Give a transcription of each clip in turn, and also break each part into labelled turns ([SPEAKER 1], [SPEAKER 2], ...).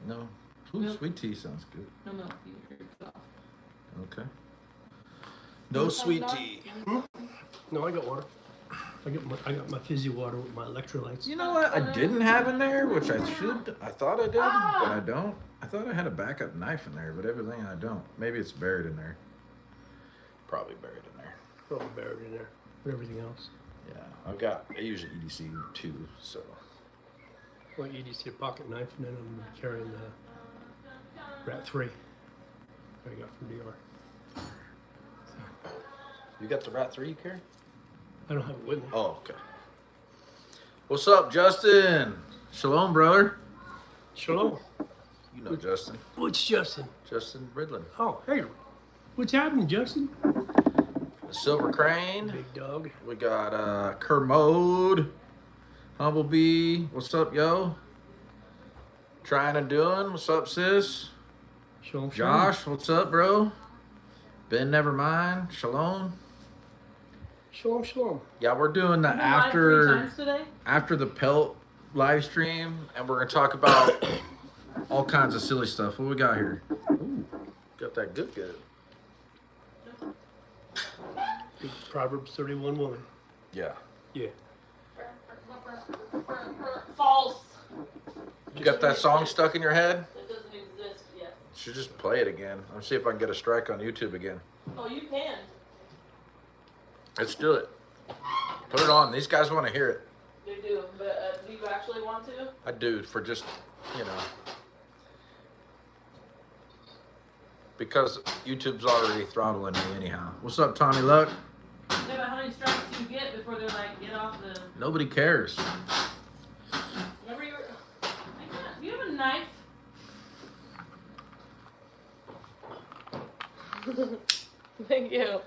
[SPEAKER 1] No. Ooh, sweet tea sounds good.
[SPEAKER 2] No milk. You drink it off.
[SPEAKER 1] Okay. No sweet tea.
[SPEAKER 3] No, I got water. I got my fizzy water with my electrolytes.
[SPEAKER 1] You know what I didn't have in there, which I should. I thought I did, but I don't. I thought I had a backup knife in there, but everything I don't. Maybe it's buried in there. Probably buried in there.
[SPEAKER 3] Probably buried in there with everything else.
[SPEAKER 1] Yeah, I use an EDC too, so.
[SPEAKER 3] Well, you just get a pocket knife, and then I'm carrying the Rat 3 I got from DR. So,
[SPEAKER 1] You got the Rat 3 you carry?
[SPEAKER 3] I don't have it with me.
[SPEAKER 1] Oh, okay. What's up, Justin? Shalom, brother.
[SPEAKER 3] Shalom.
[SPEAKER 1] You know Justin.
[SPEAKER 3] What's Justin?
[SPEAKER 1] Justin Bridlin.
[SPEAKER 3] Oh, hey. What's happening, Justin?
[SPEAKER 1] The Silver Crane.
[SPEAKER 3] Big dog.
[SPEAKER 1] We got Kermode. Humblebee. What's up, yo? Trying and doing. What's up, sis?
[SPEAKER 3] Shalom, shalom.
[SPEAKER 1] Josh, what's up, bro? Ben Nevermind. Shalom.
[SPEAKER 3] Shalom, shalom.
[SPEAKER 1] Yeah, we're doing the
[SPEAKER 2] You been live 3 times today?
[SPEAKER 1] after the pelt live stream, and we're gonna talk about all kinds of silly stuff. What we got here? Ooh, got that good.
[SPEAKER 3] Big Proverbs 31 woman.
[SPEAKER 1] Yeah.
[SPEAKER 3] Yeah.
[SPEAKER 2] False.
[SPEAKER 1] You got that song stuck in your head?
[SPEAKER 2] It doesn't exist yet.
[SPEAKER 1] Should just play it again. Let's see if I can get a strike on YouTube again.
[SPEAKER 2] Oh, you can.
[SPEAKER 1] Let's do it. Put it on. These guys want to hear it.
[SPEAKER 2] They do, but do you actually want to?
[SPEAKER 1] I do, for just, because YouTube's already throttling me anyhow. What's up, Tommy Luck?
[SPEAKER 2] Yeah, but how many strikes do you get before they're like, get off the...
[SPEAKER 1] Nobody cares.
[SPEAKER 2] Remember you were... Do you have a knife? Thank you.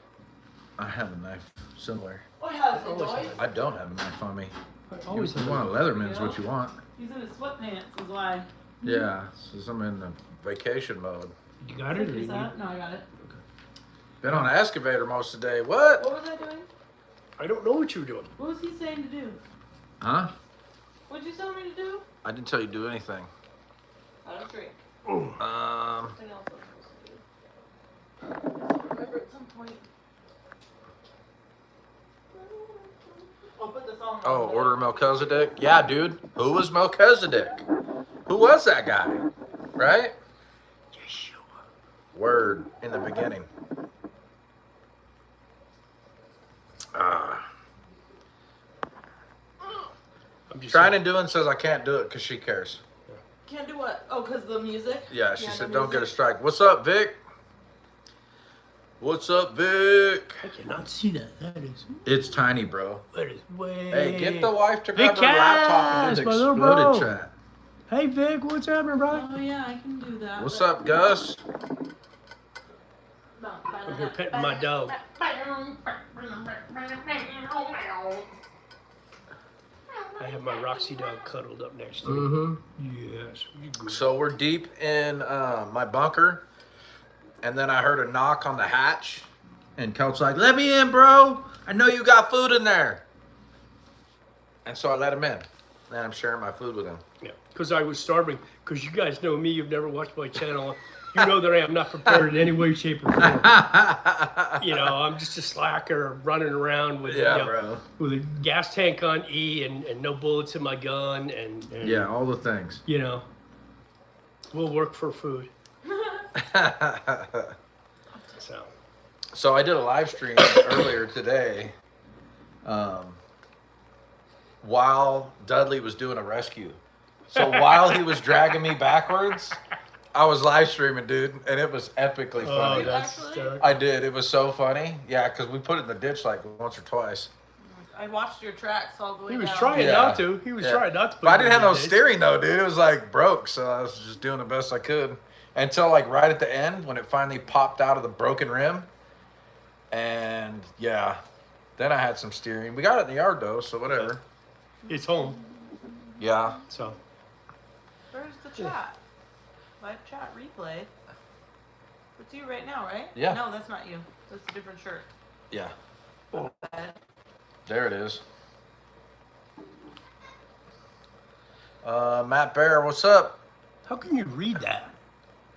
[SPEAKER 1] I have a knife somewhere.
[SPEAKER 2] What has it, boys?
[SPEAKER 1] I don't have a knife on me.
[SPEAKER 3] I always
[SPEAKER 1] You
[SPEAKER 3] have
[SPEAKER 1] want a Leatherman's what you want.
[SPEAKER 2] He's in his sweatpants, is why.
[SPEAKER 1] Yeah, since I'm in the vacation mode.
[SPEAKER 3] You got it? Or you
[SPEAKER 2] Is
[SPEAKER 3] need...
[SPEAKER 2] that? No, I got it.
[SPEAKER 1] Been on an excavator most of the day. What?
[SPEAKER 2] What was I doing?
[SPEAKER 3] I don't know what you were doing.
[SPEAKER 2] What was he saying to do?
[SPEAKER 1] Huh?
[SPEAKER 2] What'd you tell me to do?
[SPEAKER 1] I didn't tell you to do anything.
[SPEAKER 2] I don't drink.
[SPEAKER 3] Oh.
[SPEAKER 2] Something else I'm supposed to do. Remember at some point. I'll put this on.
[SPEAKER 1] Oh, Order of Melchizedek? Yeah, dude. Who was Melchizedek? Who was that guy? Right?
[SPEAKER 3] Yeshua.
[SPEAKER 1] Word in the beginning.
[SPEAKER 3] I'm just
[SPEAKER 1] Trying
[SPEAKER 3] saying.
[SPEAKER 1] and doing says I can't do it because she cares.
[SPEAKER 2] Can't do what? Oh, because the music?
[SPEAKER 1] Yeah, she said
[SPEAKER 2] no
[SPEAKER 1] don't get a
[SPEAKER 2] music.
[SPEAKER 1] strike. What's up, Vic? What's up, Vic?
[SPEAKER 3] I cannot see that. That is...
[SPEAKER 1] It's tiny, bro.
[SPEAKER 3] That is way...
[SPEAKER 1] Hey, get the wife to grab
[SPEAKER 3] Vic
[SPEAKER 1] her laptop and do
[SPEAKER 3] Cass,
[SPEAKER 1] the
[SPEAKER 3] my little bro.
[SPEAKER 1] exploded chat.
[SPEAKER 3] Hey, Vic, what's happening, bro?
[SPEAKER 2] Oh, yeah, I can do that.
[SPEAKER 1] What's up, Gus?
[SPEAKER 3] I'm here petting my dog. I have my Roxy dog cuddled up next to me.
[SPEAKER 1] Mm-hmm.
[SPEAKER 3] Yes. You good.
[SPEAKER 1] So we're deep in my bunker, and then I heard a knock on the hatch, and Kelt's like, "Let me in, bro. I know you got food in there." And so I let him in. And I'm sharing my food with him.
[SPEAKER 3] Yeah, because I was starving. Because you guys know me, you've never watched my channel. You know that I am not prepared in any way, shape, or form. I'm just a slacker running around with
[SPEAKER 1] bro.
[SPEAKER 3] with a gas tank on E and no bullets in my gun and
[SPEAKER 1] Yeah, all the things.
[SPEAKER 3] We'll work for food.
[SPEAKER 1] So I did a live stream earlier today while Dudley was doing a rescue. So while he was dragging me backwards, I was live streaming, dude, and it was epically funny.
[SPEAKER 3] Oh, that's
[SPEAKER 2] Actually?
[SPEAKER 1] I did. It was so funny. Yeah, because we put it in the ditch like once or twice.
[SPEAKER 2] I watched your tracks all the way
[SPEAKER 3] He was
[SPEAKER 2] down.
[SPEAKER 3] trying
[SPEAKER 1] Yeah.
[SPEAKER 3] not to. He was trying not to.
[SPEAKER 1] But I didn't have no
[SPEAKER 3] ditch.
[SPEAKER 1] steering though, dude. It was like broke, so I was just doing the best I could until like right at the end when it finally popped out of the broken rim. And yeah, then I had some steering. We got it in the yard though, so whatever.
[SPEAKER 3] It's home.
[SPEAKER 1] Yeah.
[SPEAKER 3] So.
[SPEAKER 2] Where's the chat? Live chat replay. It's you right now, right?
[SPEAKER 1] Yeah.
[SPEAKER 2] No, that's not you. That's a different shirt.
[SPEAKER 1] Yeah.
[SPEAKER 2] Bad.
[SPEAKER 1] There it is. Matt Bear, what's up?
[SPEAKER 3] How can you read that?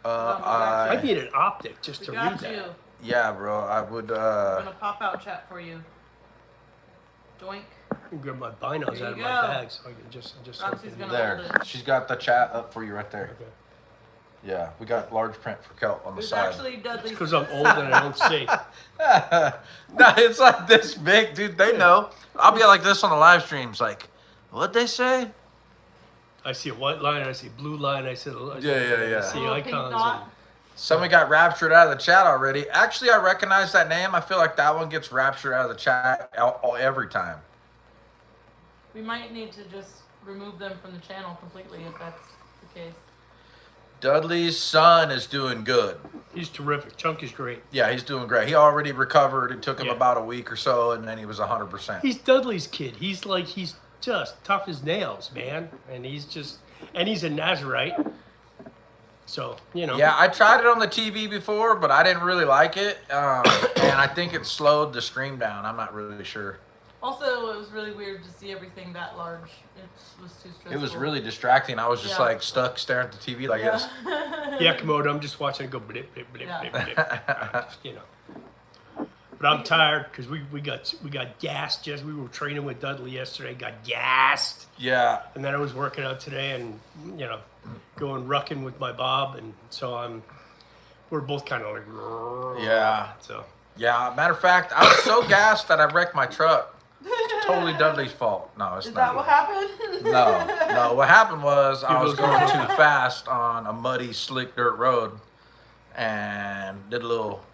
[SPEAKER 2] I
[SPEAKER 3] I need an optic just
[SPEAKER 2] We
[SPEAKER 3] to
[SPEAKER 2] got
[SPEAKER 3] read that.
[SPEAKER 2] you.
[SPEAKER 1] Yeah, bro. I would.
[SPEAKER 2] I'm gonna pop out chat for you. Doink.
[SPEAKER 3] I can grab my binos
[SPEAKER 2] There
[SPEAKER 3] out of
[SPEAKER 2] you
[SPEAKER 3] my
[SPEAKER 2] go.
[SPEAKER 3] bag so I can just
[SPEAKER 2] Roxy's
[SPEAKER 3] look
[SPEAKER 2] gonna-
[SPEAKER 1] there.
[SPEAKER 2] hold it.
[SPEAKER 1] She's got the chat up for you right there.
[SPEAKER 3] Okay.
[SPEAKER 1] Yeah, we got large print for Kelt on the
[SPEAKER 2] There's
[SPEAKER 1] side.
[SPEAKER 2] actually Dudley's.
[SPEAKER 3] Because I'm old and I don't see.
[SPEAKER 1] No, it's like this big, dude. They know. I'll be like this on the live streams. Like, what'd they say?
[SPEAKER 3] I see a white line, I see a blue line, I see
[SPEAKER 1] Yeah.
[SPEAKER 3] I see
[SPEAKER 2] Little pink
[SPEAKER 3] icons.
[SPEAKER 2] dot.
[SPEAKER 1] Somebody got raptured out of the chat already. Actually, I recognize that name. I feel like that one gets raptured out of the chat every time.
[SPEAKER 2] We might need to just remove them from the channel completely if that's the case.
[SPEAKER 1] Dudley's son is doing good.
[SPEAKER 3] He's terrific. Chunk is great.
[SPEAKER 1] Yeah, he's doing great. He already recovered. It took him
[SPEAKER 3] Yeah.
[SPEAKER 1] about a week or so, and then he was 100%.
[SPEAKER 3] He's Dudley's kid. He's just tough as nails, man. And he's a Nazarite. So, you know.
[SPEAKER 1] Yeah, I tried it on the TV before, but I didn't really like it. And I think it slowed the stream down. I'm not really sure.
[SPEAKER 2] Also, it was really weird to see everything that large. It was too stressful.
[SPEAKER 1] It was really distracting. I was just
[SPEAKER 2] Yeah.
[SPEAKER 1] like stuck staring at the TV like this.
[SPEAKER 3] Yeah, Komodo, I'm just watching it go blip, blip, blip,
[SPEAKER 2] Yeah.
[SPEAKER 3] blip, blip. Just, you know. But I'm tired because we got gassed. Just we were training with Dudley yesterday, got gassed,
[SPEAKER 1] Yeah.
[SPEAKER 3] and then I was working out today, and you know, going rucking with my Bob, and so we're both kind of like,
[SPEAKER 1] Yeah.
[SPEAKER 3] So
[SPEAKER 1] Yeah. Matter of fact, I was so gassed that I wrecked my truck. It's totally Dudley's fault. No, it's
[SPEAKER 2] Is
[SPEAKER 1] not.
[SPEAKER 2] that what happened?
[SPEAKER 1] No. What happened was I was
[SPEAKER 3] those
[SPEAKER 1] going
[SPEAKER 3] guys-
[SPEAKER 1] too fast on a muddy, slick dirt road, and did a little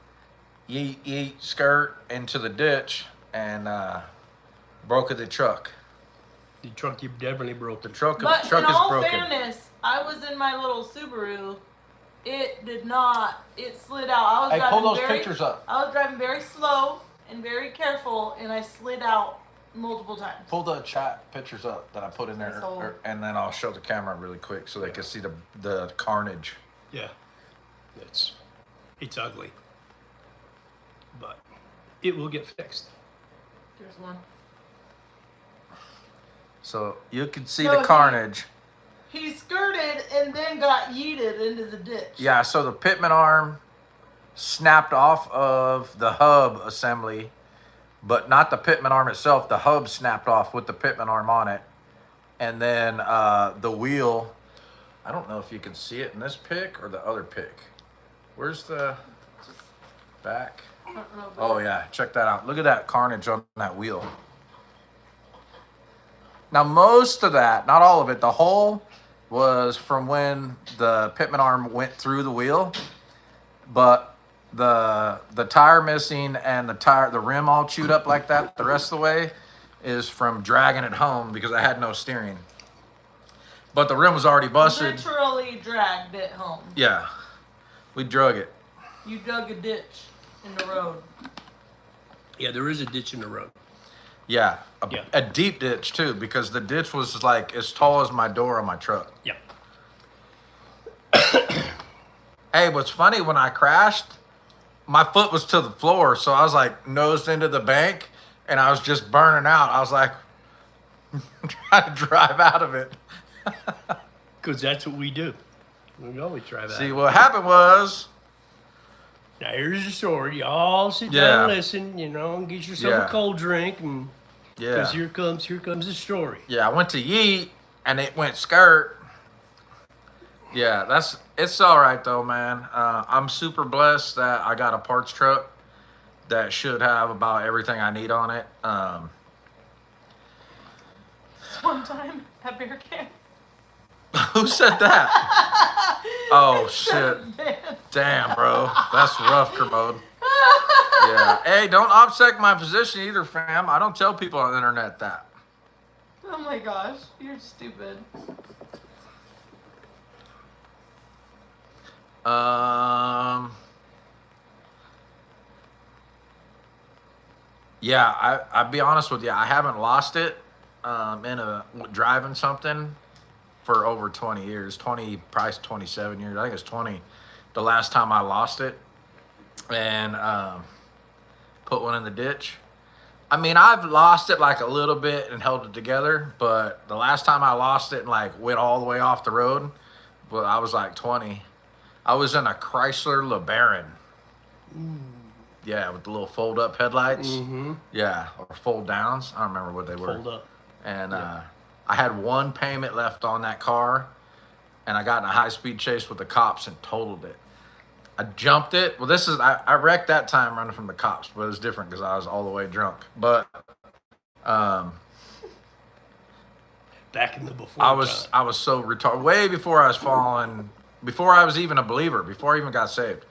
[SPEAKER 1] yeet skirt into the ditch and broke the truck.
[SPEAKER 3] the truck you definitely broke.
[SPEAKER 1] The truck
[SPEAKER 2] But
[SPEAKER 1] truck
[SPEAKER 2] in
[SPEAKER 1] is
[SPEAKER 2] all
[SPEAKER 1] broken.
[SPEAKER 2] fairness, I was in my little Subaru. It did not. It slid out. I was
[SPEAKER 1] Hey,
[SPEAKER 2] driving
[SPEAKER 1] pull those
[SPEAKER 2] very,
[SPEAKER 1] pictures up.
[SPEAKER 2] I was driving very slow and very careful, and I slid out multiple times.
[SPEAKER 1] Pull the chat pictures up that I put in there,
[SPEAKER 2] Asshole.
[SPEAKER 1] and then I'll show the camera really quick so they can see the carnage.
[SPEAKER 3] Yeah, it's ugly, but it will get fixed.
[SPEAKER 2] There's one.
[SPEAKER 1] So you can see
[SPEAKER 2] So
[SPEAKER 1] the
[SPEAKER 2] he-
[SPEAKER 1] carnage.
[SPEAKER 2] He skirted and then got yeeted into the ditch.
[SPEAKER 1] Yeah, so the pitman arm snapped off of the hub assembly, but not the pitman arm itself. The hub snapped off with the pitman arm on it. And then the wheel, I don't know if you can see it in this pic or the other pic. Where's the back?
[SPEAKER 2] I don't know, but-
[SPEAKER 1] Oh yeah, check that out. Look at that carnage on that wheel. Now most of that, not all of it, the whole was from when the pitman arm went through the wheel, but the tire missing and the rim all chewed up like that the rest of the way is from dragging it home because I had no steering. But the rim was already busted.
[SPEAKER 2] Literally dragged it home.
[SPEAKER 1] Yeah, we drug it.
[SPEAKER 2] You dug a ditch in the road.
[SPEAKER 3] Yeah, there is a ditch in the road.
[SPEAKER 1] Yeah,
[SPEAKER 3] Yeah.
[SPEAKER 1] a deep ditch too, because the ditch was like as tall as my door on my truck.
[SPEAKER 3] Yeah.
[SPEAKER 1] Hey, what's funny, when I crashed, my foot was to the floor, so I was like nosed into the bank, and I was just burning out. I was like trying to drive out of it.
[SPEAKER 3] Because that's what we do. We always try that.
[SPEAKER 1] See, what happened was,
[SPEAKER 3] Now here's the story. Y'all sit
[SPEAKER 1] Yeah.
[SPEAKER 3] down and listen, you know, and get yourself
[SPEAKER 1] Yeah.
[SPEAKER 3] a cold drink, and because
[SPEAKER 1] yeah,
[SPEAKER 3] here comes the story.
[SPEAKER 1] yeah, I went to yeet, and it went skirt. Yeah, it's all right though, man. I'm super blessed that I got a parts truck that should have about everything I need on it.
[SPEAKER 2] One time at beer camp.
[SPEAKER 1] Who said that? Oh shit! Damn, bro, that's rough, Kermode. Yeah. Hey, don't upset my position either, fam. I don't tell people on the internet that.
[SPEAKER 2] Oh my gosh, you're stupid.
[SPEAKER 1] Yeah, I'll be honest with you. I haven't lost it driving something for over 20 years. 20, probably 27 years. I think it's 20. The last time I lost it and put one in the ditch. I mean, I've lost it like a little bit and held it together, but the last time I lost it and like went all the way off the road, Well, I was like 20. I was in a Chrysler LeBaron. Yeah, with the little fold-up headlights.
[SPEAKER 3] Mm-hmm.
[SPEAKER 1] Yeah, or fold-downs. I don't remember what they were.
[SPEAKER 3] Fold up.
[SPEAKER 1] And I had one payment left on that car, and I got in a high-speed chase with the cops and totaled it. I jumped it. Well, I wrecked that time running from the cops, but it was different because I was all the way drunk. But
[SPEAKER 3] Back in the before.
[SPEAKER 1] I was so retarded. Way before I was falling, before I was even a believer, before I even got saved.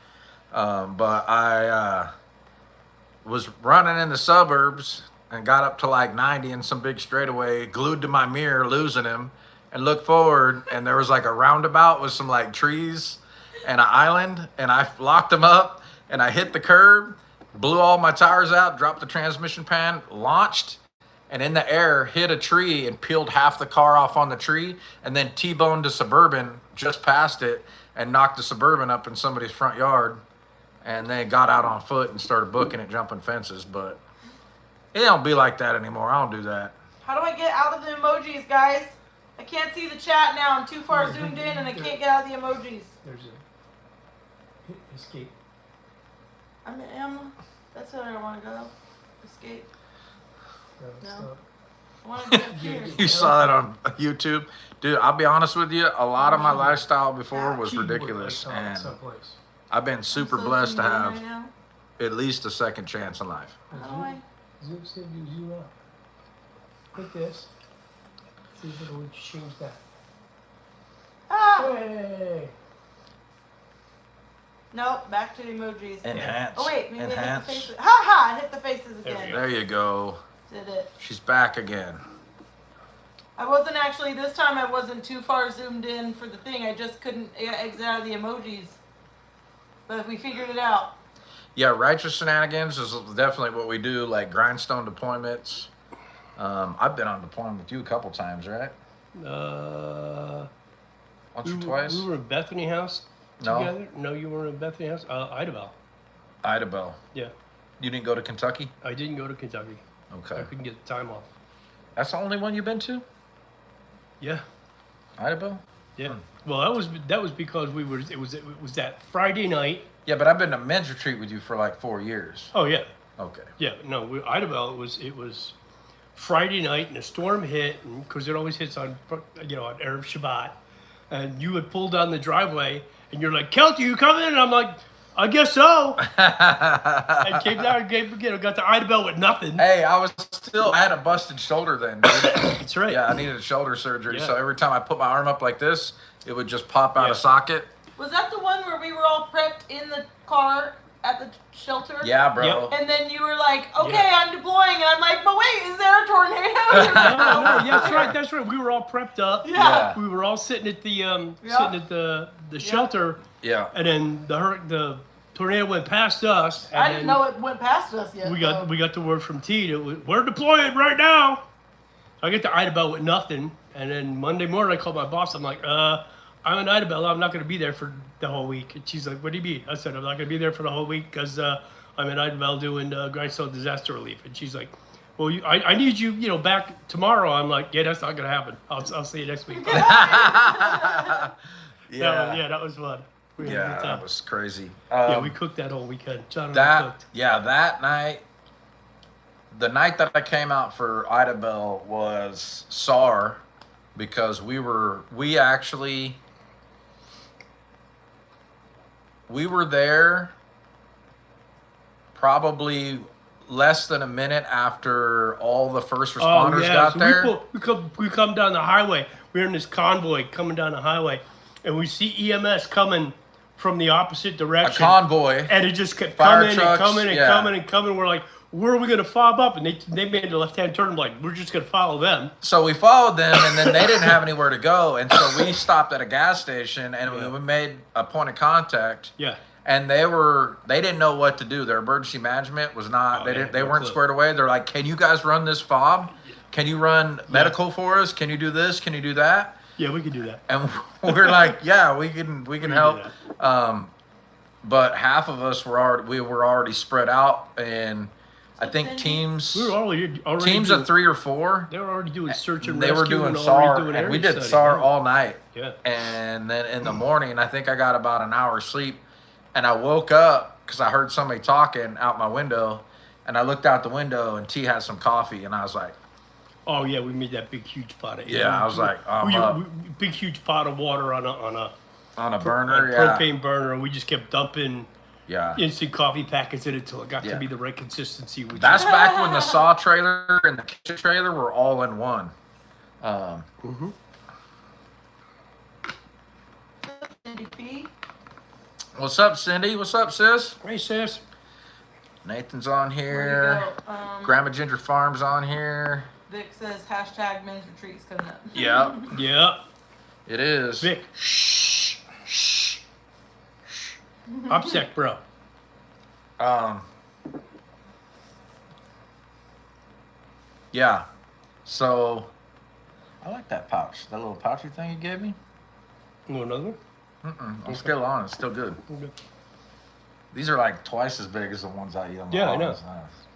[SPEAKER 1] But I was running in the suburbs and got up to like 90 in some big straightaway, glued to my mirror, losing him, and looked forward, and there was like a roundabout with some like trees and an island, and I locked them up, and I hit the curb, blew all my tires out, dropped the transmission pan, launched, and in the air hit a tree and peeled half the car off on the tree, and then T-boned a Suburban just past it and knocked the Suburban up in somebody's front yard, and then got out on foot and started booking it, jumping fences. But it don't be like that anymore. I don't do that.
[SPEAKER 2] How do I get out of the emojis, guys? I can't see the chat now. I'm too far zoomed in and I can't get out of the emojis.
[SPEAKER 3] There's a hit escape.
[SPEAKER 2] That's where I want to go. Escape. No.
[SPEAKER 3] Stop.
[SPEAKER 2] I want to get up here.
[SPEAKER 1] You saw that on YouTube? Dude, I'll be honest with you, a lot of my lifestyle before was
[SPEAKER 3] Keyboard
[SPEAKER 1] ridiculous,
[SPEAKER 3] lights on
[SPEAKER 1] and
[SPEAKER 3] someplace.
[SPEAKER 1] I've been super
[SPEAKER 2] I'm so
[SPEAKER 1] blessed to
[SPEAKER 2] zoomed in
[SPEAKER 1] have
[SPEAKER 2] right now.
[SPEAKER 1] at least a second chance in life.
[SPEAKER 2] How do I?
[SPEAKER 3] Zoom, zoom out. Like this. See if it'll change that.
[SPEAKER 2] Ah!
[SPEAKER 3] Hey!
[SPEAKER 2] Nope, back to the emojis.
[SPEAKER 1] Enhance.
[SPEAKER 2] Oh wait, maybe I hit the
[SPEAKER 1] Enhance.
[SPEAKER 2] faces. Ha ha! I hit the faces
[SPEAKER 3] There we
[SPEAKER 2] again.
[SPEAKER 1] There you go.
[SPEAKER 2] Did it.
[SPEAKER 1] She's back again.
[SPEAKER 2] I wasn't actually, this time I wasn't too far zoomed in for the thing. I just couldn't exit out of the emojis. But we figured it out.
[SPEAKER 1] Yeah, righteous shenanigans is definitely what we do, like grindstone deployments. I've been on deployment with you a couple times, right? Once or twice?
[SPEAKER 3] We were in Bethany House
[SPEAKER 1] No.
[SPEAKER 3] together. No, you were in Bethany House. Idabel.
[SPEAKER 1] Idabel.
[SPEAKER 3] Yeah,
[SPEAKER 1] You didn't go to Kentucky?
[SPEAKER 3] I didn't go to Kentucky.
[SPEAKER 1] Okay.
[SPEAKER 3] I couldn't get the time off.
[SPEAKER 1] That's the only one you've been to?
[SPEAKER 3] Yeah,
[SPEAKER 1] Idabel?
[SPEAKER 3] yeah. Well, that was because it was that Friday night.
[SPEAKER 1] Yeah, but I've been to men's retreat with you for like 4 years.
[SPEAKER 3] Oh yeah,
[SPEAKER 1] Okay.
[SPEAKER 3] yeah. No, Idabel. It was Friday night, and a storm hit, because it always hits on on Erev Shabbat, and you had pulled down the driveway, and you're like, "Kelt, you coming?" And I'm like, "I guess so." And came down and got to Idabel with nothing.
[SPEAKER 1] Hey, I had a busted shoulder then, dude.
[SPEAKER 3] That's right.
[SPEAKER 1] Yeah, I needed a shoulder surgery.
[SPEAKER 3] Yeah.
[SPEAKER 1] So every time I put my arm up like this, it would just pop out
[SPEAKER 3] Yeah.
[SPEAKER 1] of socket.
[SPEAKER 2] Was that the one where we were all prepped in the car at the shelter?
[SPEAKER 1] Yeah, bro.
[SPEAKER 3] Yep.
[SPEAKER 2] And then you were like, okay,
[SPEAKER 3] Yeah.
[SPEAKER 2] I'm deploying. And I'm like, but wait, is there a tornado?
[SPEAKER 3] No, yeah, that's right. We were all prepped up.
[SPEAKER 2] Yeah.
[SPEAKER 3] We were all sitting at the shelter,
[SPEAKER 1] Yeah.
[SPEAKER 3] and then the tornado went past us. And
[SPEAKER 2] I didn't know it went past us yet.
[SPEAKER 3] we got the word from T that we're deploying right now. I get to Idabel with nothing, and then Monday morning I called my boss. I'm like, I'm in Idabel. I'm not going to be there for the whole week. And she's like, what do you mean? I said, I'm not going to be there for the whole week because I'm in Idabel doing grindstone disaster relief. And she's like, well, I need you, back tomorrow. I'm like, yeah, that's not going to happen. I'll see you next week.
[SPEAKER 1] Yeah.
[SPEAKER 3] That was fun. We had a
[SPEAKER 1] Yeah,
[SPEAKER 3] good time.
[SPEAKER 1] that was crazy.
[SPEAKER 3] Yeah, we cooked that whole weekend. John and I cooked.
[SPEAKER 1] That night, the night that I came out for Idabel was SAR, because we were there probably less than a minute after all the first responders got
[SPEAKER 3] so
[SPEAKER 1] there.
[SPEAKER 3] We come down the highway. We're in this convoy coming down the highway, and we see EMS coming from the opposite
[SPEAKER 1] A
[SPEAKER 3] direction.
[SPEAKER 1] convoy.
[SPEAKER 3] And it just kept
[SPEAKER 1] Fire
[SPEAKER 3] coming
[SPEAKER 1] trucks,
[SPEAKER 3] and coming and
[SPEAKER 1] yeah.
[SPEAKER 3] coming and coming. We're like, where are we going to fob up? And they made the left-hand turn. I'm like, we're just going to follow them.
[SPEAKER 1] So we followed them, and then they didn't have anywhere to go, and so we stopped at a gas station, and
[SPEAKER 3] Yeah.
[SPEAKER 1] we made a point of contact.
[SPEAKER 3] Yeah.
[SPEAKER 1] And they didn't know what to do. Their emergency management was not. They
[SPEAKER 3] yeah,
[SPEAKER 1] they
[SPEAKER 3] no
[SPEAKER 1] weren't
[SPEAKER 3] clue.
[SPEAKER 1] squared away. They're like, "Can you guys run this fob? Can you run medical for us? Can you do this? Can you do that?"
[SPEAKER 3] Yeah, we can do that.
[SPEAKER 1] And we're like, "Yeah, we can
[SPEAKER 3] do
[SPEAKER 1] help." But half of us were already spread out, and I think teams
[SPEAKER 3] We were already
[SPEAKER 1] teams
[SPEAKER 3] doing,
[SPEAKER 1] of 3 or 4.
[SPEAKER 3] They were already doing search and
[SPEAKER 1] They were
[SPEAKER 3] rescue
[SPEAKER 1] doing
[SPEAKER 3] and
[SPEAKER 1] SAR,
[SPEAKER 3] already doing
[SPEAKER 1] and we
[SPEAKER 3] area
[SPEAKER 1] did
[SPEAKER 3] study,
[SPEAKER 1] SAR
[SPEAKER 3] yeah.
[SPEAKER 1] all night.
[SPEAKER 3] Yeah.
[SPEAKER 1] And then in the morning, I think I got about an hour's sleep, and I woke up because I heard somebody talking out my window, and I looked out the window, and T had some coffee, and I was like,
[SPEAKER 3] Oh yeah, we made that big huge pot of
[SPEAKER 1] Yeah, I was like, I'm up.
[SPEAKER 3] big huge pot of water on
[SPEAKER 1] on a burner,
[SPEAKER 3] propane burner, and we just kept dumping
[SPEAKER 1] yeah.
[SPEAKER 3] instant coffee packets in it until it got
[SPEAKER 1] Yeah.
[SPEAKER 3] to be the right consistency.
[SPEAKER 1] That's back when the saw trailer and the kitchen trailer were all in one.
[SPEAKER 2] Cindy P.
[SPEAKER 1] What's up, Cindy? What's up, sis?
[SPEAKER 3] Hey sis.
[SPEAKER 1] Nathan's on
[SPEAKER 2] Where'd
[SPEAKER 1] here.
[SPEAKER 2] you go?
[SPEAKER 1] Grandma Ginger Farm's on here.
[SPEAKER 2] Vic says hashtag men's retreats coming up.
[SPEAKER 1] Yeah,
[SPEAKER 3] Yeah.
[SPEAKER 1] it is.
[SPEAKER 3] Vic.
[SPEAKER 1] Shh. Shh.
[SPEAKER 3] I'm sick, bro.
[SPEAKER 1] Yeah. So, I like that pouch. That little pouchy thing you gave me.
[SPEAKER 3] You want another one?
[SPEAKER 1] I'm still on. It's still good.
[SPEAKER 3] Okay.
[SPEAKER 1] These are like twice as big as the ones I eat on my
[SPEAKER 3] Yeah, I know.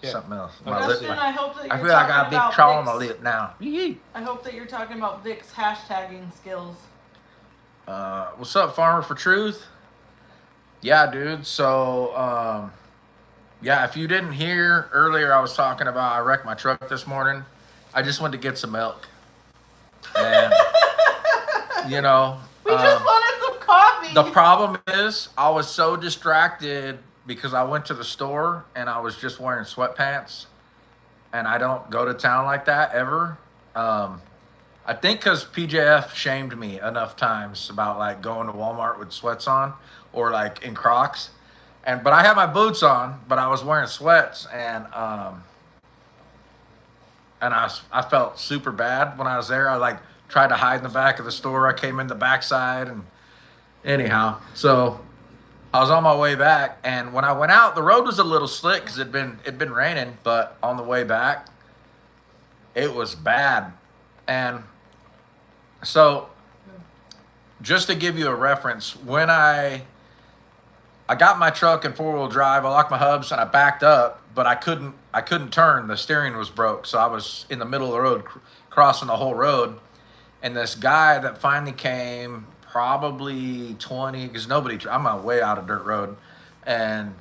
[SPEAKER 1] Yeah. Something else.
[SPEAKER 3] Okay.
[SPEAKER 1] My lip.
[SPEAKER 2] Justin, I hope that you're
[SPEAKER 1] I feel like I got a
[SPEAKER 2] talking
[SPEAKER 1] big
[SPEAKER 2] about
[SPEAKER 1] crawl on my
[SPEAKER 2] Vic's-
[SPEAKER 1] lip now. Yee.
[SPEAKER 2] I hope that you're talking about Vic's hashtagging skills.
[SPEAKER 1] What's up, Farmer for Truth? Yeah, dude. So, yeah, if you didn't hear earlier, I was talking about I wrecked my truck this morning. I just went to get some milk. And, you know.
[SPEAKER 2] We just wanted some coffee.
[SPEAKER 1] The problem is I was so distracted because I went to the store and I was just wearing sweatpants. And I don't go to town like that ever. I think because PJF shamed me enough times about like going to Walmart with sweats on or like in Crocs. But I had my boots on, but I was wearing sweats and I felt super bad when I was there. I like tried to hide in the back of the store. I came in the backside and anyhow, so I was on my way back, and when I went out, the road was a little slick because it'd been raining. But on the way back, it was bad, and so just to give you a reference, when I got my truck in 4-wheel drive, I locked my hubs and I backed up, but I couldn't turn. The steering was broke, so I was in the middle of the road, crossing the whole road, and this guy that finally came. Probably 20, because I'm way out of dirt road. And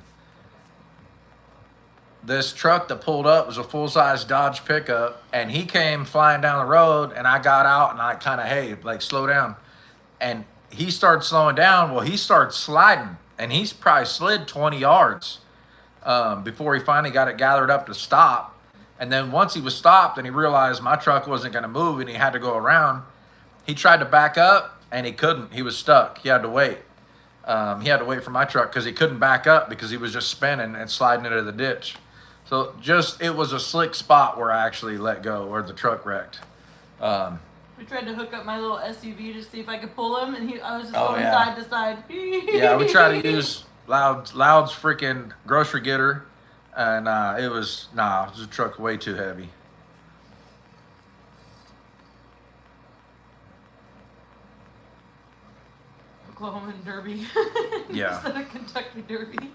[SPEAKER 1] this truck that pulled up was a full-size Dodge pickup, and he came flying down the road, and I got out, and I kind of, hey, like, slow down. And he started slowing down. Well, he started sliding, and he's probably slid 20 yards before he finally got it gathered up to stop. And then once he was stopped, and he realized my truck wasn't going to move, and he had to go around, he tried to back up, and he couldn't. He was stuck. He had to wait. He had to wait for my truck because he couldn't back up because he was just spinning and sliding into the ditch. So it was a slick spot where I actually let go, where the truck wrecked.
[SPEAKER 2] We tried to hook up my little SUV to see if I could pull him, and I was just
[SPEAKER 1] Oh,
[SPEAKER 2] going
[SPEAKER 1] yeah.
[SPEAKER 2] side to side.
[SPEAKER 1] Yeah, we tried to use Loud's freaking grocery getter, and it was the truck way too heavy.
[SPEAKER 2] Oklahoma Derby.
[SPEAKER 1] Yeah.
[SPEAKER 2] Instead of Kentucky Derby.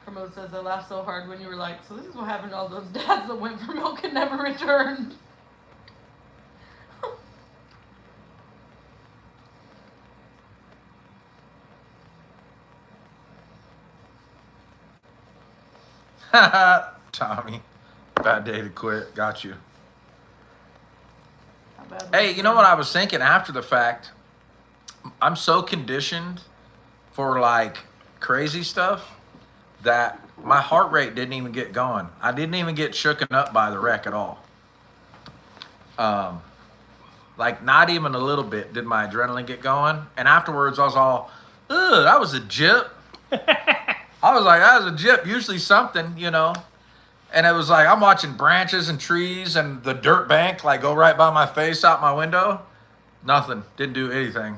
[SPEAKER 2] Promote says I laughed so hard when you were like, so this is what happened to all those dads that went for milk and never returned.
[SPEAKER 1] Tommy, bad day to quit. Got you.
[SPEAKER 2] How bad was
[SPEAKER 1] Hey,
[SPEAKER 2] it?
[SPEAKER 1] you know what I was thinking after the fact? I'm so conditioned for like crazy stuff that my heart rate didn't even get going. I didn't even get shooken up by the wreck at all. Like not even a little bit did my adrenaline get going. And afterwards I was all, ugh, that was a jip. I was like, that was a jip, usually something, you know. And it was like, I'm watching branches and trees and the dirt bank like go right by my face out my window. Nothing, didn't do anything.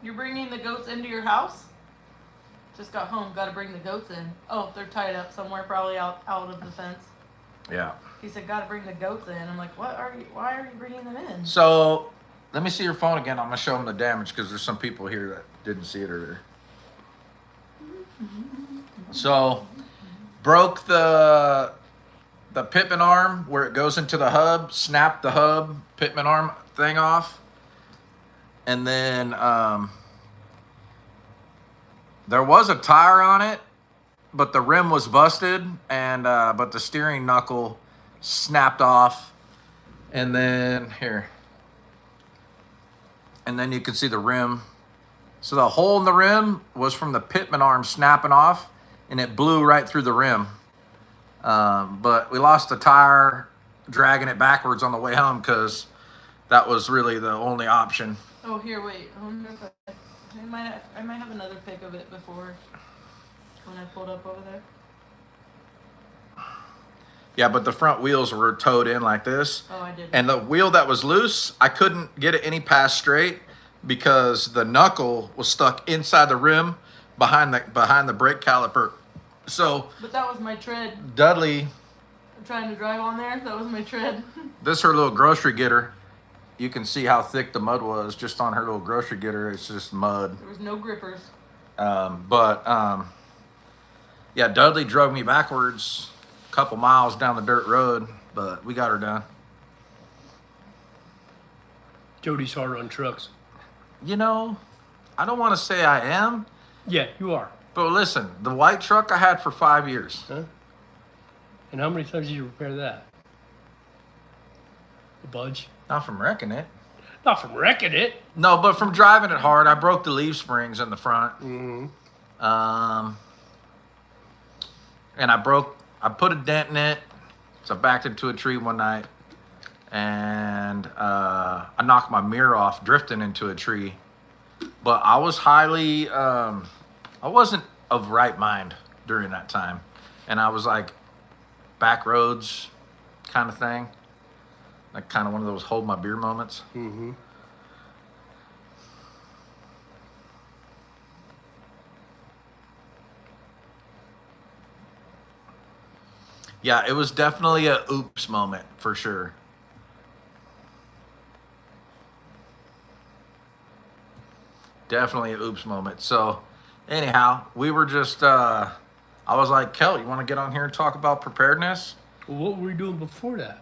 [SPEAKER 2] You're bringing the goats into your house? Just got home, gotta bring the goats in. Oh, they're tied up somewhere, probably out of the fence.
[SPEAKER 1] Yeah.
[SPEAKER 2] He said, gotta bring the goats in. I'm like, why are you bringing them in?
[SPEAKER 1] So let me see your phone again. I'm gonna show them the damage because there's some people here that didn't see it earlier. So broke the pitman arm where it goes into the hub, snapped the hub pitman arm thing off, and then there was a tire on it, but the rim was busted, and but the steering knuckle snapped off, and then here, and then you can see the rim. So the hole in the rim was from the pitman arm snapping off, and it blew right through the rim. But we lost the tire dragging it backwards on the way home because that was really the only option.
[SPEAKER 2] Oh, here, wait. I wonder if I might have another pic of it before when I pulled up over there.
[SPEAKER 1] Yeah, but the front wheels were towed in like this.
[SPEAKER 2] Oh, I did.
[SPEAKER 1] And the wheel that was loose, I couldn't get it any past straight because the knuckle was stuck inside the rim behind the brake caliper. So
[SPEAKER 2] But that was my tread.
[SPEAKER 1] Dudley,
[SPEAKER 2] I'm trying to drive on there. That was my tread.
[SPEAKER 1] this her little grocery getter. You can see how thick the mud was just on her little grocery getter. It's just mud.
[SPEAKER 2] There was no grippers.
[SPEAKER 1] Yeah, Dudley drove me backwards a couple miles down the dirt road, but we got her done.
[SPEAKER 3] Jody's hard on trucks.
[SPEAKER 1] You know, I don't want to say I am,
[SPEAKER 3] Yeah, you are.
[SPEAKER 1] but listen, the white truck I had for 5 years.
[SPEAKER 3] Huh? And how many times did you repair that? A bunch?
[SPEAKER 1] Not from wrecking it.
[SPEAKER 3] Not from wrecking it.
[SPEAKER 1] No, but from driving it hard. I broke the leaf springs in the front.
[SPEAKER 3] Mm-hmm.
[SPEAKER 1] And I put a dent in it. So I backed into a tree one night. And I knocked my mirror off drifting into a tree. But I was highly, I wasn't of right mind during that time. And I was like back roads kind of thing. Like kind of one of those hold my beer moments.
[SPEAKER 3] Mm-hmm.
[SPEAKER 1] Yeah, it was definitely a oops moment for sure. Definitely an oops moment. So anyhow, we were just, I was like, Kel, you want to get on here and talk about preparedness?
[SPEAKER 3] Well, what were we doing before that?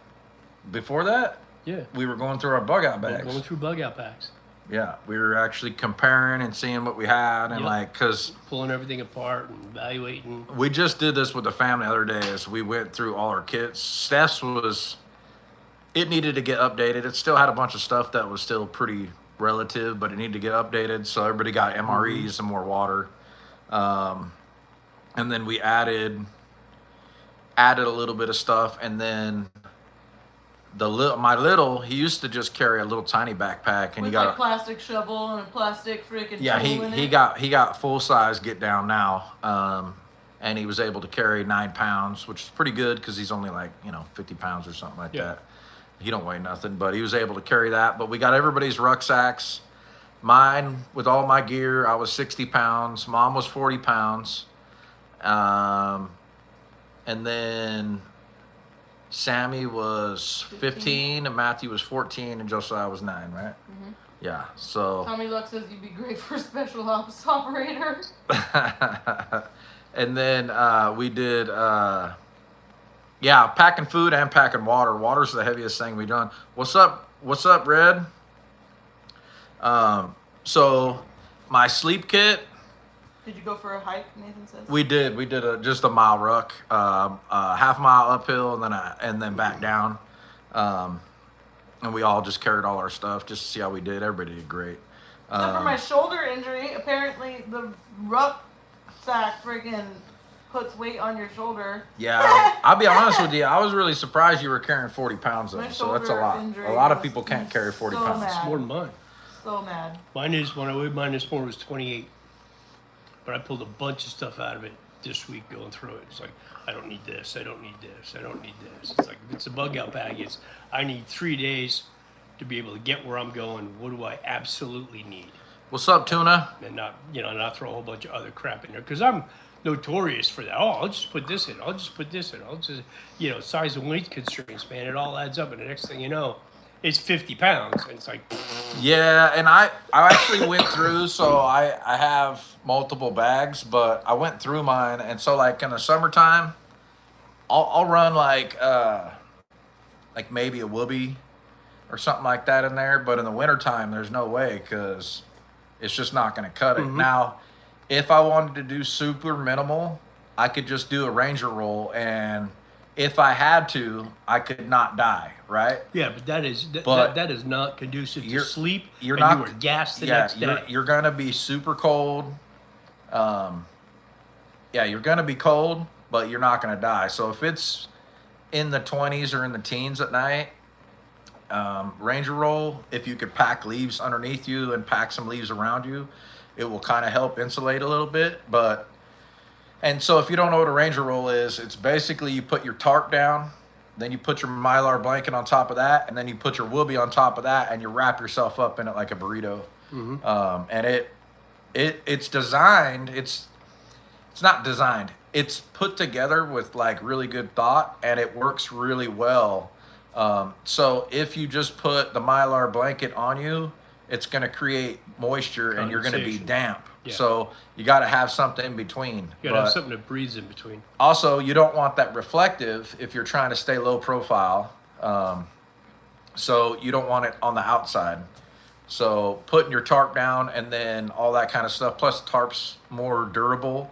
[SPEAKER 1] Before that,
[SPEAKER 3] Yeah.
[SPEAKER 1] we were going through our bug out bags.
[SPEAKER 3] Going through bug out packs.
[SPEAKER 1] Yeah, we were actually comparing and seeing what we had, and
[SPEAKER 3] Yep.
[SPEAKER 1] like, cause
[SPEAKER 3] Pulling everything apart and evaluating.
[SPEAKER 1] we just did this with the family the other day as we went through all our kits. Steph's was, it needed to get updated. It still had a bunch of stuff that was still pretty relative, but it needed to get updated. So everybody got MREs and more water. And then we added a little bit of stuff, and then he used to just carry a little tiny backpack, and
[SPEAKER 2] With
[SPEAKER 1] he got
[SPEAKER 2] like plastic shovel and a plastic freaking
[SPEAKER 1] yeah,
[SPEAKER 2] tool in
[SPEAKER 1] he
[SPEAKER 2] it.
[SPEAKER 1] got full size get down now, and he was able to carry 9 pounds, which is pretty good because he's only like 50 pounds or something like
[SPEAKER 3] Yeah.
[SPEAKER 1] that. He don't weigh nothing, but he was able to carry that. But we got everybody's rucksacks. Mine with all my gear, I was 60 pounds. Mom was 40 pounds, and then Sammy was 15, and Matthew was 14, and Josiah was 9, right?
[SPEAKER 2] Mhm.
[SPEAKER 1] Yeah. So.
[SPEAKER 2] Tommy Luck says you'd be great for a special ops operator.
[SPEAKER 1] And then we did, packing food and packing water. Water's the heaviest thing we've done. What's up, Red? So my sleep kit,
[SPEAKER 2] Did you go for a hike, Nathan says?
[SPEAKER 1] we did just a mile ruck, half mile uphill and then back down. And we all just carried all our stuff just to see how we did. Everybody did great.
[SPEAKER 2] Except for my shoulder injury, apparently the rucksack friggin' puts weight on your shoulder.
[SPEAKER 1] Yeah, I'll be honest with you. I was really surprised you were carrying 40 pounds
[SPEAKER 2] My
[SPEAKER 1] though, so that's a
[SPEAKER 2] shoulder
[SPEAKER 1] lot.
[SPEAKER 2] injury
[SPEAKER 1] A lot of
[SPEAKER 2] was
[SPEAKER 1] people can't carry 40
[SPEAKER 2] so
[SPEAKER 1] pounds.
[SPEAKER 2] mad.
[SPEAKER 3] It's more than mine.
[SPEAKER 2] So mad.
[SPEAKER 3] Mine is, when I weighed mine this morning, was 28. But I pulled a bunch of stuff out of it this week going through it. It's like, I don't need this, I don't need this, I don't need this. It's like, if it's a bug out bag, it's, I need 3 days to be able to get where I'm going. What do I absolutely need?
[SPEAKER 1] What's up, Tuna?
[SPEAKER 3] And not throw a whole bunch of other crap in there. Because I'm notorious for that. Oh, I'll just put this in. I'll just put this in. I'll just, size and weight constraints, man. It all adds up. And the next thing you know, it's 50 pounds. And it's like,
[SPEAKER 1] Yeah, and I actually went through, so I have multiple bags, but I went through mine, and so like in the summertime, I'll run like maybe a whoopee or something like that in there. But in the wintertime, there's no way because it's just not going to cut it. Now, if I wanted to do super minimal, I could just do a Ranger roll, and if I had to, I could not die, right?
[SPEAKER 3] Yeah, but that is
[SPEAKER 1] But
[SPEAKER 3] that is not conducive to
[SPEAKER 1] you're-
[SPEAKER 3] sleep.
[SPEAKER 1] you're
[SPEAKER 3] and
[SPEAKER 1] not-
[SPEAKER 3] you were gassed the
[SPEAKER 1] yeah,
[SPEAKER 3] next day.
[SPEAKER 1] you're going to be super cold. Yeah, you're going to be cold, but you're not going to die. So if it's in the 20s or in the teens at night, Ranger roll, if you could pack leaves underneath you and pack some leaves around you, it will kind of help insulate a little bit. And so if you don't know what a Ranger roll is, it's basically you put your tarp down, then you put your Mylar blanket on top of that, and then you put your whoopee on top of that, and you wrap yourself up in it like a burrito. And it's designed, it's not designed, it's put together with like really good thought, and it works really well. So if you just put the Mylar blanket on you, it's going to create moisture and you're going to be
[SPEAKER 3] Condensation.
[SPEAKER 1] damp.
[SPEAKER 3] Yeah.
[SPEAKER 1] So you got to have something in between.
[SPEAKER 3] You gotta have
[SPEAKER 1] But
[SPEAKER 3] something that breathes in between.
[SPEAKER 1] also, you don't want that reflective if you're trying to stay low profile. So you don't want it on the outside. So putting your tarp down and then all that kind of stuff. Plus, tarp's more durable.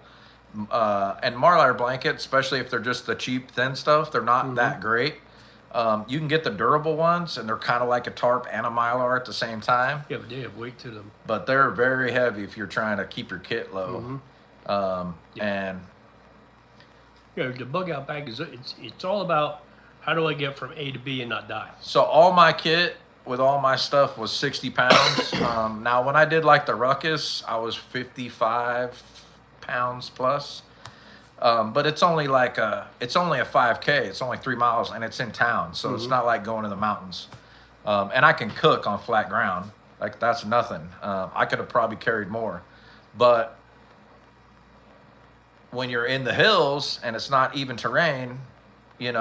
[SPEAKER 1] And Mylar blankets, especially if they're just the cheap thin stuff, they're not that great. You can get the durable ones, and they're kind of like a tarp and a Mylar at the same time.
[SPEAKER 3] Yeah, but they have weight to them.
[SPEAKER 1] But they're very heavy if you're trying to keep your kit low. And
[SPEAKER 3] Yeah, the bug out bag is it's all about how do I get from A to B and not die.
[SPEAKER 1] so all my kit with all my stuff was 60 pounds. Now, when I did like the ruckus, I was 55 pounds plus. But it's only a 5K. It's only 3 miles, and it's in town, so it's not like going to the mountains. And I can cook on flat ground. Like, that's nothing. I could have probably carried more, but when you're in the hills and it's not even terrain, you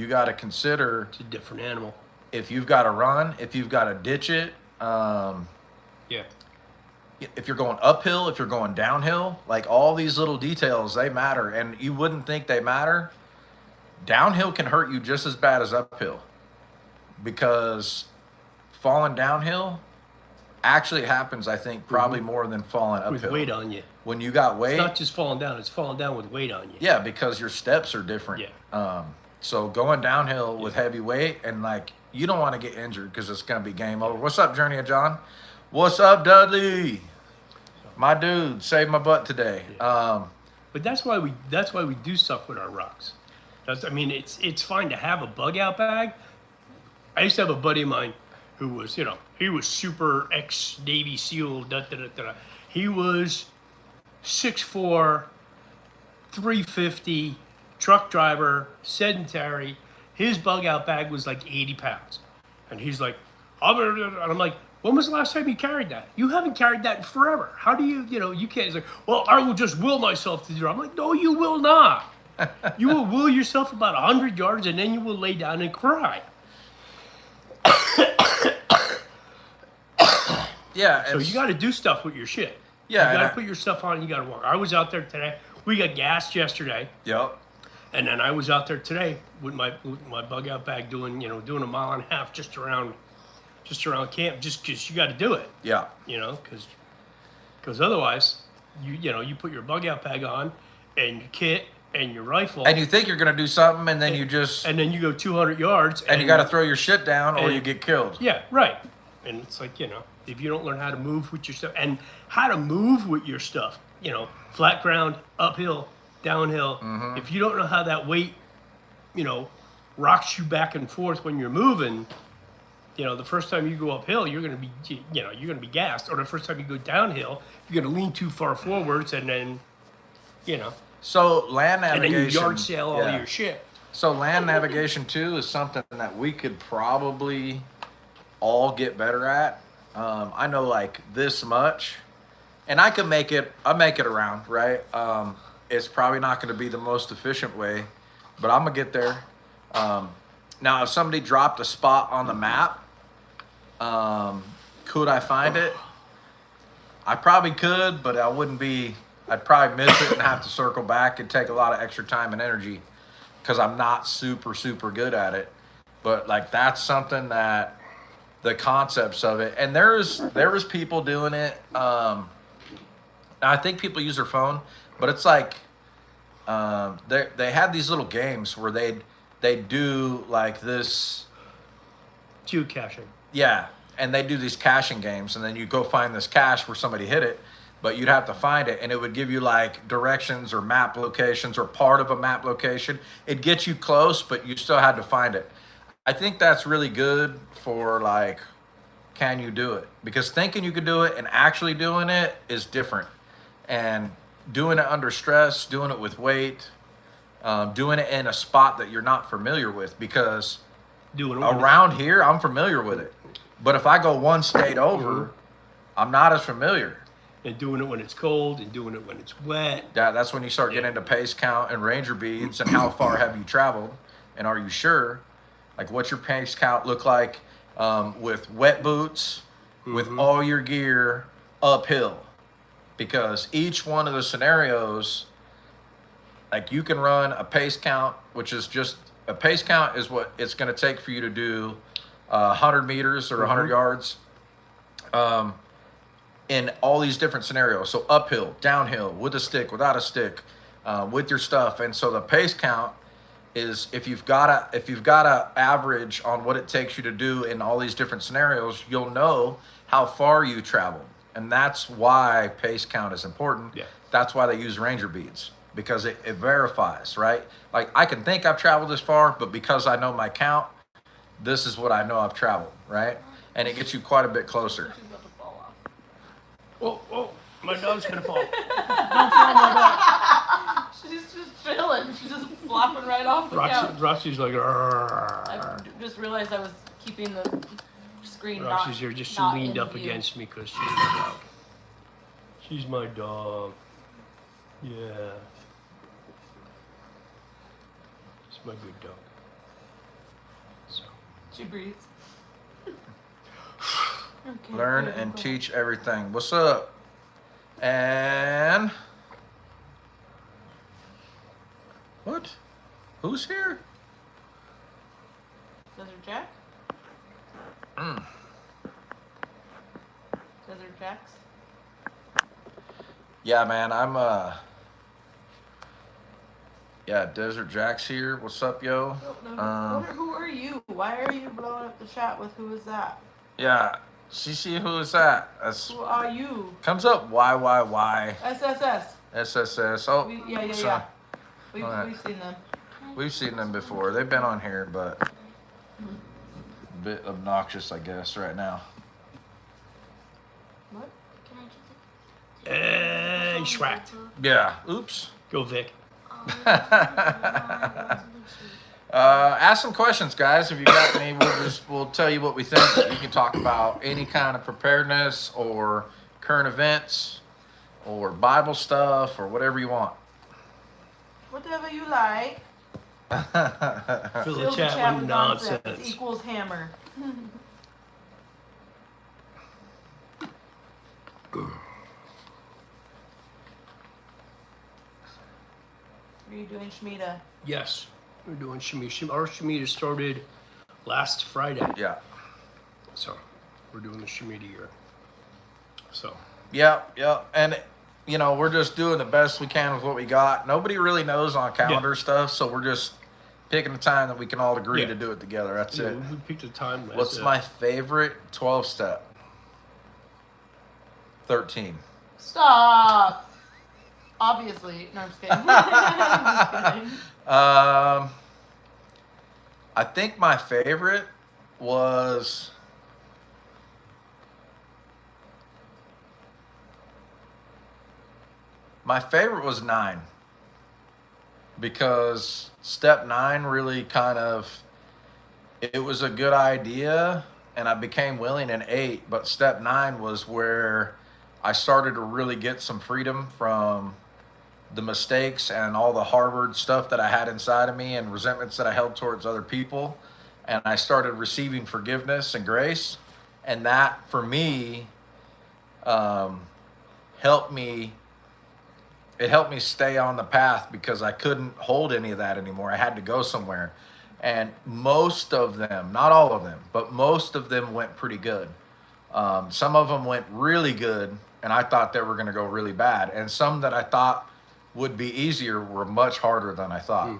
[SPEAKER 1] got to consider
[SPEAKER 3] It's a different animal.
[SPEAKER 1] if you've got to run, if you've got to ditch it.
[SPEAKER 3] Yeah.
[SPEAKER 1] If you're going uphill, if you're going downhill, like all these little details, they matter. And you wouldn't think they matter. Downhill can hurt you just as bad as uphill, because falling downhill actually happens, I think, probably more than falling uphill.
[SPEAKER 3] With weight on you.
[SPEAKER 1] When you got weight.
[SPEAKER 3] It's not just falling down, it's falling down with weight on you.
[SPEAKER 1] Yeah, because your steps are different.
[SPEAKER 3] Yeah.
[SPEAKER 1] So going downhill with heavy weight, and like, you don't want to get injured because it's going to be game over. What's up, Journey of John? What's up, Dudley? My dude saved my butt today.
[SPEAKER 3] But that's why we do stuff with our rocks. It's fine to have a bug out bag. I used to have a buddy of mine who was, he was super ex-Navy SEAL. He was 6'4", 350, truck driver, sedentary. His bug out bag was like 80 pounds. And he's like, and I'm like, when was the last time you carried that? You haven't carried that in forever. How do you can't. He's like, well, I will just will myself to do it. I'm like, no, you will not. You will will yourself about 100 yards, and then you will lay down and cry.
[SPEAKER 1] Yeah.
[SPEAKER 3] So you got to do stuff with your shit.
[SPEAKER 1] Yeah,
[SPEAKER 3] You got
[SPEAKER 1] and
[SPEAKER 3] to put your stuff on and you got to walk. I was out there today. We got gassed yesterday.
[SPEAKER 1] Yep.
[SPEAKER 3] And then I was out there today with my bug out bag doing a mile and a half just around camp, just because you got to do it,
[SPEAKER 1] Yeah.
[SPEAKER 3] because otherwise you put your bug out bag on and your kit and your rifle,
[SPEAKER 1] And you think you're going to do something, and then
[SPEAKER 3] and then you go 200 yards
[SPEAKER 1] and you got to throw your shit down, or
[SPEAKER 3] and-
[SPEAKER 1] you get killed.
[SPEAKER 3] Yeah, right. And it's like, if you don't learn how to move with your stuff and how to move with your stuff, flat ground, uphill, downhill, if you don't know how that weight, rocks you back and forth when you're moving, the first time you go uphill, you're going to be gassed. Or the first time you go downhill, you're going to lean too far forwards and then,
[SPEAKER 1] So land
[SPEAKER 3] and
[SPEAKER 1] navigation.
[SPEAKER 3] then you yard sale all
[SPEAKER 1] yeah.
[SPEAKER 3] your shit.
[SPEAKER 1] So land navigation too is something that we could probably all get better at. I know like this much, and I can make it. I make it around, right? It's probably not going to be the most efficient way, but I'm gonna get there. Now, if somebody dropped a spot on the map, could I find it? I probably could, but I'd probably miss it and have to circle back and take a lot of extra time and energy. because I'm not super good at it. But like that's something that the concepts of it, and there was people doing it. I think people use their phone, but it's like they had these little games where they do like this.
[SPEAKER 3] Geocaching.
[SPEAKER 1] Yeah, and they do these caching games, and then you go find this cache where somebody hit it, but you'd have to find it, and it would give you like directions or map locations or part of a map location. It'd get you close, but you still had to find it. I think that's really good for like, can you do it? Because thinking you could do it and actually doing it is different. And doing it under stress, doing it with weight, doing it in a spot that you're not familiar with, because
[SPEAKER 3] Doing it
[SPEAKER 1] around here, I'm familiar with it. But if I go one state over, I'm not as familiar.
[SPEAKER 3] and doing it when it's cold and doing it when it's wet.
[SPEAKER 1] Yeah, that's when you start getting into pace count and ranger beads and how far have you traveled and are you sure? Like, what's your pace count look like with wet boots, with all your gear uphill? Because each one of the scenarios, like you can run a pace count, which is just a pace count is what it's going to take for you to do 100 meters or 100 yards in all these different scenarios. So uphill, downhill, with a stick, without a stick, with your stuff. And so the pace count is if you've got a average on what it takes you to do in all these different scenarios, you'll know how far you traveled. And that's why pace count is important.
[SPEAKER 3] Yeah.
[SPEAKER 1] That's why they use ranger beads, because it verifies, right? Like, I can think I've traveled this far, but because I know my count, this is what I know I've traveled, right? And it gets you quite a bit closer.
[SPEAKER 2] She's about to fall off.
[SPEAKER 3] Oh, my dog's gonna fall.
[SPEAKER 2] She's just chilling. She's just flopping right off the couch.
[SPEAKER 3] Roxy's like,
[SPEAKER 2] I just realized I was keeping the screen
[SPEAKER 3] Roxy's here just
[SPEAKER 2] not
[SPEAKER 3] leaned
[SPEAKER 2] in
[SPEAKER 3] up
[SPEAKER 2] view.
[SPEAKER 3] against me because she's my dog. She's my dog. Yeah. She's my good dog. So.
[SPEAKER 2] She breathes. Okay,
[SPEAKER 1] Learn
[SPEAKER 2] good,
[SPEAKER 1] and
[SPEAKER 2] go.
[SPEAKER 1] teach everything. What's up? And what? Who's here?
[SPEAKER 2] Desert Jack? Desert Jacks?
[SPEAKER 1] Yeah, man, I'm yeah, Desert Jack's here. What's up, yo?
[SPEAKER 2] Oh, no. Who are you? Why are you blowing up the chat with who is that?
[SPEAKER 1] Yeah, CC, who is that? That's
[SPEAKER 2] Who are you?
[SPEAKER 1] comes up YYY
[SPEAKER 2] SSS.
[SPEAKER 1] SSS. Oh,
[SPEAKER 2] Yeah.
[SPEAKER 1] so
[SPEAKER 2] We've seen them.
[SPEAKER 1] we've seen them before. They've been on here, but a bit obnoxious, I guess, right now.
[SPEAKER 2] What?
[SPEAKER 4] Can I just
[SPEAKER 3] Hey, schwacked.
[SPEAKER 1] Yeah. Oops.
[SPEAKER 3] Go, Vic.
[SPEAKER 1] Ask some questions, guys. If you got any, we'll tell you what we think. You can talk about any kind of preparedness or current events or Bible stuff or whatever you want.
[SPEAKER 2] Whatever you like.
[SPEAKER 3] Fill the
[SPEAKER 2] Fill the
[SPEAKER 3] chat with nonsense.
[SPEAKER 2] Equals hammer. What are you doing, Shmita?
[SPEAKER 3] Yes, we're doing Shemitah. Our Shemitah started last Friday.
[SPEAKER 1] Yeah.
[SPEAKER 3] So, we're doing the Shemitah year. So,
[SPEAKER 1] Yeah. And, you know, we're just doing the best we can with what we got. Nobody really knows on calendar stuff, so we're just picking a time that we can all agree
[SPEAKER 3] Yeah.
[SPEAKER 1] to do it together. That's
[SPEAKER 3] yeah,
[SPEAKER 1] it.
[SPEAKER 3] we picked a time. that's
[SPEAKER 1] What's
[SPEAKER 3] it.
[SPEAKER 1] my favorite 12-step? 13.
[SPEAKER 2] Stop. Obviously. No, I'm just kidding. I'm just kidding.
[SPEAKER 1] I think my favorite was my favorite was 9, because step 9 really kind of, it was a good idea and I became willing in 8, but step 9 was where I started to really get some freedom from the mistakes and all the harbored stuff that I had inside of me and resentments that I held towards other people. And I started receiving forgiveness and grace. And that, for me, helped me it helped me stay on the path because I couldn't hold any of that anymore. I had to go somewhere. And most of them, not all of them, but most of them went pretty good. Some of them went really good, and I thought they were going to go really bad. And some that I thought would be easier were much harder than I thought.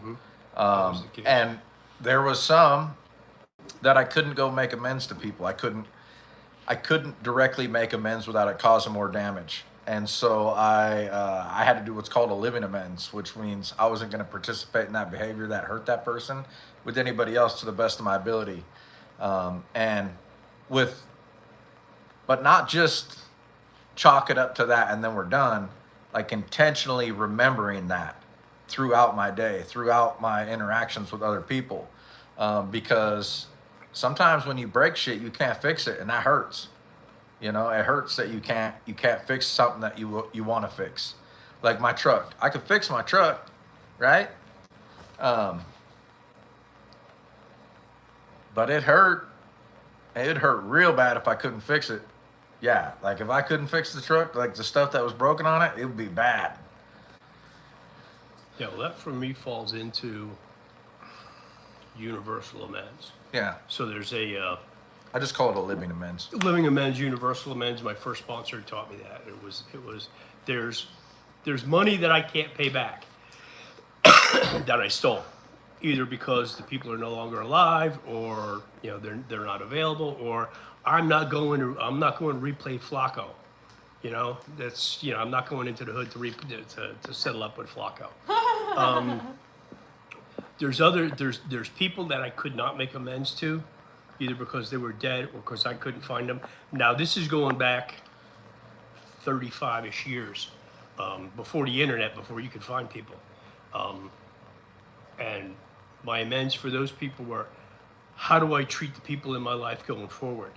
[SPEAKER 1] And there was some that I couldn't go make amends to people. I couldn't directly make amends without it causing more damage. And so I had to do what's called a living amends, which means I wasn't going to participate in that behavior that hurt that person with anybody else to the best of my ability. But not just chalk it up to that and then we're done, like intentionally remembering that throughout my day, throughout my interactions with other people. Because sometimes when you break shit, you can't fix it, and that hurts. You know, it hurts that you can't fix something that you want to fix. Like my truck. I could fix my truck, right? But it hurt. It hurt real bad if I couldn't fix it. Yeah, like if I couldn't fix the truck, like the stuff that was broken on it, it would be bad.
[SPEAKER 3] Yeah, well, that for me falls into universal amends.
[SPEAKER 1] Yeah,
[SPEAKER 3] So there's
[SPEAKER 1] I just call it a living amends.
[SPEAKER 3] living amends, universal amends. My first sponsor taught me that. It was there's money that I can't pay back that I stole, either because the people are no longer alive, or they're not available, or I'm not going to replay Flacco. I'm not going into the hood to settle up with Flacco. There's people that I could not make amends to, either because they were dead or because I couldn't find them. Now this is going back 35-ish years, before the internet, before you could find people, and my amends for those people were, how do I treat the people in my life going forward?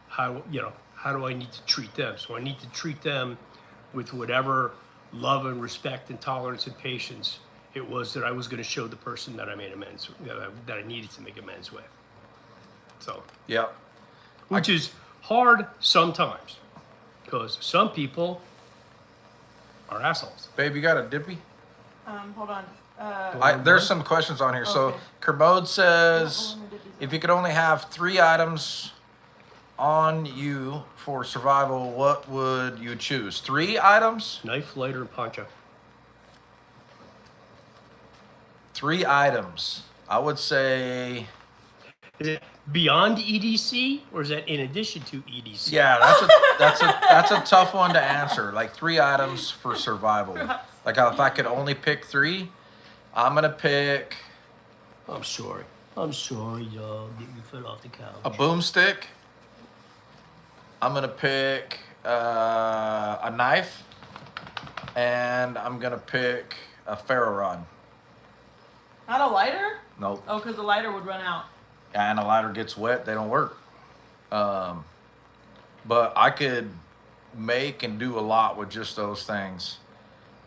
[SPEAKER 3] How do I need to treat them? So I need to treat them with whatever love and respect and tolerance and patience it was that I was going to show the person that I made amends, that I needed to make amends with. So,
[SPEAKER 1] Yeah.
[SPEAKER 3] which is hard sometimes, because some people are assholes.
[SPEAKER 1] Babe, you got a dippy?
[SPEAKER 2] Hold on.
[SPEAKER 1] There's some questions on here. So
[SPEAKER 2] Okay.
[SPEAKER 1] Kerbode says, if you could only have 3 items on you for survival, what would you choose? 3 items?
[SPEAKER 3] Knife, lighter, and poncho.
[SPEAKER 1] 3 items. I would say,
[SPEAKER 3] Is it beyond EDC, or is that in addition to EDC?
[SPEAKER 1] yeah, that's a tough one to answer. Like 3 items for survival. Like if I could only pick 3, I'm gonna pick
[SPEAKER 3] I'm sorry, dog. You fell off the couch.
[SPEAKER 1] a boomstick. I'm gonna pick a knife, and I'm gonna pick a ferro rod.
[SPEAKER 2] Not a lighter?
[SPEAKER 1] Nope.
[SPEAKER 2] Oh, because the lighter would run out.
[SPEAKER 1] And a lighter gets wet, they don't work. But I could make and do a lot with just those things.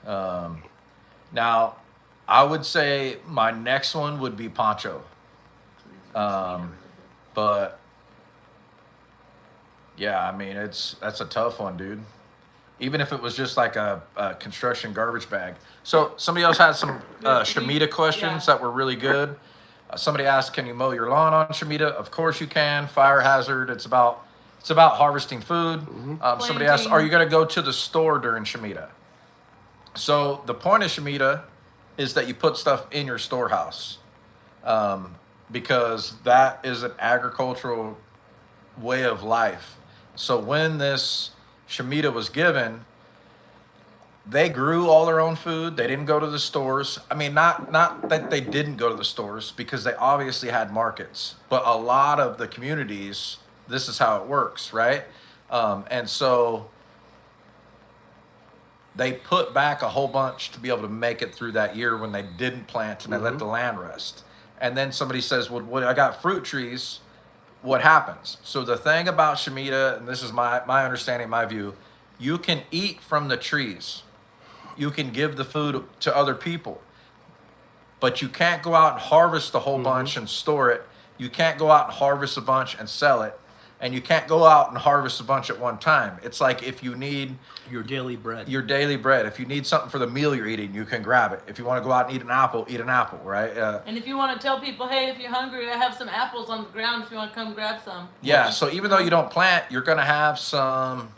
[SPEAKER 1] Now, I would say my next one would be poncho. But yeah, I mean, that's a tough one, dude. Even if it was just like a construction garbage bag. So somebody else had some Shemitah questions that were really good. Somebody asked, can you mow your lawn on Shemitah? Of course you can. Fire hazard. It's about harvesting food. Somebody asked, are you going to go to the store during Shemitah? So the point of Shemitah is that you put stuff in your storehouse, because that is an agricultural way of life. So when this Shemitah was given, they grew all their own food. They didn't go to the stores. I mean, not that they didn't go to the stores, because they obviously had markets. But a lot of the communities, this is how it works, right? And so they put back a whole bunch to be able to make it through that year when they didn't plant and they let the land rest. And then somebody says, well, when I got fruit trees, what happens? So the thing about Shemitah, and this is my understanding, my view, you can eat from the trees. You can give the food to other people. But you can't go out and harvest a whole bunch and store it. You can't go out and harvest a bunch and sell it. and you can't go out and harvest a bunch at one time. It's like if you need
[SPEAKER 3] Your daily bread.
[SPEAKER 1] your daily bread, if you need something for the meal you're eating, you can grab it. If you want to go out and eat an apple, right?
[SPEAKER 2] And if you want to tell people, hey, if you're hungry, I have some apples on the ground if you want to come grab some.
[SPEAKER 1] Yeah, so even though you don't plant, you're gonna have some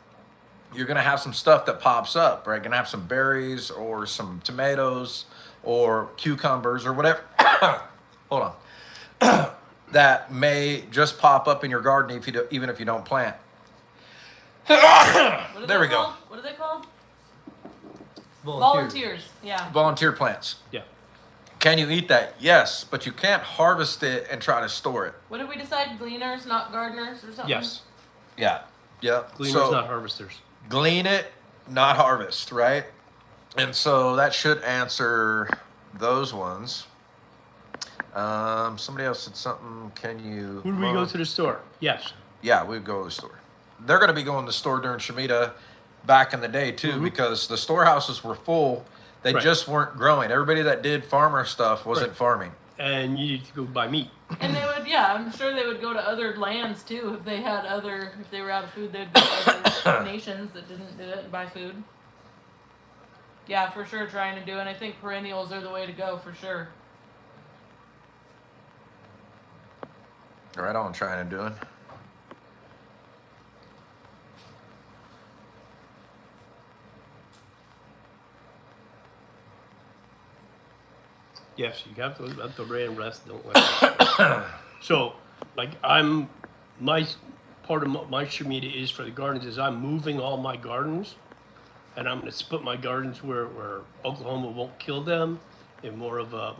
[SPEAKER 1] stuff that pops up, right? You're gonna have some berries or some tomatoes or cucumbers or whatever. Hold on. That may just pop up in your garden if you do, even if you don't plant.
[SPEAKER 2] What are
[SPEAKER 1] There
[SPEAKER 2] they
[SPEAKER 1] we go.
[SPEAKER 2] called? What are they called?
[SPEAKER 3] Volunteers.
[SPEAKER 2] Volunteers. Yeah.
[SPEAKER 1] Volunteer plants.
[SPEAKER 3] Yeah.
[SPEAKER 1] Can you eat that? Yes, but you can't harvest it and try to store it.
[SPEAKER 2] What did we decide? Gleaners, not gardeners, or something?
[SPEAKER 3] Yes.
[SPEAKER 1] Yeah. Yep.
[SPEAKER 3] Gleaners,
[SPEAKER 1] So,
[SPEAKER 3] not harvesters.
[SPEAKER 1] glean it, not harvest, right? And so that should answer those ones. Somebody else said something. Can you?
[SPEAKER 3] Would we go to the store? Yes.
[SPEAKER 1] Yeah, we'd go to the store. They're going to be going to the store during Shemitah back in the day too, because the storehouses were full. They
[SPEAKER 3] Right.
[SPEAKER 1] just weren't growing. Everybody that did farmer stuff wasn't
[SPEAKER 3] Right.
[SPEAKER 1] farming.
[SPEAKER 3] And you need to go buy meat.
[SPEAKER 2] And they would, yeah, I'm sure they would go to other lands too if they had if they were out of food, they'd go to other nations that didn't do it and buy food. Yeah, for sure, trying to do, and I think perennials are the way to go for sure.
[SPEAKER 1] Right on, trying to do it.
[SPEAKER 3] Yes, you have to let the rain rest. Don't let it. So, like my part of my Shemitah is for the gardens is I'm moving all my gardens, and I'm going to split my gardens where Oklahoma won't kill them, in more of a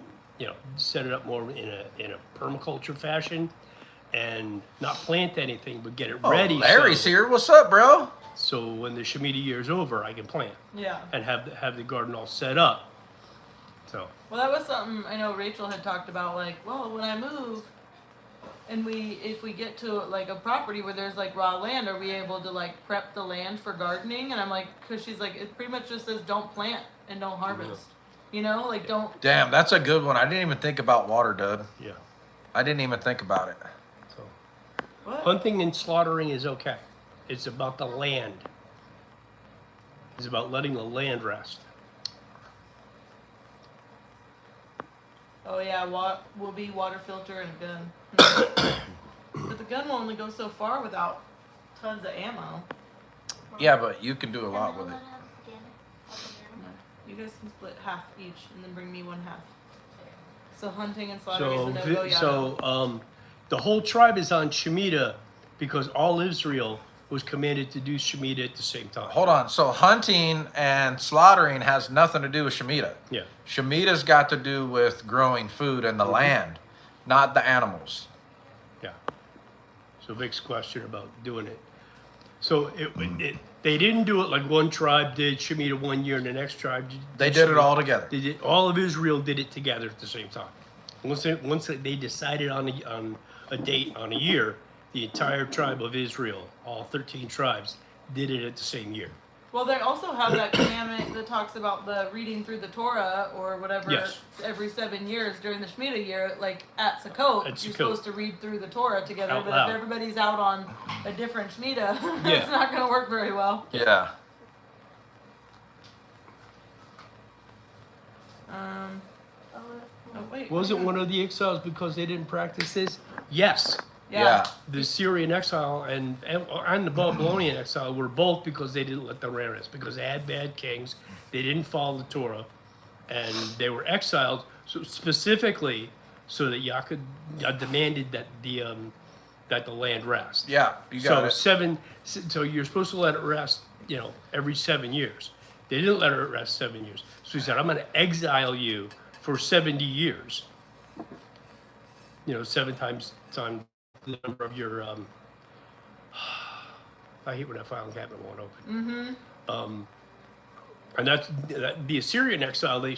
[SPEAKER 3] set it up more in a permaculture fashion, and not plant anything but get it ready.
[SPEAKER 1] Larry's
[SPEAKER 3] so,
[SPEAKER 1] here. What's up, bro?
[SPEAKER 3] So when the Shemitah year is over, I can plant
[SPEAKER 2] Yeah.
[SPEAKER 3] and have the garden all set up. So.
[SPEAKER 2] Well, that was something I know Rachel had talked about. Like, well, when I move, and if we get to like a property where there's like raw land, are we able to like prep the land for gardening? And I'm like, because she's like, it pretty much just says don't plant and don't harvest. You know, like don't.
[SPEAKER 1] Damn, that's a good one. I didn't even think about water, Dud.
[SPEAKER 3] Yeah.
[SPEAKER 1] I didn't even think about it.
[SPEAKER 3] So
[SPEAKER 2] What?
[SPEAKER 3] hunting and slaughtering is okay. It's about the land. It's about letting the land rest.
[SPEAKER 2] Oh yeah, will be water filter and a gun. But the gun will only go so far without tons of ammo.
[SPEAKER 1] Yeah, but you can do a lot with it.
[SPEAKER 2] You guys can split half each and then bring me one half. So hunting and slaughtering is a no-go, yeah.
[SPEAKER 3] So the whole tribe is on Shemitah because all Israel was commanded to do Shemitah at the same time.
[SPEAKER 1] Hold on. So hunting and slaughtering has nothing to do with Shemitah.
[SPEAKER 3] Yeah.
[SPEAKER 1] Shemitah's got to do with growing food and the land, not the animals.
[SPEAKER 3] Yeah. So Vic's question about doing it. So they didn't do it like one tribe did Shemitah one year and the next tribe
[SPEAKER 1] They did it all together.
[SPEAKER 3] They did, all of Israel did it together at the same time. Once they decided on a date on a year, the entire tribe of Israel, all 13 tribes, did it at the same year.
[SPEAKER 2] Well, they also have that commandment that talks about the reading through the Torah or whatever
[SPEAKER 3] Yes.
[SPEAKER 2] every 7 years during the Shemitah year. Like at Sukkot,
[SPEAKER 3] At
[SPEAKER 2] you're
[SPEAKER 3] Sukkot.
[SPEAKER 2] supposed to read through the Torah together.
[SPEAKER 3] Out
[SPEAKER 2] but
[SPEAKER 3] loud.
[SPEAKER 2] if everybody's out on a different Shemitah,
[SPEAKER 3] Yeah.
[SPEAKER 2] it's not going to work very well.
[SPEAKER 1] Yeah.
[SPEAKER 2] Oh wait.
[SPEAKER 3] Wasn't one of the exiles because they didn't practice this? Yes.
[SPEAKER 1] Yeah.
[SPEAKER 3] The Syrian exile and the Babylonian exile were both because they didn't let the land rest, because they had bad kings, they didn't follow the Torah, and they were exiled so specifically so that Yah demanded that the land rest.
[SPEAKER 1] Yeah. You got
[SPEAKER 3] So
[SPEAKER 1] it.
[SPEAKER 3] so you're supposed to let it rest, every 7 years. They didn't let it rest 7 years. So he said, I'm going to exile you for 70 years. 7 times the number of your, I hate when that filing cabinet won't open. Mm-hmm. And the Assyrian exile, they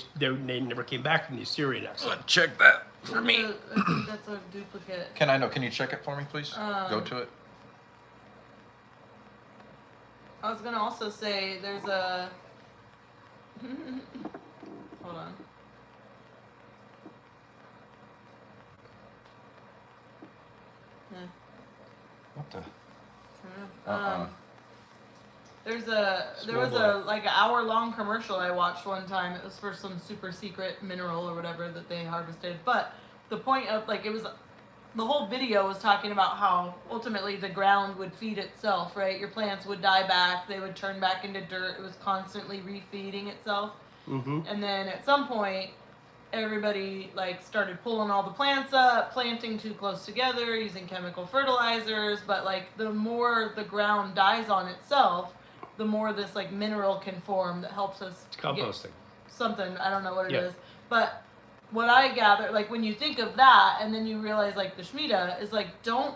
[SPEAKER 3] never came back from the Assyrian exile.
[SPEAKER 1] Check that for me.
[SPEAKER 2] I think that's a duplicate.
[SPEAKER 1] Can you check it for me, please? Go to it.
[SPEAKER 2] I was gonna also say there's a. Hold on.
[SPEAKER 1] What the?
[SPEAKER 2] There was a like an hour-long commercial I watched one time. It was for some super secret mineral or whatever that they harvested. But the point of like it was the whole video was talking about how ultimately the ground would feed itself, right? Your plants would die back, they would turn back into dirt. It was constantly refeeding itself.
[SPEAKER 3] Mm-hmm.
[SPEAKER 2] And then at some point, everybody like started pulling all the plants up, planting too close together, using chemical fertilizers. But like the more the ground dies on itself, the more this like mineral can form that helps us
[SPEAKER 3] It's composting.
[SPEAKER 2] get something. I don't know what it
[SPEAKER 3] Yeah.
[SPEAKER 2] is, but what I gather, like when you think of that, and then you realize like the Shemitah is like don't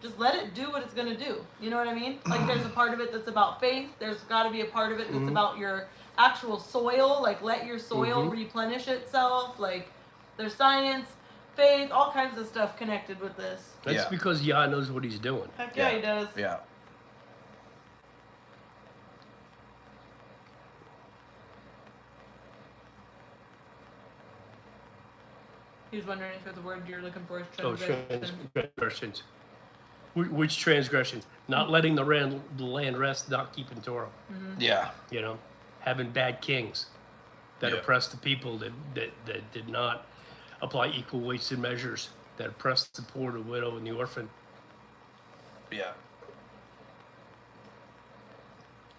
[SPEAKER 2] just let it do what it's gonna do. You know what I mean? Like there's a part of it that's about faith. There's got to be a part of it that's about your actual soil. Like let your soil replenish itself. Like there's science, faith, all kinds of stuff connected with this.
[SPEAKER 3] That's because Yah knows what he's doing.
[SPEAKER 2] Heck yeah, he does.
[SPEAKER 1] Yeah.
[SPEAKER 2] He was wondering if the word you're looking for is
[SPEAKER 3] Oh,
[SPEAKER 2] transgression.
[SPEAKER 3] transgressions. Which transgressions? Not letting the land rest, not keeping Torah.
[SPEAKER 1] Yeah.
[SPEAKER 3] You know, having bad kings that oppressed the people, that did not apply equal weights and measures, that oppressed the poor, the widow, and the orphan.
[SPEAKER 1] Yeah.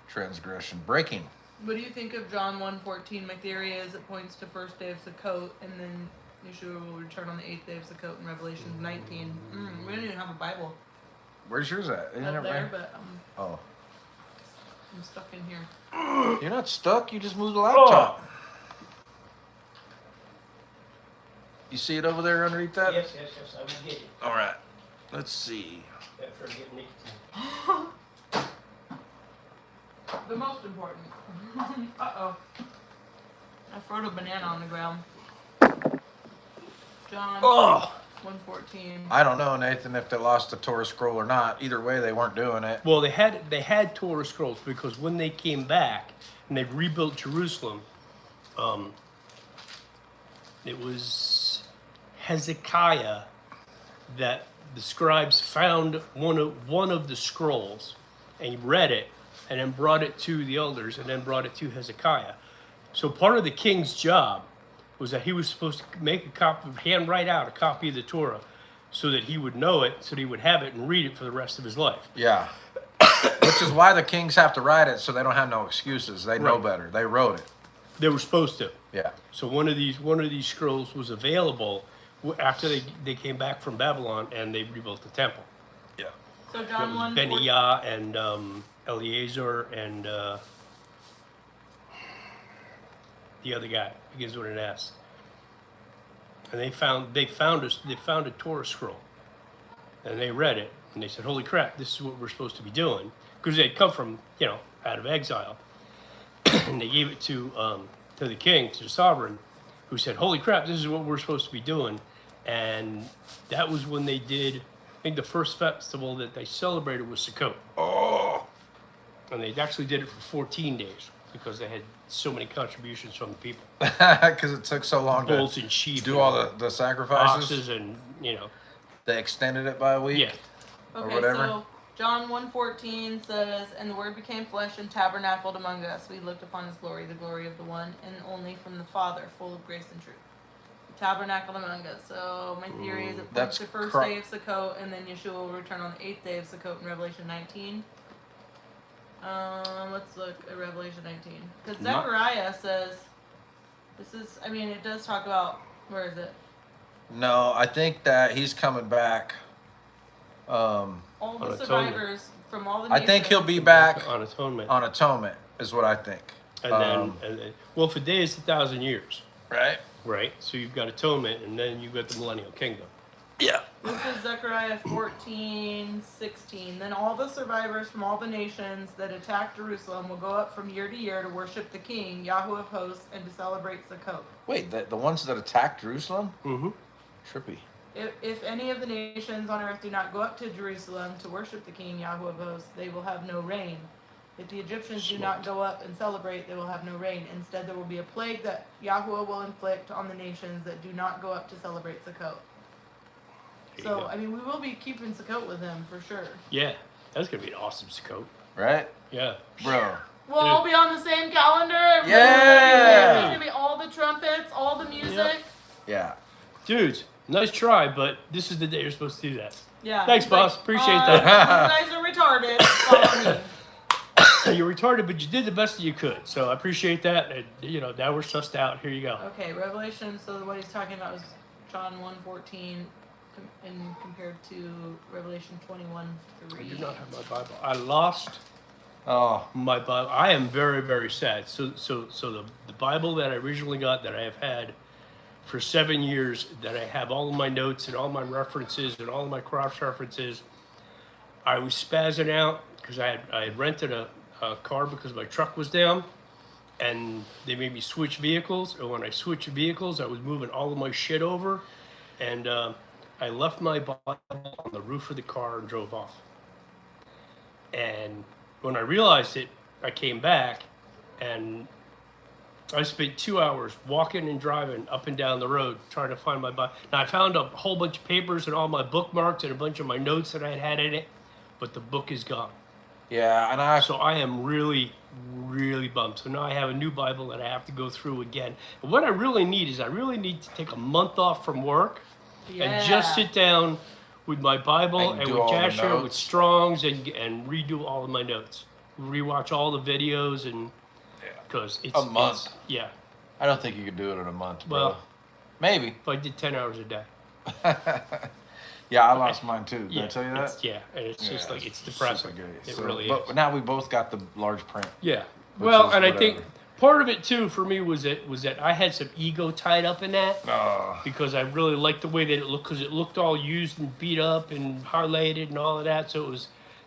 [SPEAKER 1] Transgression. Breaking.
[SPEAKER 2] What do you think of John 1:14? My theory is it points to first day of Sukkot, and then Yeshua will return on the 8th day of Sukkot in Revelation 19. We don't even have a Bible
[SPEAKER 1] Where's yours at? Isn't
[SPEAKER 2] up
[SPEAKER 1] it
[SPEAKER 2] there,
[SPEAKER 1] right?
[SPEAKER 2] but
[SPEAKER 1] Oh.
[SPEAKER 2] I'm stuck in here.
[SPEAKER 1] You're not stuck. You just moved the laptop. You see it over there underneath that?
[SPEAKER 3] Yes, I will get it.
[SPEAKER 1] All right. Let's see.
[SPEAKER 3] After I get Nick.
[SPEAKER 2] The most important. Uh-oh. I threw a banana on the ground. John 1:14.
[SPEAKER 1] I don't know, Nathan, if they lost the Torah scroll or not. Either way, they weren't doing it.
[SPEAKER 3] Well, they had Torah scrolls because when they came back and they rebuilt Jerusalem, it was Hezekiah that the scribes found one of the scrolls, and he read it, and then brought it to the elders, and then brought it to Hezekiah. So part of the king's job was that he was supposed to make a copy, handwrite out a copy of the Torah, so that he would know it, so that he would have it and read it for the rest of his life.
[SPEAKER 1] Yeah. Which is why the kings have to write it, so they don't have no excuses. They know
[SPEAKER 3] Right.
[SPEAKER 1] better. They wrote it.
[SPEAKER 3] They were supposed to.
[SPEAKER 1] Yeah.
[SPEAKER 3] So one of these scrolls was available after they came back from Babylon and they rebuilt the temple.
[SPEAKER 1] Yeah.
[SPEAKER 2] So
[SPEAKER 3] It
[SPEAKER 2] John
[SPEAKER 3] was
[SPEAKER 2] 1:14.
[SPEAKER 3] Benaiah and Eleazar and the other guy begins with an S. And they found a Torah scroll, and they read it and they said, "Holy crap! This is what we're supposed to be doing," because they'd come from out of exile, and they gave it to the king, to the sovereign, who said, "Holy crap! This is what we're supposed to be doing," and that was when they did. I think the first festival that they celebrated was Sukkot.
[SPEAKER 1] Oh.
[SPEAKER 3] And they actually did it for 14 days because they had so many contributions from the people.
[SPEAKER 1] Because it took so long
[SPEAKER 3] Bulls
[SPEAKER 1] to
[SPEAKER 3] and sheep.
[SPEAKER 1] do all the sacrifices.
[SPEAKER 3] oxes and,
[SPEAKER 1] They extended it by a week.
[SPEAKER 3] yeah.
[SPEAKER 2] Okay,
[SPEAKER 1] whatever.
[SPEAKER 2] so John 1:14 says, "And the Word became flesh and tabernacled among us. We looked upon His glory, the glory of the one and only from the Father, full of grace and truth." He tabernacled among us. So my theory is it points
[SPEAKER 1] That's
[SPEAKER 2] to first
[SPEAKER 1] cro-
[SPEAKER 2] day of Sukkot, and then Yeshua will return on the 8th day of Sukkot in Revelation 19. Let's look at Revelation 19. Because
[SPEAKER 1] Not-
[SPEAKER 2] Zechariah says, it does talk about, where is it?
[SPEAKER 1] No, I think that he's coming back.
[SPEAKER 2] All
[SPEAKER 3] On
[SPEAKER 2] the
[SPEAKER 3] atonement.
[SPEAKER 2] survivors from all the
[SPEAKER 1] I
[SPEAKER 2] nations.
[SPEAKER 1] think he'll be back
[SPEAKER 3] On atonement.
[SPEAKER 1] on atonement, is what I think.
[SPEAKER 3] and then, well, if a day is 1,000 years,
[SPEAKER 1] Right?
[SPEAKER 3] right? So you've got atonement, and then you've got the millennial kingdom.
[SPEAKER 1] Yeah.
[SPEAKER 2] This is Zechariah 14:16. Then all the survivors from all the nations that attacked Jerusalem will go up from year to year to worship the King, Yahweh of hosts, and to celebrate Sukkot.
[SPEAKER 1] Wait, the ones that attacked Jerusalem?
[SPEAKER 3] Mm-hmm.
[SPEAKER 1] Trippy.
[SPEAKER 2] If any of the nations on earth do not go up to Jerusalem to worship the King, Yahweh of hosts, they will have no rain. If the Egyptians do not go up and celebrate, they will have no rain. Instead, there will be a plague that Yahweh will inflict on the nations that do not go up to celebrate Sukkot.
[SPEAKER 3] you
[SPEAKER 2] So
[SPEAKER 3] go.
[SPEAKER 2] I mean, we will be keeping Sukkot with him for sure.
[SPEAKER 3] Yeah, that's gonna be an awesome Sukkot.
[SPEAKER 1] Right,
[SPEAKER 3] Yeah.
[SPEAKER 1] bro?
[SPEAKER 2] We'll all be on the same calendar. Everybody
[SPEAKER 1] Yeah.
[SPEAKER 2] It's gonna be all the trumpets, all the music.
[SPEAKER 1] Yeah.
[SPEAKER 3] Dudes, nice try, but this is the day you're supposed to do that.
[SPEAKER 2] Yeah.
[SPEAKER 3] Thanks,
[SPEAKER 2] He's
[SPEAKER 3] boss.
[SPEAKER 2] like,
[SPEAKER 3] Appreciate that.
[SPEAKER 2] You guys are retarded. Follow me.
[SPEAKER 3] You're retarded, but you did the best that you could. So I appreciate that. And, now we're sussed out. Here you go.
[SPEAKER 2] Okay, Revelation. So what he's talking about is John 1:14, and compared to Revelation 21:3.
[SPEAKER 3] I do not have my Bible. I lost
[SPEAKER 1] Oh,
[SPEAKER 3] my Bible. I am very, very sad. So the Bible that I originally got, that I have had for 7 years, that I have all of my notes and all my references and all of my cross references, I was spazzing out because I had rented a car because my truck was down, and they made me switch vehicles. And when I switched vehicles, I was moving all of my shit over, and I left my Bible on the roof of the car and drove off. And when I realized it, I came back, and I spent 2 hours walking and driving up and down the road trying to find my Bible. Now, I found a whole bunch of papers and all my bookmarks and a bunch of my notes that I had in it, but the book is gone.
[SPEAKER 1] yeah, and
[SPEAKER 3] So I am really, really bummed. So now I have a new Bible that I have to go through again. And what I really need is to take a month off from work and just sit down with my Bible
[SPEAKER 1] And
[SPEAKER 3] and
[SPEAKER 1] do
[SPEAKER 3] with
[SPEAKER 1] all the
[SPEAKER 3] Jasher, with
[SPEAKER 1] notes.
[SPEAKER 3] Strong's, and redo all of my notes. Rewatch all the videos, and because it's
[SPEAKER 1] A month.
[SPEAKER 3] Yeah,
[SPEAKER 1] I don't think you could do it in a month, bro.
[SPEAKER 3] Well-
[SPEAKER 1] Maybe.
[SPEAKER 3] if I did 10 hours a day.
[SPEAKER 1] Yeah, I lost mine too. Did
[SPEAKER 3] Yeah,
[SPEAKER 1] I tell you that?
[SPEAKER 3] and it's just
[SPEAKER 1] Yeah,
[SPEAKER 3] like it's depressing.
[SPEAKER 1] super good.
[SPEAKER 3] It
[SPEAKER 1] So,
[SPEAKER 3] really
[SPEAKER 1] but
[SPEAKER 3] is.
[SPEAKER 1] now we both got the large print.
[SPEAKER 3] Yeah.
[SPEAKER 1] Which
[SPEAKER 3] Well,
[SPEAKER 1] is
[SPEAKER 3] and I think
[SPEAKER 1] whatever.
[SPEAKER 3] part of it too for me was that I had some ego tied up in that.
[SPEAKER 1] Oh,
[SPEAKER 3] Because I really liked the way that it looked, because it looked all used and beat up and highlighted and all of that. So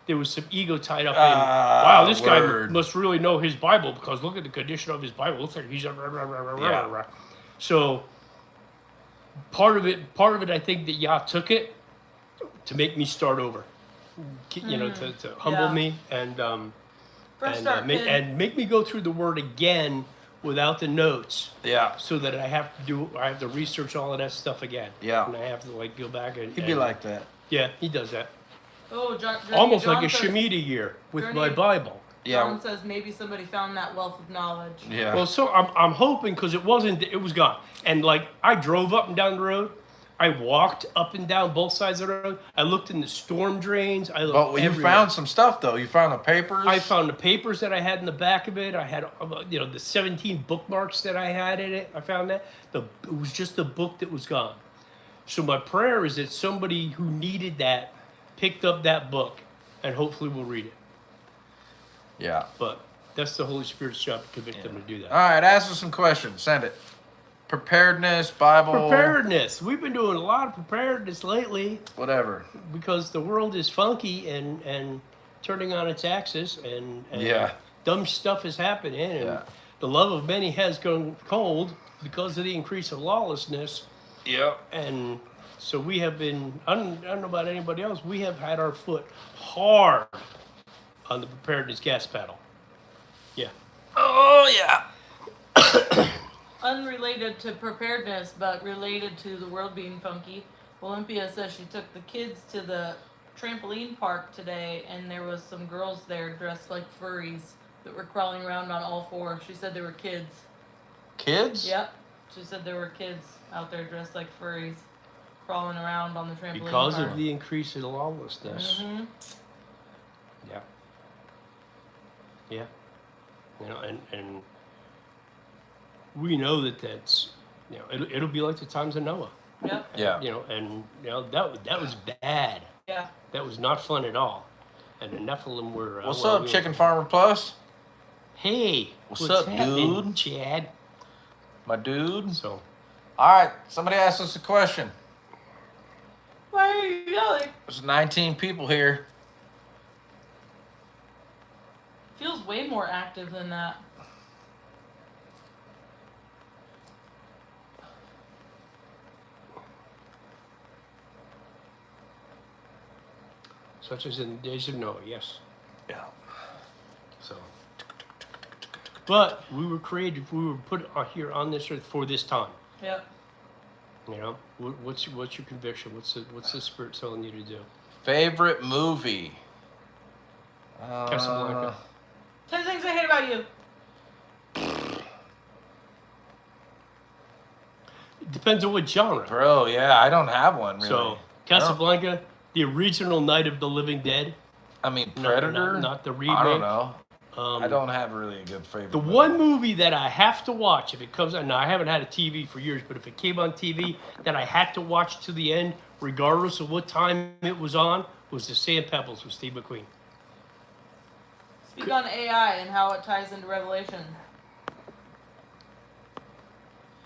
[SPEAKER 3] there was some ego tied up in. Wow, this guy
[SPEAKER 1] word.
[SPEAKER 3] must really know his Bible, because look at the condition of his Bible. It looks like he's
[SPEAKER 1] Yeah.
[SPEAKER 3] So part of it, I think that Yah took it to make me start over. To humble
[SPEAKER 2] Yeah.
[SPEAKER 3] me and
[SPEAKER 2] Fresh start, kid.
[SPEAKER 3] and make me go through the Word again without the notes,
[SPEAKER 1] yeah.
[SPEAKER 3] so that I have to research all of that stuff again.
[SPEAKER 1] Yeah.
[SPEAKER 3] And I have to go back and.
[SPEAKER 1] He'd be like that.
[SPEAKER 3] Yeah, he does that.
[SPEAKER 2] Oh, John.
[SPEAKER 3] Almost
[SPEAKER 2] John
[SPEAKER 3] like a
[SPEAKER 2] says,
[SPEAKER 3] Shemitah year with
[SPEAKER 2] Journey-
[SPEAKER 3] my Bible.
[SPEAKER 1] Yeah.
[SPEAKER 2] John says maybe somebody found that wealth of knowledge.
[SPEAKER 1] Yeah.
[SPEAKER 3] Well, so I'm hoping, because it was gone. And I drove up and down the road. I walked up and down both sides of the road. I looked in the storm drains. I looked
[SPEAKER 1] But you
[SPEAKER 3] everywhere.
[SPEAKER 1] found some stuff though. You found the papers.
[SPEAKER 3] I found the papers that I had in the back of it. I had, the 17 bookmarks that I had in it. I found that. It was just the book that was gone. So my prayer is that somebody who needed that picked up that book, and hopefully will read it.
[SPEAKER 1] Yeah.
[SPEAKER 3] But that's the Holy Spirit's job to convict them to do that.
[SPEAKER 1] All right. Ask us some questions. Send it. Preparedness, Bible,
[SPEAKER 3] Preparedness. We've been doing a lot of preparedness lately,
[SPEAKER 1] whatever.
[SPEAKER 3] because the world is funky and turning on its axis, and
[SPEAKER 1] Yeah.
[SPEAKER 3] dumb stuff is happening, and
[SPEAKER 1] Yeah.
[SPEAKER 3] the love of many has gone cold because of the increase of lawlessness.
[SPEAKER 1] Yep.
[SPEAKER 3] And so we have been, I don't know about anybody else, we have had our foot hard on the preparedness gas pedal. Yeah.
[SPEAKER 1] Oh yeah.
[SPEAKER 2] Unrelated to preparedness, but related to the world being funky, Olympia says she took the kids to the trampoline park today, and there was some girls there dressed like furries that were crawling around on all four. She said they were kids.
[SPEAKER 1] Kids.
[SPEAKER 2] Yep. She said there were kids out there dressed like furries, crawling around on the trampoline
[SPEAKER 3] Because
[SPEAKER 2] park.
[SPEAKER 3] of the increase in lawlessness.
[SPEAKER 2] Mm-hmm.
[SPEAKER 3] Yeah. Yeah. And we know that's, it'll be like the times of Noah.
[SPEAKER 2] Yep.
[SPEAKER 1] Yeah.
[SPEAKER 3] That was bad.
[SPEAKER 2] Yeah.
[SPEAKER 3] That was not fun at all. And the Nephilim were.
[SPEAKER 1] What's up, Chicken Farmer Plus?
[SPEAKER 3] Hey.
[SPEAKER 1] What's up,
[SPEAKER 3] happening,
[SPEAKER 1] dude?
[SPEAKER 3] Chad.
[SPEAKER 1] My dude.
[SPEAKER 3] So.
[SPEAKER 1] All right. Somebody asked us a question.
[SPEAKER 2] Why are you yelling?
[SPEAKER 1] There's 19 people here.
[SPEAKER 2] Feels way more active than that.
[SPEAKER 3] Such as in the days of Noah, yes.
[SPEAKER 1] Yeah.
[SPEAKER 3] So. But we were created, we were put here on this earth for this time.
[SPEAKER 2] Yep.
[SPEAKER 3] You know, what's your conviction? What's the Spirit telling you to do?
[SPEAKER 1] Favorite movie?
[SPEAKER 3] Casablanca.
[SPEAKER 2] 10 things I hate about you.
[SPEAKER 3] It depends on what genre.
[SPEAKER 1] Bro, yeah, I don't have one really.
[SPEAKER 3] So Casablanca, the original Night of the Living Dead.
[SPEAKER 1] I mean,
[SPEAKER 3] No,
[SPEAKER 1] Predator.
[SPEAKER 3] not the remake.
[SPEAKER 1] I don't know.
[SPEAKER 3] Um,
[SPEAKER 1] I don't have really a good favorite.
[SPEAKER 3] The one movie that I have to watch if it comes on, now I haven't had a TV for years, but if it came on TV that I had to watch to the end, regardless of what time it was on, was The Sand Pebbles with Steve McQueen.
[SPEAKER 2] Speak on AI and how it ties into Revelation.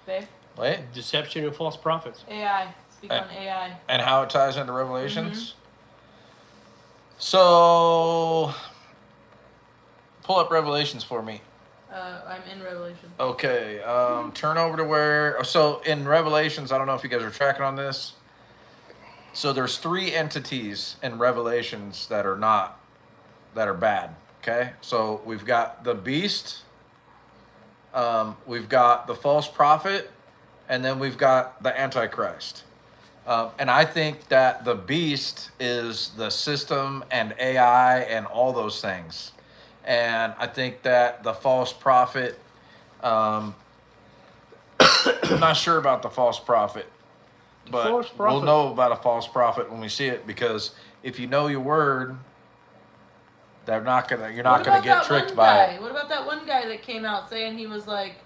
[SPEAKER 2] Babe?
[SPEAKER 1] Wait.
[SPEAKER 3] Deception and false prophets.
[SPEAKER 2] AI. Speak on AI.
[SPEAKER 1] And how it ties into Revelations. So, pull up Revelations for me.
[SPEAKER 2] I'm in Revelation.
[SPEAKER 1] Okay, turn over to where. So in Revelations, I don't know if you guys are tracking on this. So there's 3 entities in Revelations that are bad. Okay, so we've got the beast, we've got the false prophet, and then we've got the Antichrist. And I think that the beast is the system and AI and all those things. And I think that the false prophet, I'm not sure about the false prophet, but
[SPEAKER 3] false prophet.
[SPEAKER 1] we'll know about a false prophet when we see it, because if you know your word, you're not gonna get tricked by it.
[SPEAKER 2] What about that one guy that came out saying he was like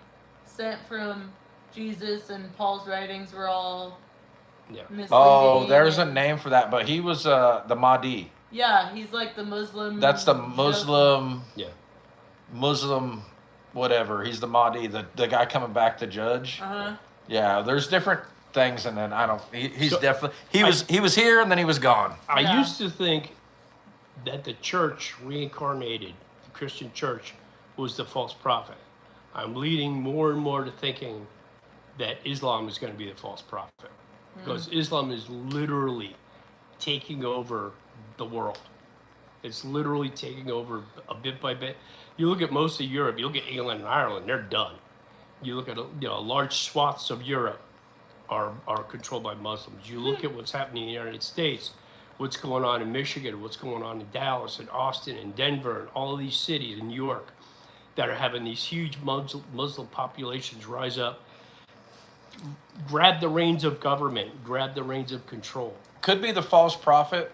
[SPEAKER 2] sent from Jesus and Paul's writings were all misleading?
[SPEAKER 1] Oh, there's a name for that, but he was the Mahdi.
[SPEAKER 2] Yeah, he's like the Muslim.
[SPEAKER 1] That's the Muslim.
[SPEAKER 3] Yeah.
[SPEAKER 1] Muslim, whatever. He's the Mahdi, the guy coming back to judge. Yeah, there's different things, and then I don't. He's
[SPEAKER 3] So,
[SPEAKER 1] definitely he was here and then he was gone.
[SPEAKER 3] I
[SPEAKER 2] Yeah.
[SPEAKER 3] used to think that the church reincarnated, the Christian church, was the false prophet. I'm leading more and more to thinking that Islam is going to be the false prophet. Because Islam is literally taking over the world. It's literally taking over a bit by bit. You look at most of Europe, you look at England and Ireland, they're done. You look at large swaths of Europe are controlled by Muslims. You look at what's happening in the United States, what's going on in Michigan, what's going on in Dallas and Austin and Denver and all of these cities in New York that are having these huge Muslim populations rise up, grab the reins of government, grab the reins of control.
[SPEAKER 1] Could be the false prophet.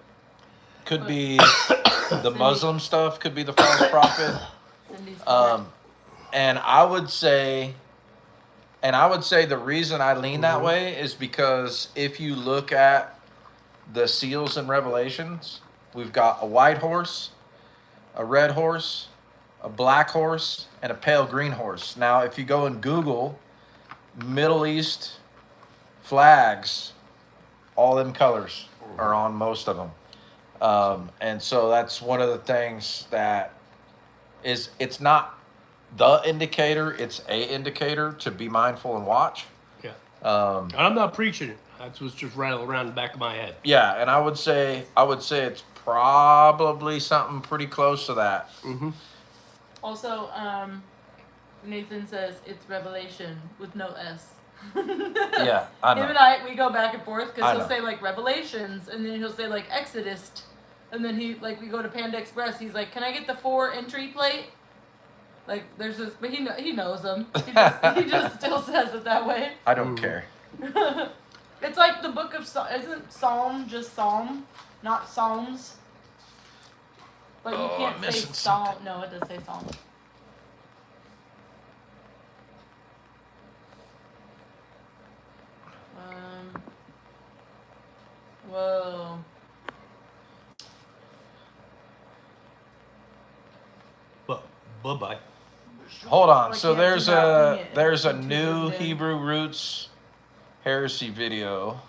[SPEAKER 1] Could be the Muslim stuff. Could be the false prophet. And I would say the reason I lean that way is because if you look at the seals in Revelations, we've got a white horse, a red horse, a black horse, and a pale green horse. Now, if you go and Google Middle East flags, all them colors are on most of them. And so that's one of the things that it's not the indicator, it's a indicator to be mindful and watch.
[SPEAKER 3] Yeah. I'm not preaching it. That's what's just rattling around the back of my head.
[SPEAKER 1] Yeah, and I would say it's probably something pretty close to that.
[SPEAKER 3] Mm-hmm.
[SPEAKER 2] Also, Nathan says it's Revelation with no S.
[SPEAKER 1] Yeah, I know.
[SPEAKER 2] Him and I, we go back and forth
[SPEAKER 1] I
[SPEAKER 2] because he'll
[SPEAKER 1] know.
[SPEAKER 2] say like Revelations, and then he'll say like Exodus, and then we go to Panda Express. He's like, "Can I get the 4 entry plate?" Like there's this, but he knows them. He just still says it that way.
[SPEAKER 1] I don't care.
[SPEAKER 2] It's like the book of isn't Psalm just Psalm, not Psalms. But you
[SPEAKER 1] Oh,
[SPEAKER 2] can't
[SPEAKER 1] I'm
[SPEAKER 2] say
[SPEAKER 1] missing
[SPEAKER 2] Psalm.
[SPEAKER 1] something.
[SPEAKER 2] No, it does say Psalm. Whoa.
[SPEAKER 3] But bye-bye.
[SPEAKER 1] Hold on.
[SPEAKER 2] I
[SPEAKER 1] So
[SPEAKER 2] can't
[SPEAKER 1] there's
[SPEAKER 2] do that
[SPEAKER 1] a
[SPEAKER 2] wing it.
[SPEAKER 1] there's a
[SPEAKER 2] It's too
[SPEAKER 1] new
[SPEAKER 2] good.
[SPEAKER 1] Hebrew Roots heresy video,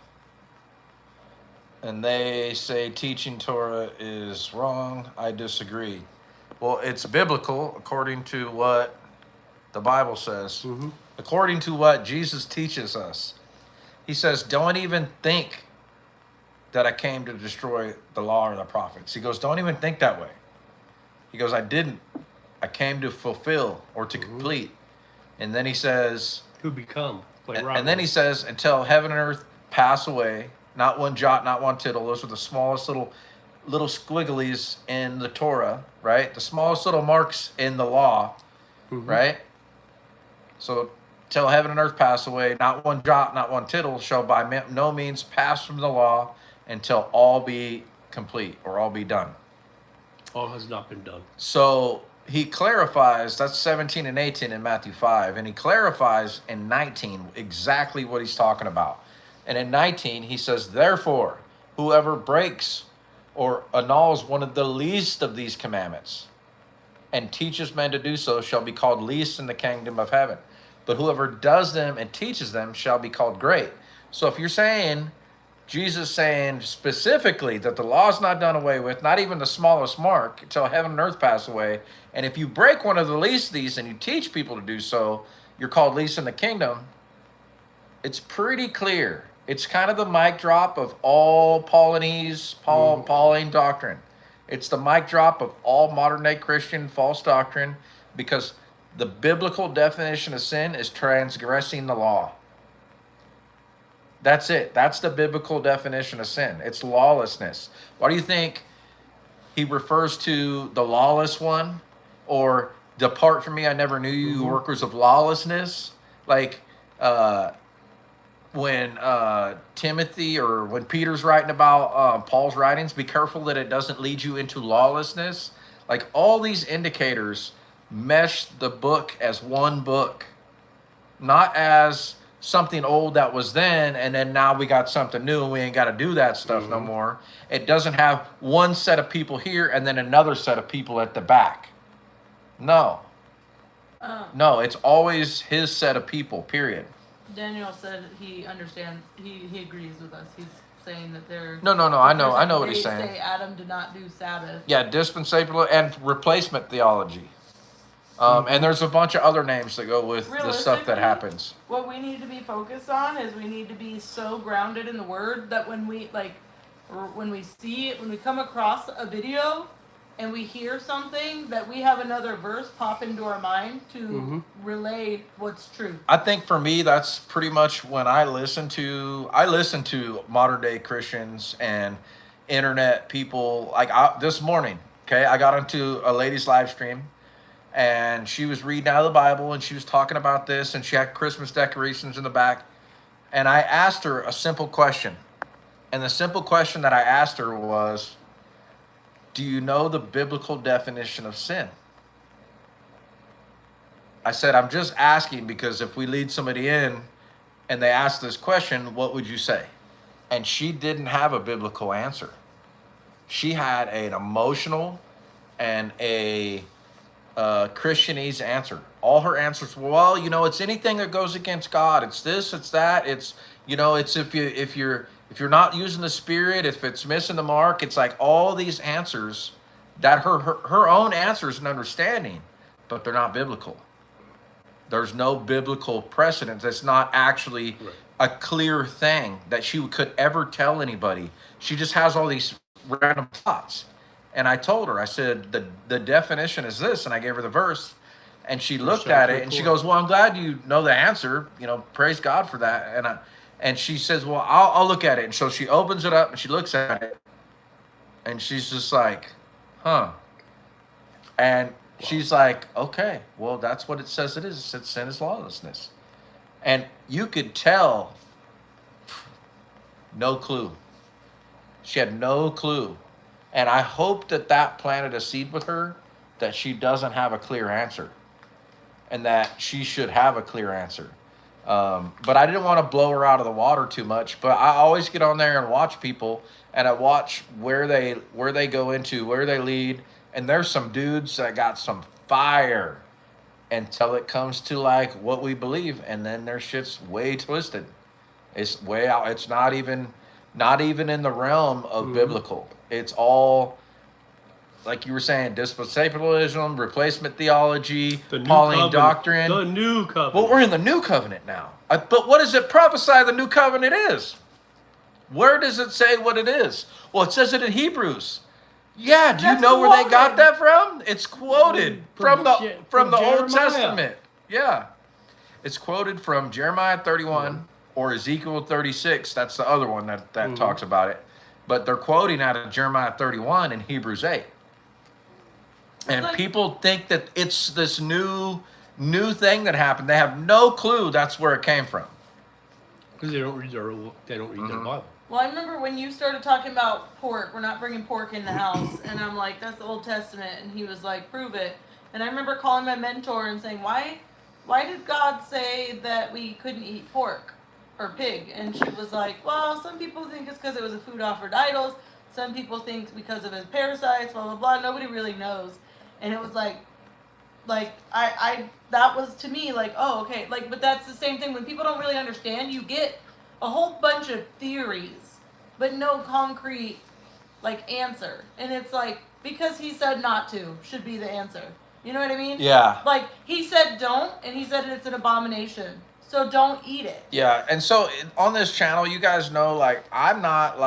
[SPEAKER 1] and they say teaching Torah is wrong. I disagree. Well, it's biblical according to what the Bible says.
[SPEAKER 3] Mm-hmm.
[SPEAKER 1] According to what Jesus teaches us. He says, "Don't even think that I came to destroy the law or the prophets." He goes, "Don't even think that way." He goes, "I didn't. I came to fulfill or to complete." And then he says,
[SPEAKER 3] To become. Like
[SPEAKER 1] And then he says, until heaven and earth pass away, not one jot, not one tittle. Those are the smallest little squigglies in the Torah, right? The smallest little marks in the law, right? So till heaven and earth pass away, not one jot, not one tittle shall by no means pass from the law until all be complete or all be done.
[SPEAKER 3] all has not been done.
[SPEAKER 1] So he clarifies, that's 17 and 18 in Matthew 5, and he clarifies in 19 exactly what he's talking about. And in 19, he says, therefore, whoever breaks or annuls one of the least of these commandments and teaches men to do so shall be called least in the kingdom of heaven. But whoever does them and teaches them shall be called great. So if you're saying, Jesus saying specifically that the law is not done away with, not even the smallest mark, until heaven and earth pass away, and if you break one of the least of these and you teach people to do so, you're called least in the kingdom. It's pretty clear. It's kind of the mic drop of all Pauline doctrine. It's the mic drop of all modern day Christian false doctrine, because the biblical definition of sin is transgressing the law. That's it. That's the biblical definition of sin. It's lawlessness. Why do you think he refers to the lawless one, or depart from me, I never knew you, you workers of lawlessness? Like when Timothy, or when Peter's writing about Paul's writings, be careful that it doesn't lead you into lawlessness. Like all these indicators mesh the book as one book, not as something old that was then, and then now we got something new and we ain't got to do that stuff no more. It doesn't have one set of people here and then another set of people at the back. No. No, it's always his set of people, period.
[SPEAKER 2] Daniel said he understands, he agrees with us. He's saying that they're...
[SPEAKER 1] No, I know what he's saying.
[SPEAKER 2] They say Adam did not do Sabbath.
[SPEAKER 1] Yeah, dispensational and replacement theology. And there's a bunch of other names that go with the stuff that happens.
[SPEAKER 2] What we need to be focused on is we need to be so grounded in the Word that when we see it, when we come across a video and we hear something, that we have another verse pop into our mind to relay what's true.
[SPEAKER 1] I think for me, that's pretty much when I listen to modern day Christians and internet people. Like this morning, okay, I got into a lady's live stream, and she was reading out of the Bible, and she was talking about this, and she had Christmas decorations in the back. And I asked her a simple question. And the simple question that I asked her was, do you know the biblical definition of sin? I said, I'm just asking because if we lead somebody in and they ask this question, what would you say? And she didn't have a biblical answer. She had an emotional and a Christianese answer. All her answers were, well, it's anything that goes against God. It's this, it's that. It's, it's if you're not using the Spirit, if it's missing the mark. It's like all these answers that her own answers and understanding, but they're not biblical. There's no biblical precedent. It's not actually a clear thing that she could ever tell anybody. She just has all these random thoughts. And I told her, I said, the definition is this, and I gave her the verse, and she looked at it, and she goes, well, I'm glad you know the answer, praise God for that. And she says, well, I'll look at it. And so she opens it up, and she looks at it, and she's just like, huh. And she's like, okay, well, that's what it says it is. It says sin is lawlessness. And you could tell, no clue. She had no clue. And I hope that planted a seed with her, that she doesn't have a clear answer, and that she should have a clear answer. But I didn't want to blow her out of the water too much. But I always get on there and watch people, and I watch where they go into, where they lead. And there's some dudes that got some fire until it comes to like what we believe, and then their shit's way twisted. It's way out. It's not even in the realm of biblical. It's all, like you were saying, dispensationalism, replacement theology, Pauline doctrine.
[SPEAKER 3] The new covenant.
[SPEAKER 1] Well, we're in the new covenant now. But what does it prophesy the new covenant is? Where does it say what it is? Well, it says it in Hebrews. Yeah, do you know where they got that from? It's quoted from the Old Testament. Yeah. It's quoted from Jeremiah 31 or Ezekiel 36. That's the other one that talks about it. But they're quoting out of Jeremiah 31 and Hebrews 8. And
[SPEAKER 2] like,
[SPEAKER 1] people think that it's this new thing that happened. They have no clue that's where it came from.
[SPEAKER 3] Because they don't read their Bible.
[SPEAKER 2] well, I remember when you started talking about pork. We're not bringing pork in the house, and I'm like, that's the Old Testament, and he was like, prove it. And I remember calling my mentor and saying, why did God say that we couldn't eat pork or pig? And she was like, well, some people think it's because it was a food offered to idols. Some people think because of his parasites, blah blah blah. Nobody really knows. And it was like I that was to me like, oh, okay, like, but that's the same thing when people don't really understand. You get a whole bunch of theories, but no concrete like answer, and it's like because he said not to should be the answer. You know what I mean?
[SPEAKER 1] Yeah.
[SPEAKER 2] Like he said don't, and he said it's an abomination, so don't eat it.
[SPEAKER 1] Yeah, and so on this channel, you guys know, like, I'm not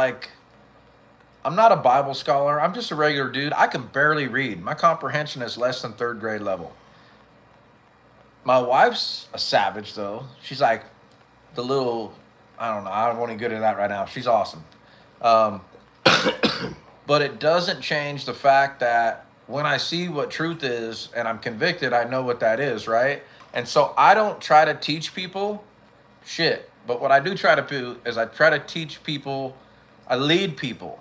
[SPEAKER 1] a Bible scholar. I'm just a regular dude. I can barely read. My comprehension is less than 3rd grade level. My wife's a savage, though. She's like the little, I don't know. I don't want to get into that right now. She's awesome. But it doesn't change the fact that when I see what truth is and I'm convicted, I know what that is, right? And so I don't try to teach people shit. But what I do try to do is I try to teach people, I lead people.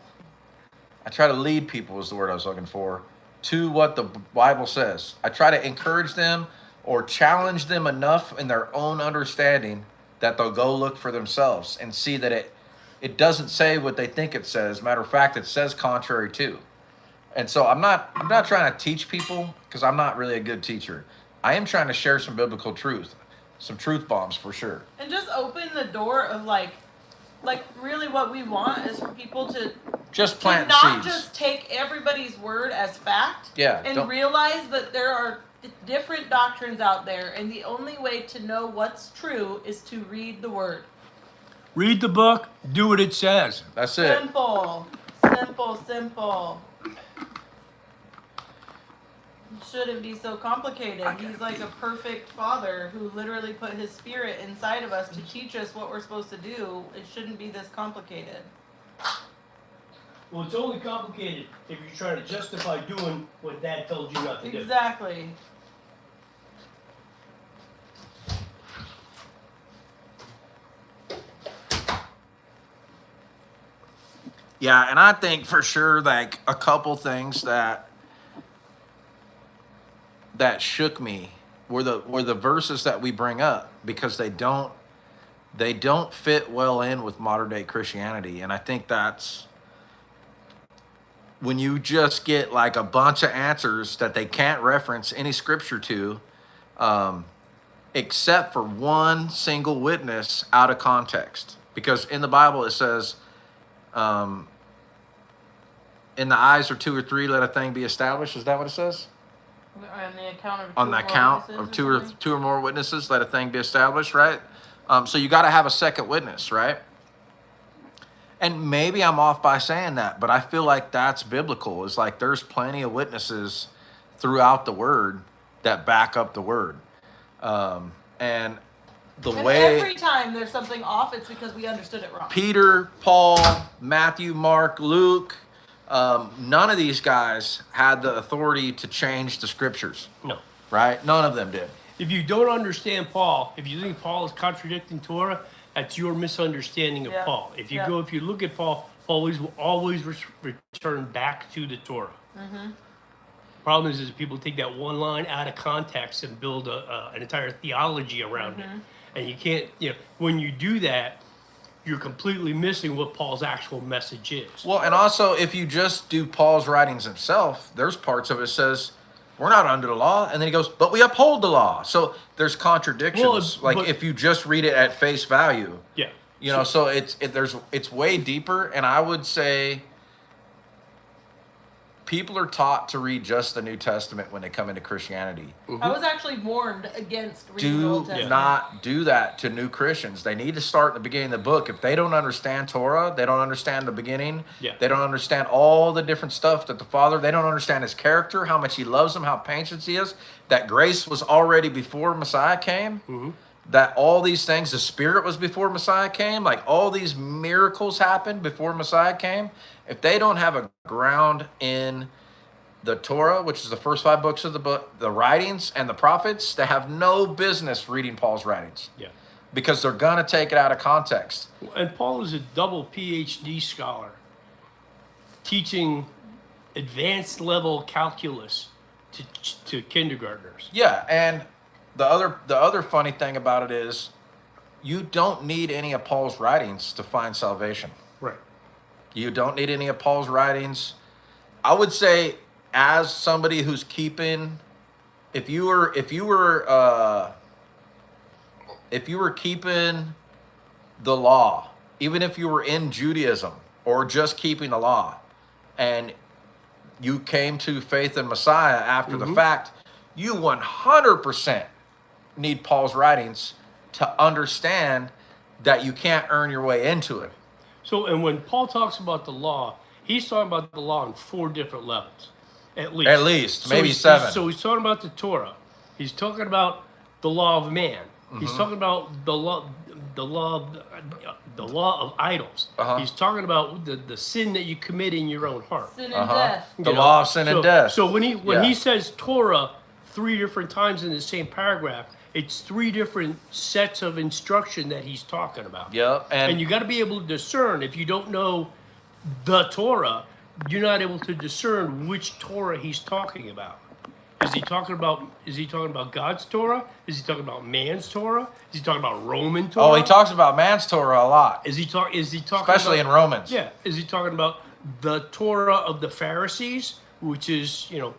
[SPEAKER 1] I try to lead people is the word I was looking for, to what the Bible says. I try to encourage them or challenge them enough in their own understanding that they'll go look for themselves and see that it doesn't say what they think it says. Matter of fact, it says contrary to. And so I'm not trying to teach people because I'm not really a good teacher. I am trying to share some biblical truth, some truth bombs for sure.
[SPEAKER 2] And just open the door of like really what we want is for people to
[SPEAKER 1] just plant
[SPEAKER 2] not
[SPEAKER 1] seeds.
[SPEAKER 2] just take everybody's word as fact.
[SPEAKER 1] Yeah,
[SPEAKER 2] and realize that there are different doctrines out there, and the only way to know what's true is to read the word.
[SPEAKER 3] Read the book, do what it says.
[SPEAKER 1] That's it.
[SPEAKER 2] Simple. Simple. It shouldn't be so complicated. He's like a perfect father who literally put his spirit inside of us to teach us what we're supposed to do. It shouldn't be this complicated.
[SPEAKER 3] Well, it's only complicated if you're trying to justify doing what Dad told you not to do.
[SPEAKER 2] Exactly.
[SPEAKER 1] Yeah, and I think for sure, like, a couple things that shook me were the verses that we bring up, because they don't fit well in with modern day Christianity. And I think that's when you just get like a bunch of answers that they can't reference any scripture to, except for one single witness out of context. Because in the Bible it says, in the eyes of 2 or 3, let a thing be established. Is that what it says?
[SPEAKER 2] On the account of
[SPEAKER 1] two or more witnesses, let a thing be established, right? So you got to have a second witness, right? And maybe I'm off by saying that, but I feel like that's biblical. It's like there's plenty of witnesses throughout the word that back up the word. And way
[SPEAKER 2] every time there's something off, it's because we understood it wrong.
[SPEAKER 1] Peter, Paul, Matthew, Mark, Luke, none of these guys had the authority to change the scriptures.
[SPEAKER 3] No.
[SPEAKER 1] Right? None of them did.
[SPEAKER 3] If you don't understand Paul, if you think Paul is contradicting Torah, that's your misunderstanding of Paul. If you look at Paul, Paul will always return back to the Torah. Mm-hmm. Problem is people take that one line out of context and build an entire theology around it. And you can't, when you do that, you're completely missing what Paul's actual message is.
[SPEAKER 1] Well, and also, if you just do Paul's writings himself, there's parts of it says, we're not under the law. And then he goes, but we uphold the law. So there's contradictions. But if you just read it at face value.
[SPEAKER 3] Yeah.
[SPEAKER 1] So it's way deeper. And I would say people are taught to read just the New Testament when they come into Christianity.
[SPEAKER 2] I was actually warned against reading the Old Testament.
[SPEAKER 1] Do not do that to new Christians. They need to start at the beginning of the book. If they don't understand Torah, they don't understand the beginning.
[SPEAKER 3] Yeah.
[SPEAKER 1] They don't understand all the different stuff that the Father, they don't understand his character, how much he loves them, how patient he is, that grace was already before Messiah came. that all these things, the Spirit was before Messiah came, like all these miracles happened before Messiah came, if they don't have a ground in the Torah, which is the first 5 books of the book, the writings and the prophets, they have no business reading Paul's writings.
[SPEAKER 3] Yeah.
[SPEAKER 1] Because they're going to take it out of context.
[SPEAKER 3] And Paul is a double PhD scholar, teaching advanced level calculus to kindergartners.
[SPEAKER 1] Yeah, and the other funny thing about it is you don't need any of Paul's writings to find salvation.
[SPEAKER 3] Right.
[SPEAKER 1] You don't need any of Paul's writings. I would say, as somebody who's keeping, if you were keeping the law, even if you were in Judaism or just keeping the law, and you came to faith in Messiah after the fact, you 100% need Paul's writings to understand that you can't earn your way into it.
[SPEAKER 3] So, and when Paul talks about the law, he's talking about the law on 4 different levels, at least.
[SPEAKER 1] At least, maybe
[SPEAKER 3] he's,
[SPEAKER 1] 7.
[SPEAKER 3] So he's talking about the Torah. He's talking about the law of man. He's talking about the law of idols. He's talking about the sin that you commit in your own heart.
[SPEAKER 2] Sin and death.
[SPEAKER 1] The law of sin and death.
[SPEAKER 3] So when he says Torah 3 different times in the same paragraph, it's 3 different sets of instruction that he's talking about.
[SPEAKER 1] Yeah,
[SPEAKER 3] And you got to be able to discern. If you don't know the Torah, you're not able to discern which Torah he's talking about. Is he talking about God's Torah? Is he talking about man's Torah? Is he talking about Roman Torah?
[SPEAKER 1] Oh, he talks about man's Torah a lot.
[SPEAKER 3] Is he talking
[SPEAKER 1] Especially in Romans.
[SPEAKER 3] Yeah. Is he talking about the Torah of the Pharisees, which is
[SPEAKER 1] Yeah,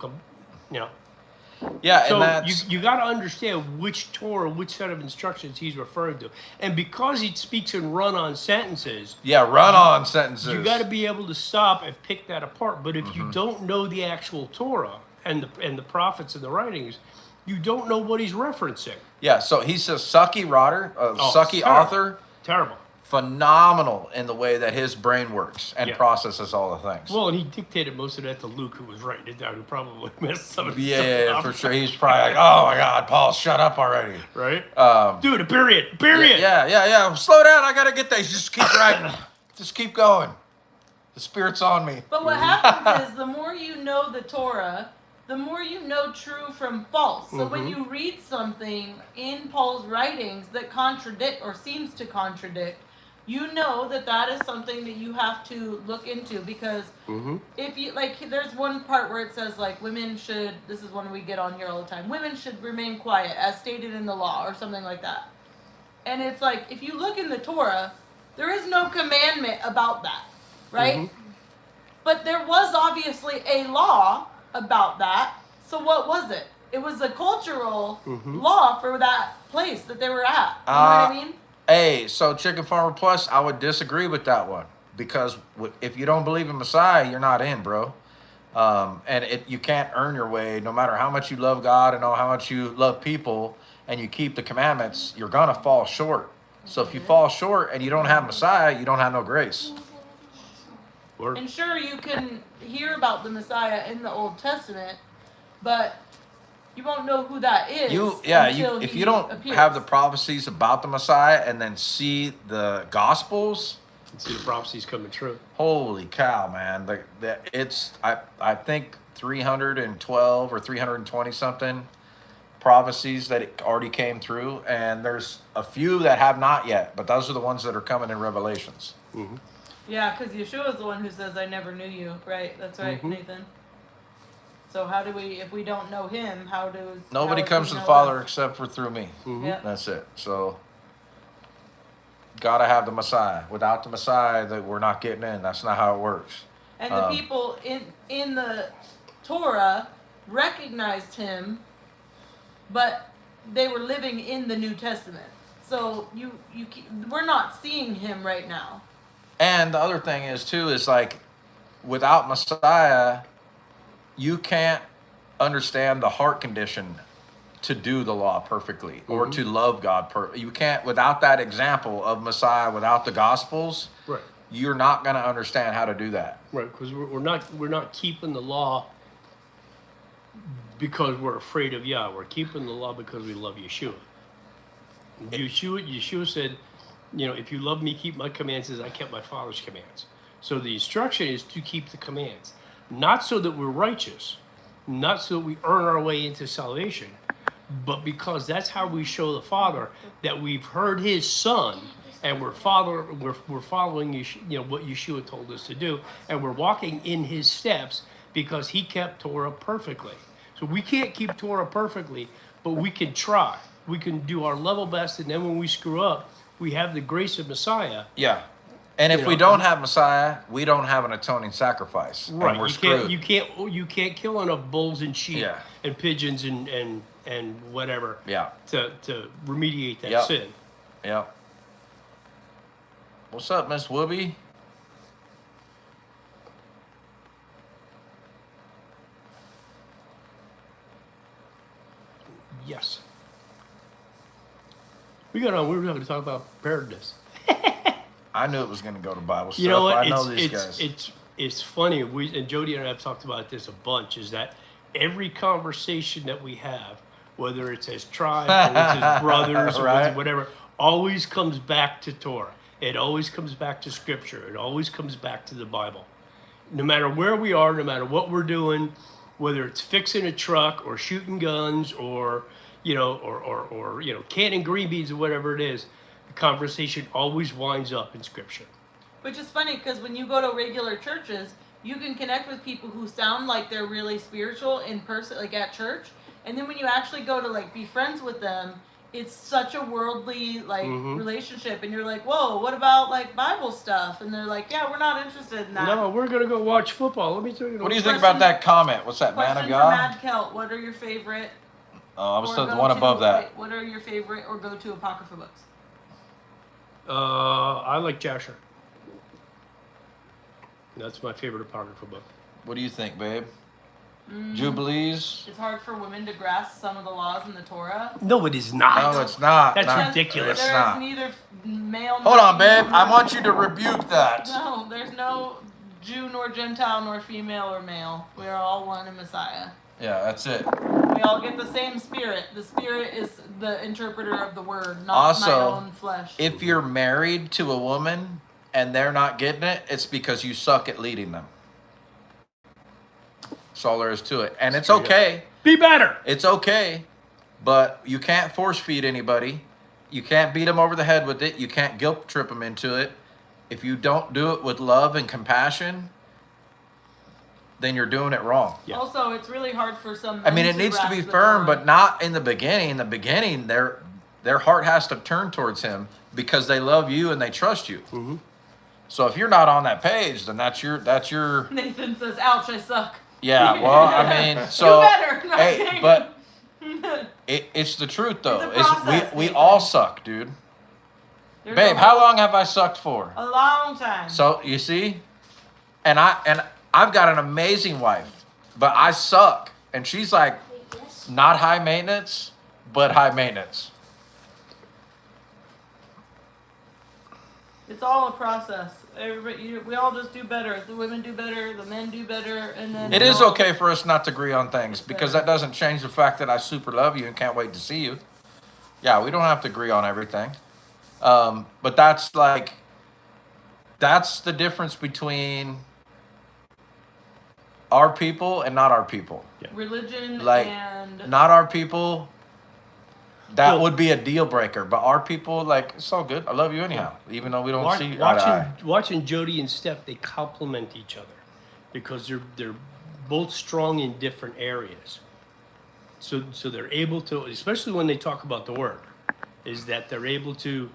[SPEAKER 3] So
[SPEAKER 1] and that's
[SPEAKER 3] you got to understand which Torah, which set of instructions he's referring to, and because he speaks in run-on sentences,
[SPEAKER 1] run-on sentences.
[SPEAKER 3] you got to be able to stop and pick that apart. But if you don't know the actual Torah and the prophets and the writings, you don't know what he's referencing.
[SPEAKER 1] Yeah, so he's a sucky sucky
[SPEAKER 3] terrible.
[SPEAKER 1] author.
[SPEAKER 3] Terrible.
[SPEAKER 1] Phenomenal in the way that his brain works and processes all the things.
[SPEAKER 3] Well, and he dictated most of that to Luke, who was writing it down, who probably messed some of it
[SPEAKER 1] Yeah,
[SPEAKER 3] up.
[SPEAKER 1] for sure. He's probably like, oh my God, Paul, shut up already.
[SPEAKER 3] Right?
[SPEAKER 1] Um,
[SPEAKER 3] Dude, a period.
[SPEAKER 1] Yeah. Slow down. I got to get there. Just keep writing. Just keep going. The Spirit's on me.
[SPEAKER 2] But what happens is the more you know the Torah, the more you know true from false. So when you read something in Paul's writings that contradict or seems to contradict, you know that is something that you have to look into, because if you there's one part where it says women should, this is one we get on here all the time, women should remain quiet as stated in the law or something like that. And it's if you look in the Torah, there is no commandment about that, right? But there was obviously a law about that. So what was it? It was a cultural law for that place that they were at. You know what I mean?
[SPEAKER 1] Hey, so Chicken Farmer Plus, I would disagree with that one, because if you don't believe in Messiah, you're not in, bro. And you can't earn your way, no matter how much you love God and how much you love people, and you keep the commandments, you're gonna fall short. So if you fall short and you don't have Messiah, you don't have no grace.
[SPEAKER 2] And sure, you can hear about the Messiah in the Old Testament, but you won't know who that is.
[SPEAKER 1] If you don't have the prophecies about the Messiah and then see the Gospels,
[SPEAKER 3] and see the prophecies coming true.
[SPEAKER 1] Holy cow, man! I think 312 or 320 something prophecies that it already came through, and there's a few that have not yet, but those are the ones that are coming in Revelations.
[SPEAKER 2] Yeah, because Yeshua is the one who says, "I never knew you." Right? That's right, Nathan. So how do we, if we don't know him,
[SPEAKER 1] Nobody comes to the Father except for through me. That's it. So, gotta have the Messiah. Without the Messiah, that we're not getting in. That's not how it works.
[SPEAKER 2] And the people in the Torah recognized him, but they were living in the New Testament. So we're not seeing him right now.
[SPEAKER 1] And the other thing is too is without Messiah, you can't understand the heart condition to do the law perfectly or to love God perfectly. You can't, without that example of Messiah, without the Gospels,
[SPEAKER 3] Right.
[SPEAKER 1] you're not going to understand how to do that.
[SPEAKER 3] Right, because we're not keeping the law because we're afraid of Yah. We're keeping the law because we love Yeshua. Yeshua said, if you love me, keep my commands as I kept my Father's commands. So the instruction is to keep the commands, not so that we're righteous, not so that we earn our way into salvation, but because that's how we show the Father that we've heard His Son, and we're following what Yeshua told us to do, and we're walking in His steps because He kept Torah perfectly. So we can't keep Torah perfectly, but we can try. We can do our level best, and then when we screw up, we have the grace of Messiah.
[SPEAKER 1] Yeah. And if we don't have Messiah, we don't have an atoning sacrifice.
[SPEAKER 3] Right.
[SPEAKER 1] And we're screwed.
[SPEAKER 3] You can't kill enough bulls and sheep
[SPEAKER 1] Yeah.
[SPEAKER 3] and pigeons and whatever.
[SPEAKER 1] Yeah.
[SPEAKER 3] To remediate that
[SPEAKER 1] Yep.
[SPEAKER 3] sin.
[SPEAKER 1] Yep. What's up, Miss Whoopi?
[SPEAKER 3] Yes. We were going to talk about preparedness.
[SPEAKER 1] I knew it was going to go to Bible stuff.
[SPEAKER 3] You know what?
[SPEAKER 1] I know these guys.
[SPEAKER 3] It's funny. And Jody and I have talked about this a bunch. Is that every conversation that we have, whether it's as tribe or it's as brothers or
[SPEAKER 1] Right.
[SPEAKER 3] whatever, always comes back to Torah. It always comes back to Scripture. It always comes back to the Bible. No matter where we are, no matter what we're doing, whether it's fixing a truck or shooting guns or canning green beans or whatever it is, the conversation always winds up in Scripture.
[SPEAKER 2] Which is funny because when you go to regular churches, you can connect with people who sound like they're really spiritual in person, like at church. And then when you actually go to like be friends with them, it's such a worldly relationship. And you're like, whoa, what about like Bible stuff? And they're like, yeah, we're not interested in that.
[SPEAKER 3] No, we're going to go watch football. Let me tell you.
[SPEAKER 1] What do you think about that comment? What's that, man of
[SPEAKER 2] Question
[SPEAKER 1] God?
[SPEAKER 2] for MadKelt. What are your favorite?
[SPEAKER 1] Oh, I was
[SPEAKER 2] or
[SPEAKER 1] the
[SPEAKER 2] go
[SPEAKER 1] one
[SPEAKER 2] to-
[SPEAKER 1] above that.
[SPEAKER 2] wait, what are your favorite or go-to Apocrypha books?
[SPEAKER 3] I like Jasher. That's my favorite Apocrypha book.
[SPEAKER 1] What do you think, babe? Jubilees?
[SPEAKER 2] It's hard for women to grasp some of the laws in the Torah.
[SPEAKER 3] No, it is not.
[SPEAKER 1] No, it's not.
[SPEAKER 3] That's
[SPEAKER 1] No,
[SPEAKER 3] ridiculous.
[SPEAKER 1] It's
[SPEAKER 2] There's
[SPEAKER 1] not.
[SPEAKER 2] neither male.
[SPEAKER 1] Hold
[SPEAKER 2] nor
[SPEAKER 1] on, babe.
[SPEAKER 2] female.
[SPEAKER 1] I want you to rebuke that.
[SPEAKER 2] No, there's no Jew nor Gentile nor female or male. We are all one in Messiah.
[SPEAKER 1] Yeah, that's it.
[SPEAKER 2] We all get the same spirit. The spirit is the interpreter of the word, not
[SPEAKER 1] Also,
[SPEAKER 2] my own flesh.
[SPEAKER 1] If you're married to a woman and they're not getting it, it's because you suck at leading them. That's all there is to it. And it's okay.
[SPEAKER 3] Be better.
[SPEAKER 1] It's okay. But you can't force feed anybody. You can't beat them over the head with it. You can't guilt trip them into it. If you don't do it with love and compassion, then you're doing it wrong.
[SPEAKER 3] Yeah.
[SPEAKER 2] Also, it's really hard for some men
[SPEAKER 1] I mean, it needs to be
[SPEAKER 2] grasp the
[SPEAKER 1] firm,
[SPEAKER 2] Torah.
[SPEAKER 1] but not in the beginning. In the beginning, their heart has to turn towards him because they love you and they trust you.
[SPEAKER 3] Mm-hmm.
[SPEAKER 1] So if you're not on that page, then that's your
[SPEAKER 2] Nathan says, ouch, I suck.
[SPEAKER 1] yeah. Well, I mean, so
[SPEAKER 2] You better. No,
[SPEAKER 1] hey,
[SPEAKER 2] kidding.
[SPEAKER 1] but it's the truth though.
[SPEAKER 2] It's a process,
[SPEAKER 1] we
[SPEAKER 2] Nathan.
[SPEAKER 1] all suck, dude.
[SPEAKER 2] There's
[SPEAKER 1] Babe,
[SPEAKER 2] a
[SPEAKER 1] how
[SPEAKER 2] whole-
[SPEAKER 1] long have I sucked for?
[SPEAKER 2] A long time.
[SPEAKER 1] So you see, and I've got an amazing wife, but I suck, and she's like not high maintenance, but high maintenance.
[SPEAKER 2] It's all a process. Everybody, we all just do better. The women do better. The men do better, and then
[SPEAKER 1] It
[SPEAKER 2] we
[SPEAKER 1] is
[SPEAKER 2] all-
[SPEAKER 1] okay for us not to agree on things because that doesn't change the fact that I super love you and can't wait to see you. Yeah, we don't have to agree on everything. But that's the difference between our people and not our people.
[SPEAKER 2] Religion
[SPEAKER 1] Like,
[SPEAKER 2] and
[SPEAKER 1] not our people, that
[SPEAKER 3] Well-
[SPEAKER 1] would be a deal breaker. But our people, like, it's all good. I love you anyhow, even though we don't see eye to eye.
[SPEAKER 3] Watching Jody and Steph, they complement each other because they're both strong in different areas. So they're able to, especially when they talk about the word, is that they're able to.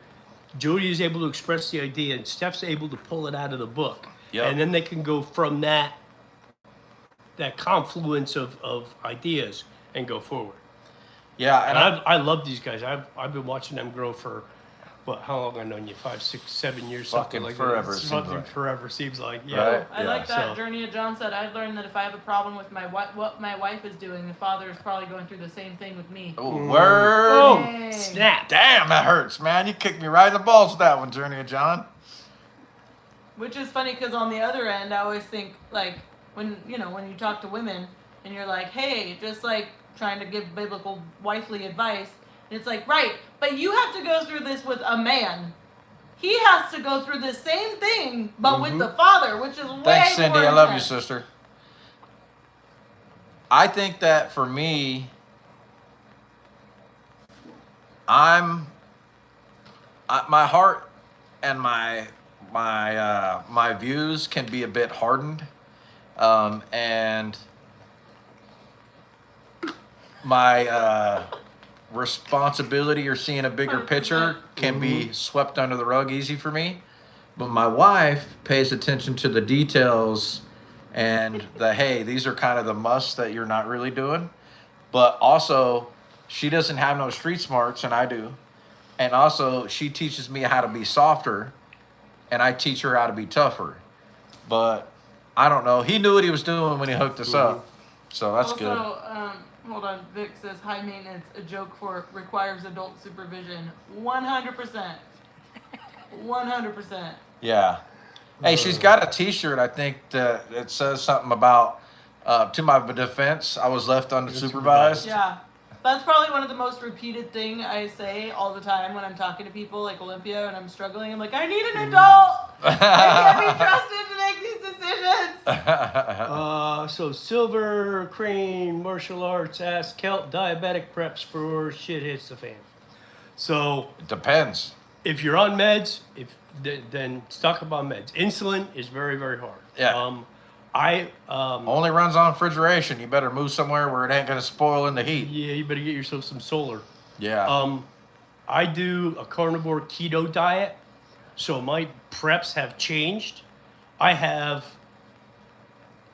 [SPEAKER 3] Jody is able to express the idea, and Steph's able to pull it out of the book,
[SPEAKER 1] Yep.
[SPEAKER 3] and then they can go from that confluence of ideas and go forward.
[SPEAKER 1] Yeah,
[SPEAKER 3] And
[SPEAKER 1] and
[SPEAKER 3] I love these guys. I've been watching them grow for how long? I've known you, 5, 6, 7 years,
[SPEAKER 1] Fucking
[SPEAKER 3] something like
[SPEAKER 1] forever,
[SPEAKER 3] that.
[SPEAKER 1] it seems
[SPEAKER 3] Fucking
[SPEAKER 1] like.
[SPEAKER 3] forever seems like. Yeah.
[SPEAKER 1] Right.
[SPEAKER 2] I like that.
[SPEAKER 3] So-
[SPEAKER 2] Journey of John said, I've learned that if I have a problem with what my wife is doing, the father is probably going through the same thing with me.
[SPEAKER 1] Ooh, word.
[SPEAKER 3] Oh,
[SPEAKER 2] Dang.
[SPEAKER 3] snap!
[SPEAKER 1] Damn, that hurts, man. You kicked me right in the balls with that one, Journey of John.
[SPEAKER 2] Which is funny because on the other end, I always think like when you talk to women and you're like, hey, just like trying to give biblical wifely advice, And it's like, right, but you have to go through this with a man. He has to go through the same thing, but with the father, which is way
[SPEAKER 1] Thanks, Cindy.
[SPEAKER 2] more
[SPEAKER 1] I love you,
[SPEAKER 2] intense.
[SPEAKER 1] sister. I think that for me, my heart and my views can be a bit hardened, and my responsibility or seeing a bigger picture can be swept under the rug easy for me. But my wife pays attention to the details and hey, these are kind of the musts that you're not really doing. But also, she doesn't have no street smarts, and I do. And also, she teaches me how to be softer, and I teach her how to be tougher. But I don't know. He knew what he was doing when he hooked us up. So that's good.
[SPEAKER 2] Hold on. Vic says high maintenance, a joke for requires adult supervision. 100%. 100%.
[SPEAKER 1] Yeah. Hey, she's got a T-shirt, I think, that it says something about, to my defense, I was left unsupervised.
[SPEAKER 2] Yeah. That's probably one of the most repeated thing I say all the time when I'm talking to people like Olympia and I'm struggling. I'm like, I need an adult. I can't be trusted to make these decisions.
[SPEAKER 3] So Silver Crane Martial Arts asks Kelt diabetic preps for shit hits the fan. So
[SPEAKER 1] It depends.
[SPEAKER 3] if you're on meds, then stock up on meds. Insulin is very, very hard.
[SPEAKER 1] Yeah. Only runs on refrigeration. You better move somewhere where it ain't gonna spoil in the heat.
[SPEAKER 3] Yeah, you better get yourself some solar.
[SPEAKER 1] Yeah.
[SPEAKER 3] I do a carnivore keto diet, so my preps have changed. I have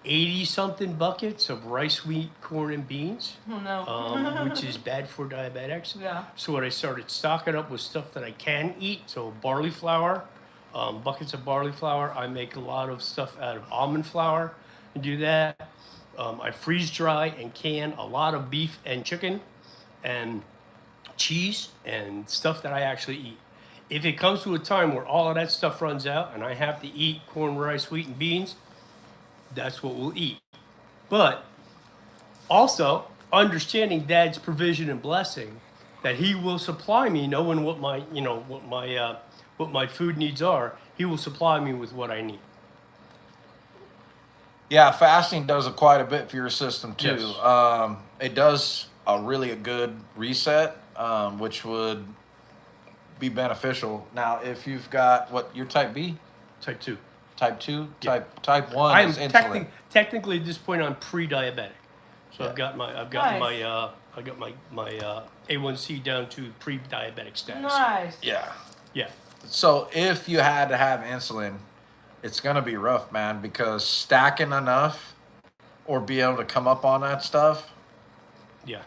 [SPEAKER 3] 80-something buckets of rice, wheat, corn, and beans,
[SPEAKER 2] Oh no.
[SPEAKER 3] which is bad for diabetics.
[SPEAKER 2] Yeah.
[SPEAKER 3] So what I started stocking up with stuff that I can eat. So barley flour, buckets of barley flour. I make a lot of stuff out of almond flour and do that. I freeze dry and can a lot of beef and chicken and cheese and stuff that I actually eat. If it comes to a time where all of that stuff runs out and I have to eat corn, rice, wheat, and beans, that's what we'll eat. But also understanding Dad's provision and blessing, that He will supply me, knowing what my food needs are. He will supply me with what I need.
[SPEAKER 1] Yeah, fasting does quite a bit for your system too.
[SPEAKER 3] Yes.
[SPEAKER 1] It does a really good reset, which would be beneficial. Now, if you've got your type B,
[SPEAKER 3] Type 2.
[SPEAKER 1] type 2,
[SPEAKER 3] Yeah.
[SPEAKER 1] type 1
[SPEAKER 3] I am
[SPEAKER 1] is insulin.
[SPEAKER 3] technically at this point I'm pre-diabetic. So
[SPEAKER 1] Yeah.
[SPEAKER 3] I've got my A1C down to pre-diabetic status.
[SPEAKER 2] Nice.
[SPEAKER 1] Yeah.
[SPEAKER 3] Yeah.
[SPEAKER 1] So if you had to have insulin, it's gonna be rough, man, because stacking enough or be able to come up on that stuff,
[SPEAKER 3] Yeah.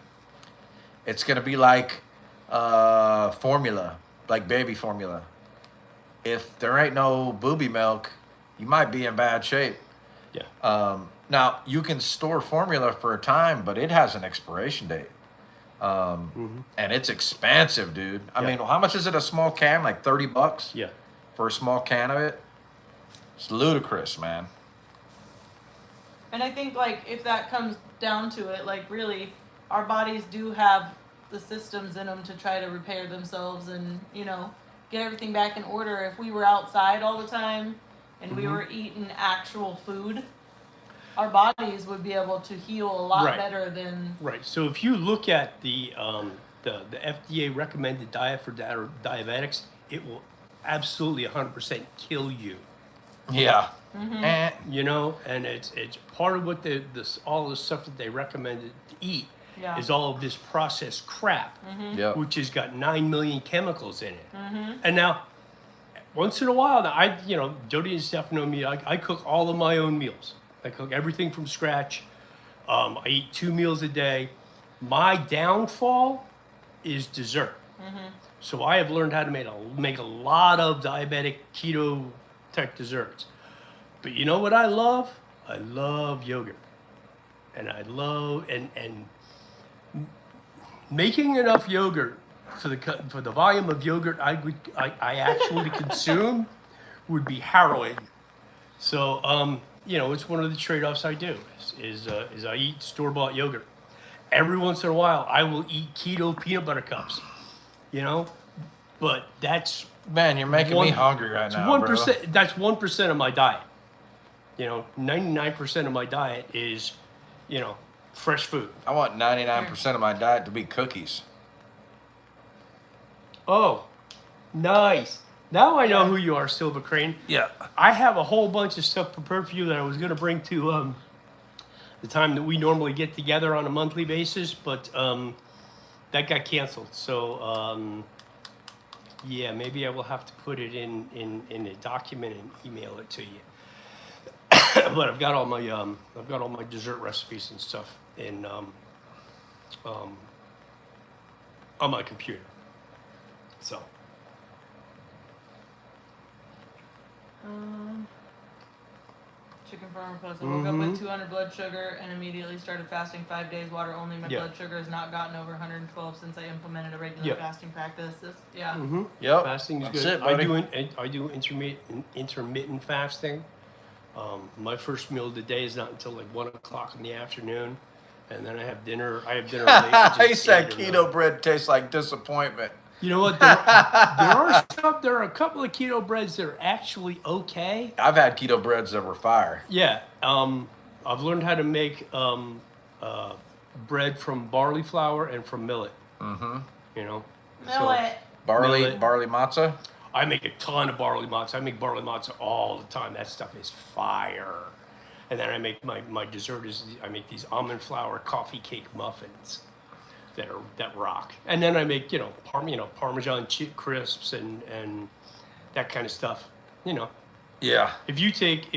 [SPEAKER 1] it's gonna be like formula, like baby formula. If there ain't no booby milk, you might be in bad shape.
[SPEAKER 3] Yeah.
[SPEAKER 1] Now you can store formula for a time, but it has an expiration date. And it's expensive, dude. I mean, how much is it a small can? Like $30
[SPEAKER 3] Yeah.
[SPEAKER 1] for a small can of it? It's ludicrous, man.
[SPEAKER 2] And I think, like, if that comes down to it, like, really, our bodies do have the systems in them to try to repair themselves and, get everything back in order. If we were outside all the time and we were eating actual food, our bodies would be able to heal a lot
[SPEAKER 3] Right.
[SPEAKER 2] better than...
[SPEAKER 3] Right. So if you look at the FDA recommended diet for diabetics, it will absolutely 100% kill you.
[SPEAKER 1] Yeah.
[SPEAKER 3] And it's part of what all the stuff that they recommended to eat
[SPEAKER 2] Yeah.
[SPEAKER 3] is all of this processed crap,
[SPEAKER 1] Yep.
[SPEAKER 3] which has got 9 million chemicals in it. And now, once in a while, Jody and Steph know me. I cook all of my own meals. I cook everything from scratch. I eat 2 meals a day. My downfall is dessert. So I have learned how to make a lot of diabetic keto type desserts. But you know what I love? I love yogurt. And I love and making enough yogurt for the volume of yogurt I actually consume would be harrowing. So it's one of the trade-offs I do is I eat store-bought yogurt. Every once in a while I will eat keto peanut butter cups. you know. But that's
[SPEAKER 1] Man, you're making me hungry right now,
[SPEAKER 3] 1%. That's 1% of my diet. 99% of my diet is, fresh food.
[SPEAKER 1] I want 99% of my diet to be cookies.
[SPEAKER 3] Oh, nice. Now I know who you are, Silver Crane.
[SPEAKER 1] Yeah.
[SPEAKER 3] I have a whole bunch of stuff prepared for you that I was going to bring to the time that we normally get together on a monthly basis, but that got canceled. So, yeah, maybe I will have to put it in a document and email it to you. But I've got all my dessert recipes and stuff on my computer. So.
[SPEAKER 2] Chicken farmer post. I woke up with 200 blood sugar and immediately started fasting 5 days, water only. My blood sugar has not gotten over 112 since I implemented a regular fasting practice.
[SPEAKER 1] Yep.
[SPEAKER 3] Fasting is
[SPEAKER 1] That's
[SPEAKER 3] good.
[SPEAKER 1] it, buddy.
[SPEAKER 3] I do intermittent fasting. My first meal of the day is not until like 1 o'clock in the afternoon, and then I have dinner. late.
[SPEAKER 1] He said keto bread tastes like disappointment.
[SPEAKER 3] You know what? There are a couple of keto breads that are actually okay.
[SPEAKER 1] I've had keto breads that were fire.
[SPEAKER 3] Yeah. I've learned how to make bread from barley flour and from millet.
[SPEAKER 2] Millet.
[SPEAKER 1] Barley matzah.
[SPEAKER 3] I make a ton of barley matzah. I make barley matzah all the time. That stuff is fire. And then I make my dessert I make these almond flour coffee cake muffins that rock. And then I make Parmesan crisps and that kind of stuff.
[SPEAKER 1] Yeah.
[SPEAKER 3] If you take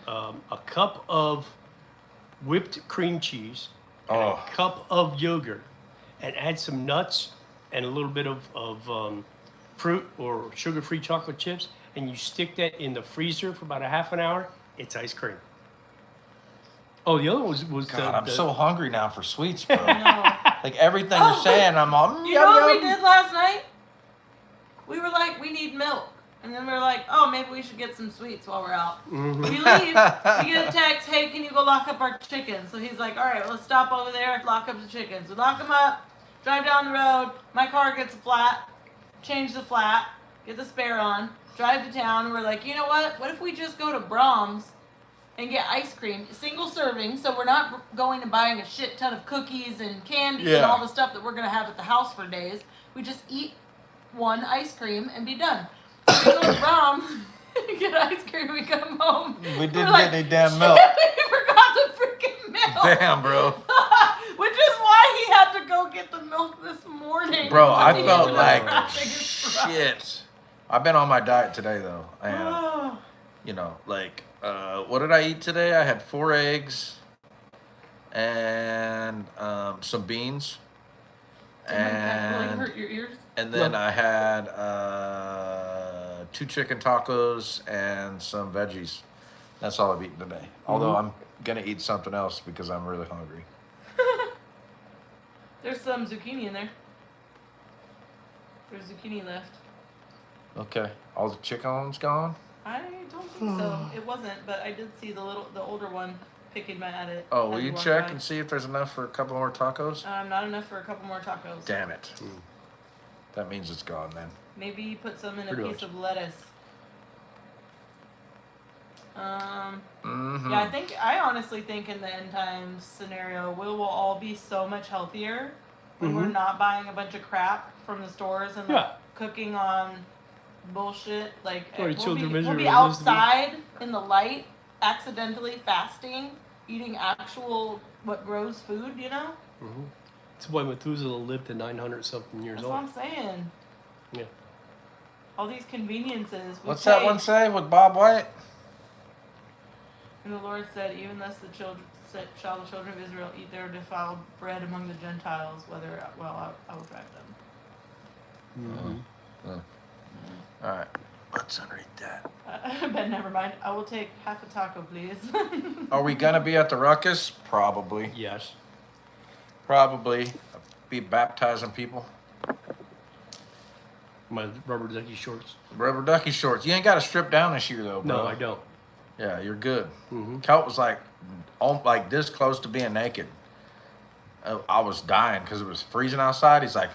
[SPEAKER 3] a cup of whipped cream cheese and a cup of yogurt and add some nuts and a little bit of fruit or sugar-free chocolate chips, and you stick that in the freezer for about a half an hour, it's ice cream. Oh, the other one was
[SPEAKER 1] God, I'm so hungry now for sweets, bro.
[SPEAKER 2] No.
[SPEAKER 1] Like everything you're saying, I'm all.
[SPEAKER 2] You know what we did last night? We were like, we need milk. And then we were like, oh, maybe we should get some sweets while we're out.
[SPEAKER 3] Mm-hmm.
[SPEAKER 2] We leave, we get a text, hey, can you go lock up our chickens? So he's like, all right, let's stop over there, lock up the chickens. We lock them up, drive down the road, my car gets a flat, change the flat, get the spare on, drive to town. We're like, you know what? What if we just go to Brahms and get ice cream, single serving, so we're not going and buying a shit ton of cookies and candy and all the stuff that we're going to have at the house for days. We just eat one ice cream and be done. We go to Brahms, get ice cream, we come home.
[SPEAKER 1] We didn't get any damn milk.
[SPEAKER 2] We forgot the freaking milk.
[SPEAKER 1] Damn, bro.
[SPEAKER 2] Which is why he had to go get the milk this morning.
[SPEAKER 1] Bro, I
[SPEAKER 2] He
[SPEAKER 1] felt
[SPEAKER 2] ended up
[SPEAKER 1] like
[SPEAKER 2] crashing his truck.
[SPEAKER 1] shit. I've been on my diet today, though. And, what did I eat today? I had 4 eggs and some beans.
[SPEAKER 2] Will it hurt your ears?
[SPEAKER 1] And then I had 2 chicken tacos and some veggies. That's all I've eaten today. Although I'm going to eat something else because I'm really hungry.
[SPEAKER 2] There's some zucchini in there. There's zucchini left.
[SPEAKER 1] Okay. All the chicken's gone?
[SPEAKER 2] I don't think so. It wasn't, but I did see the older one picking at it.
[SPEAKER 1] Oh, will
[SPEAKER 2] as
[SPEAKER 1] you
[SPEAKER 2] walked
[SPEAKER 1] check
[SPEAKER 2] by.
[SPEAKER 1] and see if there's enough for a couple more tacos?
[SPEAKER 2] Not enough for a couple more tacos.
[SPEAKER 1] Damn it. That means it's gone then.
[SPEAKER 2] Maybe you put some in a
[SPEAKER 3] Pretty
[SPEAKER 2] piece
[SPEAKER 3] much.
[SPEAKER 2] of lettuce.
[SPEAKER 1] Mm-hmm.
[SPEAKER 2] Yeah, I honestly think in the end times scenario, we will all be so much healthier when we're not buying a bunch of crap from the stores and cooking on bullshit. Like
[SPEAKER 3] Or
[SPEAKER 2] we'll
[SPEAKER 3] children
[SPEAKER 2] be
[SPEAKER 3] misery
[SPEAKER 2] outside in the light, accidentally fasting, eating actual what grows food.
[SPEAKER 3] That's why Methuselah lived to 900 something years
[SPEAKER 2] That's
[SPEAKER 3] old.
[SPEAKER 2] what I'm saying.
[SPEAKER 3] Yeah.
[SPEAKER 2] All these conveniences.
[SPEAKER 1] What's that one say with Bob White?
[SPEAKER 2] And the Lord said, even thus shall the children of Israel eat their defiled bread among the Gentiles, whether, I will drive them.
[SPEAKER 1] All right. Let's unread that.
[SPEAKER 2] But never mind. I will take half a taco, please.
[SPEAKER 1] Are we going to be at the ruckus? Probably.
[SPEAKER 3] Yes.
[SPEAKER 1] Probably. Be baptizing people.
[SPEAKER 3] My rubber ducky shorts.
[SPEAKER 1] Rubber ducky shorts. You ain't got to strip down this year, though, bro.
[SPEAKER 3] No, I don't.
[SPEAKER 1] Yeah, you're good.
[SPEAKER 3] Mm-hmm.
[SPEAKER 1] Kelt was like this close to being naked. I was dying because it was freezing outside. He's like,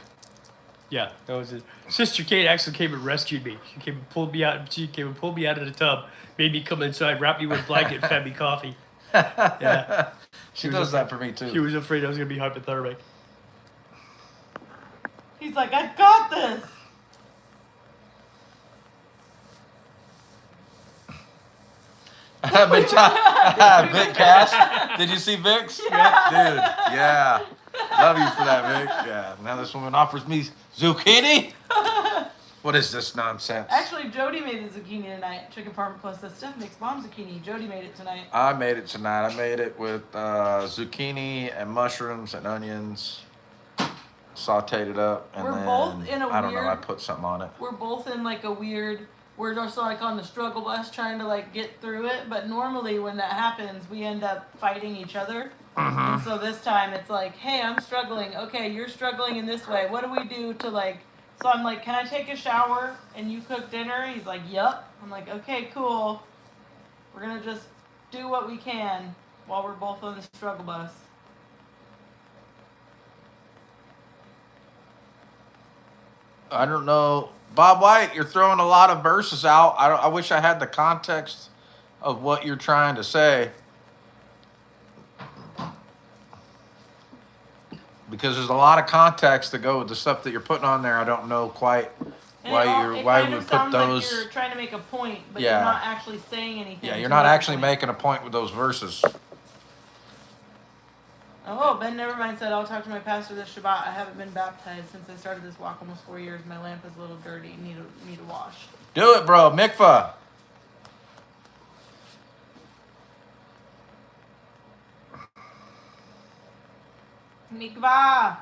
[SPEAKER 3] Yeah, that was it. Sister Kate actually came and rescued me. She came and pulled me out. She came and pulled me out of the tub, made me come inside, wrapped me with a blanket, fed me coffee. Yeah,
[SPEAKER 1] She does that for me too.
[SPEAKER 3] she was afraid I was gonna be hypothermic.
[SPEAKER 2] He's like, I got this.
[SPEAKER 1] Vic Cast. Did you see Vic's?
[SPEAKER 2] Yeah.
[SPEAKER 1] Dude, yeah. Love you for that, Vic. Yeah. Now this woman offers me zucchini? What is this nonsense?
[SPEAKER 2] Actually, Jody made the zucchini tonight. Chicken Farm Plus says Steph makes mom zucchini. Jody made it tonight.
[SPEAKER 1] I made it tonight. I made it with zucchini and mushrooms and onions. Sauteed it up. And
[SPEAKER 2] We're
[SPEAKER 1] then,
[SPEAKER 2] both in a
[SPEAKER 1] I don't know, I
[SPEAKER 2] weird-
[SPEAKER 1] put something on it.
[SPEAKER 2] We're both in like a weird, we're just like on the struggle bus trying to like get through it. But normally when that happens, we end up fighting each other. And so this time it's like, hey, I'm struggling. Okay, you're struggling in this way. What do we do to like, so I'm like, can I take a shower and you cook dinner? He's like, yup. I'm like, okay, cool. We're going to just do what we can while we're both on the struggle bus.
[SPEAKER 1] I don't know. Bob White, you're throwing a lot of verses out. I wish I had the context of what you're trying to say. Because there's a lot of context to go with the stuff that you're putting on there. I don't know quite
[SPEAKER 2] And
[SPEAKER 1] why
[SPEAKER 2] it
[SPEAKER 1] why
[SPEAKER 2] kind
[SPEAKER 1] you
[SPEAKER 2] of
[SPEAKER 1] would put
[SPEAKER 2] sounds
[SPEAKER 1] those.
[SPEAKER 2] like you're trying to make a point, but
[SPEAKER 1] Yeah.
[SPEAKER 2] you're not actually saying anything.
[SPEAKER 1] Yeah, you're
[SPEAKER 2] to
[SPEAKER 1] not
[SPEAKER 2] make a
[SPEAKER 1] actually
[SPEAKER 2] point.
[SPEAKER 1] making a point with those verses.
[SPEAKER 2] Oh, Ben Nevermind said, I'll talk to my pastor this Shabbat. I haven't been baptized since I started this walk almost 4 years. My lamp is a little dirty. Need a wash.
[SPEAKER 1] Do it, bro. Mikvah.
[SPEAKER 2] Mikvah.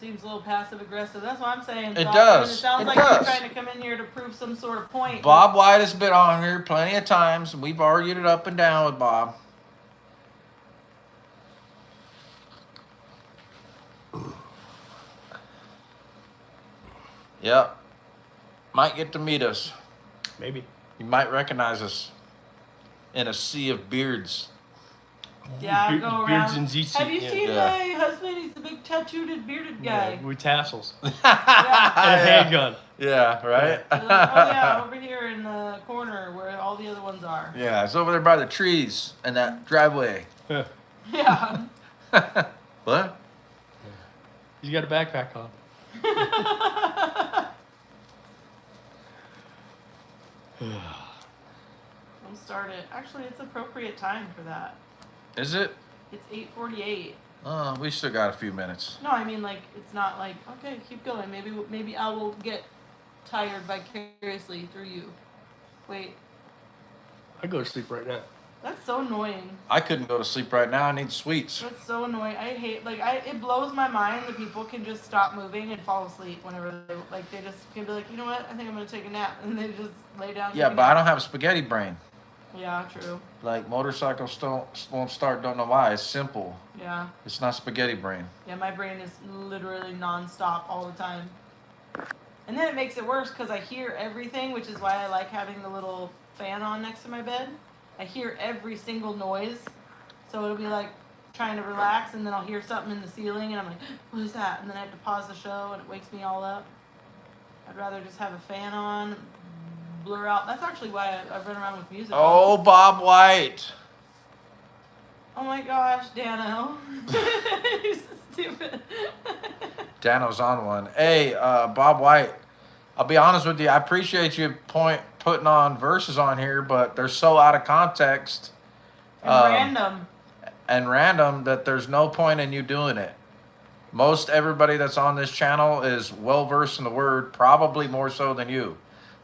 [SPEAKER 2] Seems a little passive aggressive. That's what I'm saying.
[SPEAKER 1] It
[SPEAKER 2] Doc.
[SPEAKER 1] does.
[SPEAKER 2] It sounds
[SPEAKER 1] It
[SPEAKER 2] like
[SPEAKER 1] does.
[SPEAKER 2] you're trying to come in here to prove some sort of point.
[SPEAKER 1] Bob White has been on here plenty of times. We've argued it up and down with Bob. Yep. Might get to meet us.
[SPEAKER 3] Maybe.
[SPEAKER 1] You might recognize us in a sea of beards.
[SPEAKER 2] Yeah, I
[SPEAKER 3] Beard-
[SPEAKER 2] go
[SPEAKER 3] beards
[SPEAKER 2] around.
[SPEAKER 3] and ziti.
[SPEAKER 2] Have you seen
[SPEAKER 1] Yeah.
[SPEAKER 2] my husband? He's the big tattooed bearded guy.
[SPEAKER 3] Yeah, with tassels and
[SPEAKER 2] Yeah.
[SPEAKER 3] a handgun.
[SPEAKER 1] Yeah, right?
[SPEAKER 2] They're like, oh yeah, over here in the corner where all the other ones are.
[SPEAKER 1] Yeah, it's over there by the trees and that driveway.
[SPEAKER 2] Yeah.
[SPEAKER 1] What?
[SPEAKER 3] He's got a backpack on.
[SPEAKER 2] Don't start it. Actually, it's appropriate time for that.
[SPEAKER 1] Is it?
[SPEAKER 2] It's 8:48.
[SPEAKER 1] Oh, we still got a few minutes.
[SPEAKER 2] No, I mean like it's not like okay, keep going. Maybe I will get tired vicariously through you. Wait,
[SPEAKER 3] I go to sleep right now.
[SPEAKER 2] that's so annoying.
[SPEAKER 1] I couldn't go to sleep right now. I need sweets.
[SPEAKER 2] That's so annoying. I hate it blows my mind that people can just stop moving and fall asleep whenever they just can be like, you know what, I think I'm gonna take a nap, and they just lay down. and
[SPEAKER 1] Yeah,
[SPEAKER 2] take a
[SPEAKER 1] but I
[SPEAKER 2] nap.
[SPEAKER 1] don't have a spaghetti brain.
[SPEAKER 2] Yeah, true.
[SPEAKER 1] Like motorcycles won't start. Don't know why. It's simple.
[SPEAKER 2] Yeah,
[SPEAKER 1] It's not spaghetti brain.
[SPEAKER 2] yeah. My brain is literally nonstop all the time, and then it makes it worse because I hear everything, which is why I like having the little fan on next to my bed. I hear every single noise, so it'll be like trying to relax, and then I'll hear something in the ceiling, and I'm like, what is that? And then I have to pause the show, and it wakes me all up. I'd rather just have a fan on, blur out. That's actually why I run around with music.
[SPEAKER 1] Oh,
[SPEAKER 2] on.
[SPEAKER 1] Bob White.
[SPEAKER 2] Oh my gosh, Dano. You're so stupid.
[SPEAKER 1] Dano's on one. Hey, Bob White. I'll be honest with you. I appreciate you putting on verses on here, but they're so out of context
[SPEAKER 2] And random.
[SPEAKER 1] that there's no point in you doing it. Most everybody that's on this channel is well versed in the word, probably more so than you.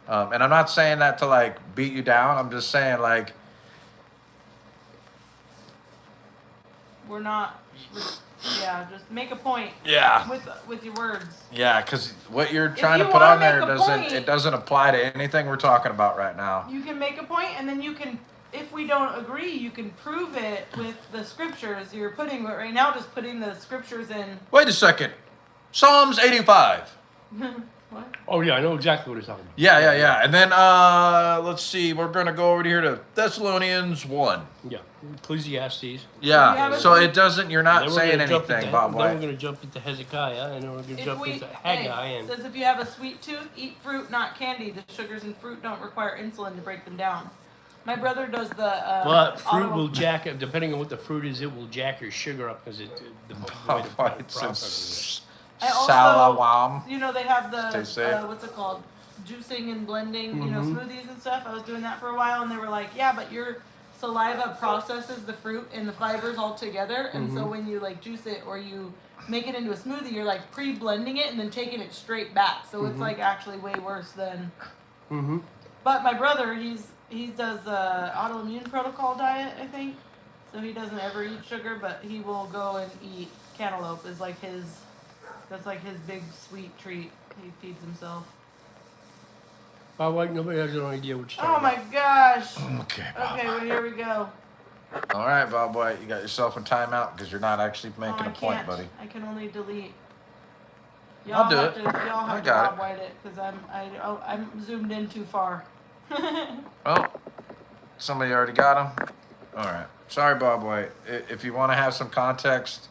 [SPEAKER 1] And I'm not saying that to like beat you down. I'm just saying like
[SPEAKER 2] We're not. Yeah, just make a point.
[SPEAKER 1] Yeah.
[SPEAKER 2] With your words.
[SPEAKER 1] yeah, because what you're trying
[SPEAKER 2] you
[SPEAKER 1] to put
[SPEAKER 2] wanna
[SPEAKER 1] on there
[SPEAKER 2] make a point-
[SPEAKER 1] it doesn't apply to anything we're talking about right now.
[SPEAKER 2] You can make a point, and then you can, if we don't agree, you can prove it with the scriptures you're putting. But right now, just putting the scriptures in.
[SPEAKER 1] Wait a second. Psalms 85.
[SPEAKER 2] What What?
[SPEAKER 3] Oh yeah, I know exactly what he's talking about.
[SPEAKER 1] Yeah. And then let's see, we're gonna go over here to Thessalonians 1.
[SPEAKER 3] Yeah, Ecclesiastes.
[SPEAKER 2] Do you
[SPEAKER 1] Yeah.
[SPEAKER 2] have it?
[SPEAKER 1] So it doesn't. You're not
[SPEAKER 3] Then we're
[SPEAKER 1] saying
[SPEAKER 3] gonna jump
[SPEAKER 1] anything,
[SPEAKER 3] into,
[SPEAKER 1] Bob
[SPEAKER 3] Then we're
[SPEAKER 1] White.
[SPEAKER 3] going to jump into Hezekiah, and then we're going to
[SPEAKER 2] If
[SPEAKER 3] jump
[SPEAKER 2] we,
[SPEAKER 3] into
[SPEAKER 2] hey,
[SPEAKER 3] Haggai.
[SPEAKER 2] it
[SPEAKER 3] And
[SPEAKER 2] says if you have a sweet tooth, eat fruit, not candy. The sugars in fruit don't require insulin to break them down. My brother does the.
[SPEAKER 3] but fruit
[SPEAKER 2] auto-
[SPEAKER 3] will jack it, depending on what the fruit is, it will jack your sugar up because the way
[SPEAKER 1] Bob
[SPEAKER 3] the
[SPEAKER 1] White
[SPEAKER 3] process.
[SPEAKER 2] I also-
[SPEAKER 1] Salawam.
[SPEAKER 2] You know they have the
[SPEAKER 1] Stay safe.
[SPEAKER 2] what's it called? Juicing and blending. You know
[SPEAKER 3] Mhm.
[SPEAKER 2] smoothies and stuff. I was doing that for a while, and they were like, yeah, but your saliva processes the fruit and the fibers all together, and so when you like juice it or you make it into a smoothie, you're like pre-blending it and then taking it straight back. So it's like actually way worse than.
[SPEAKER 3] Mm-hmm.
[SPEAKER 2] But my brother, he does autoimmune protocol diet, I think. So he doesn't ever eat sugar, but he will go and eat cantaloupe. Is like that's like his big sweet treat. He feeds himself.
[SPEAKER 3] Bob White, nobody has no idea what you're
[SPEAKER 2] Oh
[SPEAKER 3] talking
[SPEAKER 2] my gosh.
[SPEAKER 1] Okay, Bob.
[SPEAKER 2] Okay, well here we go.
[SPEAKER 1] All right, Bob White, you got yourself in timeout because you're not actually making
[SPEAKER 2] I
[SPEAKER 1] a point,
[SPEAKER 2] can't.
[SPEAKER 1] buddy.
[SPEAKER 2] I can only delete.
[SPEAKER 1] I'll do
[SPEAKER 2] have
[SPEAKER 1] it.
[SPEAKER 2] To, y'all
[SPEAKER 1] I
[SPEAKER 2] have to
[SPEAKER 1] got it.
[SPEAKER 2] Bob White it because I'm zoomed in too far.
[SPEAKER 1] Oh, somebody already got him? All right. Sorry, Bob White. If you want to have some context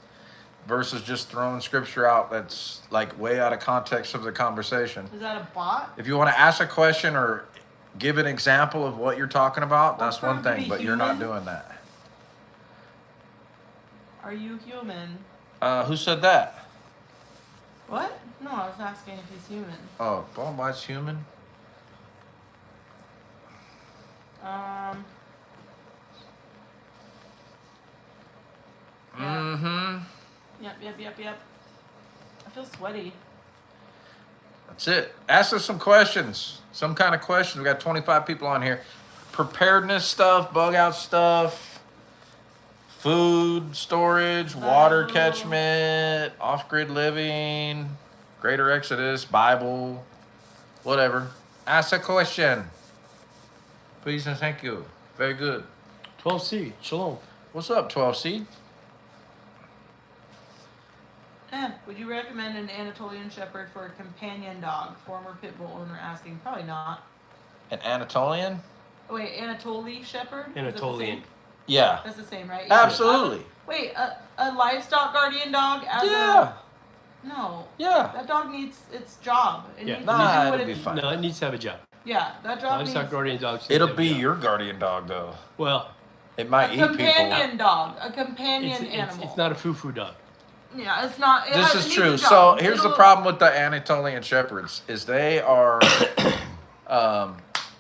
[SPEAKER 1] versus just throwing scripture out that's like way out of context of the conversation.
[SPEAKER 2] Is that a bot?
[SPEAKER 1] If you want to ask a question or give an example of what you're talking about, that's one
[SPEAKER 2] prove to
[SPEAKER 1] thing,
[SPEAKER 2] be
[SPEAKER 1] but you're not
[SPEAKER 2] human.
[SPEAKER 1] doing that.
[SPEAKER 2] Are you human?
[SPEAKER 1] Who said that?
[SPEAKER 2] What? No, I was asking if he's human.
[SPEAKER 1] Oh, Bob White's human?
[SPEAKER 2] Um. Yeah.
[SPEAKER 1] Mm-hmm.
[SPEAKER 2] Yep. I feel sweaty.
[SPEAKER 1] That's it. Ask us some questions. Some kind of questions. We got 25 people on here. Preparedness stuff, bug out stuff, food storage, water
[SPEAKER 2] Bible.
[SPEAKER 1] catchment, off-grid living, greater exodus, Bible, whatever. Ask a question. Please and thank you. Very good.
[SPEAKER 3] 12C, shalom.
[SPEAKER 1] What's up, 12C?
[SPEAKER 2] Would you recommend an Anatolian Shepherd for a companion dog? Former pit bull owner asking. Probably not.
[SPEAKER 1] An Anatolian?
[SPEAKER 2] Oh, wait, Anatoly Shepherd? Is it the
[SPEAKER 3] Anatolian.
[SPEAKER 2] same?
[SPEAKER 1] Yeah.
[SPEAKER 2] That's the same, right?
[SPEAKER 1] Absolutely.
[SPEAKER 2] Wait, a livestock guardian dog as
[SPEAKER 1] Yeah.
[SPEAKER 2] No.
[SPEAKER 1] Yeah.
[SPEAKER 2] That dog needs its job. It
[SPEAKER 3] Yeah.
[SPEAKER 2] needs
[SPEAKER 1] Nah,
[SPEAKER 2] to do
[SPEAKER 1] it'll
[SPEAKER 2] what
[SPEAKER 1] be
[SPEAKER 2] it,
[SPEAKER 1] fine.
[SPEAKER 3] No, it needs to have a job.
[SPEAKER 2] Yeah, that dog
[SPEAKER 3] Livestock
[SPEAKER 2] needs
[SPEAKER 3] guardian dogs. need to
[SPEAKER 1] It'll
[SPEAKER 3] have a
[SPEAKER 1] be
[SPEAKER 3] job.
[SPEAKER 1] your guardian dog, though.
[SPEAKER 3] Well,
[SPEAKER 1] It might
[SPEAKER 2] a
[SPEAKER 1] eat people.
[SPEAKER 2] companion dog. A companion animal.
[SPEAKER 3] it's not a foo-foo dog.
[SPEAKER 2] Yeah, it's not.
[SPEAKER 1] This
[SPEAKER 2] it
[SPEAKER 1] is
[SPEAKER 2] needs
[SPEAKER 1] true.
[SPEAKER 2] a
[SPEAKER 1] So
[SPEAKER 2] job.
[SPEAKER 1] here's the
[SPEAKER 2] It'll-
[SPEAKER 1] problem with the Anatolian Shepherds is they are,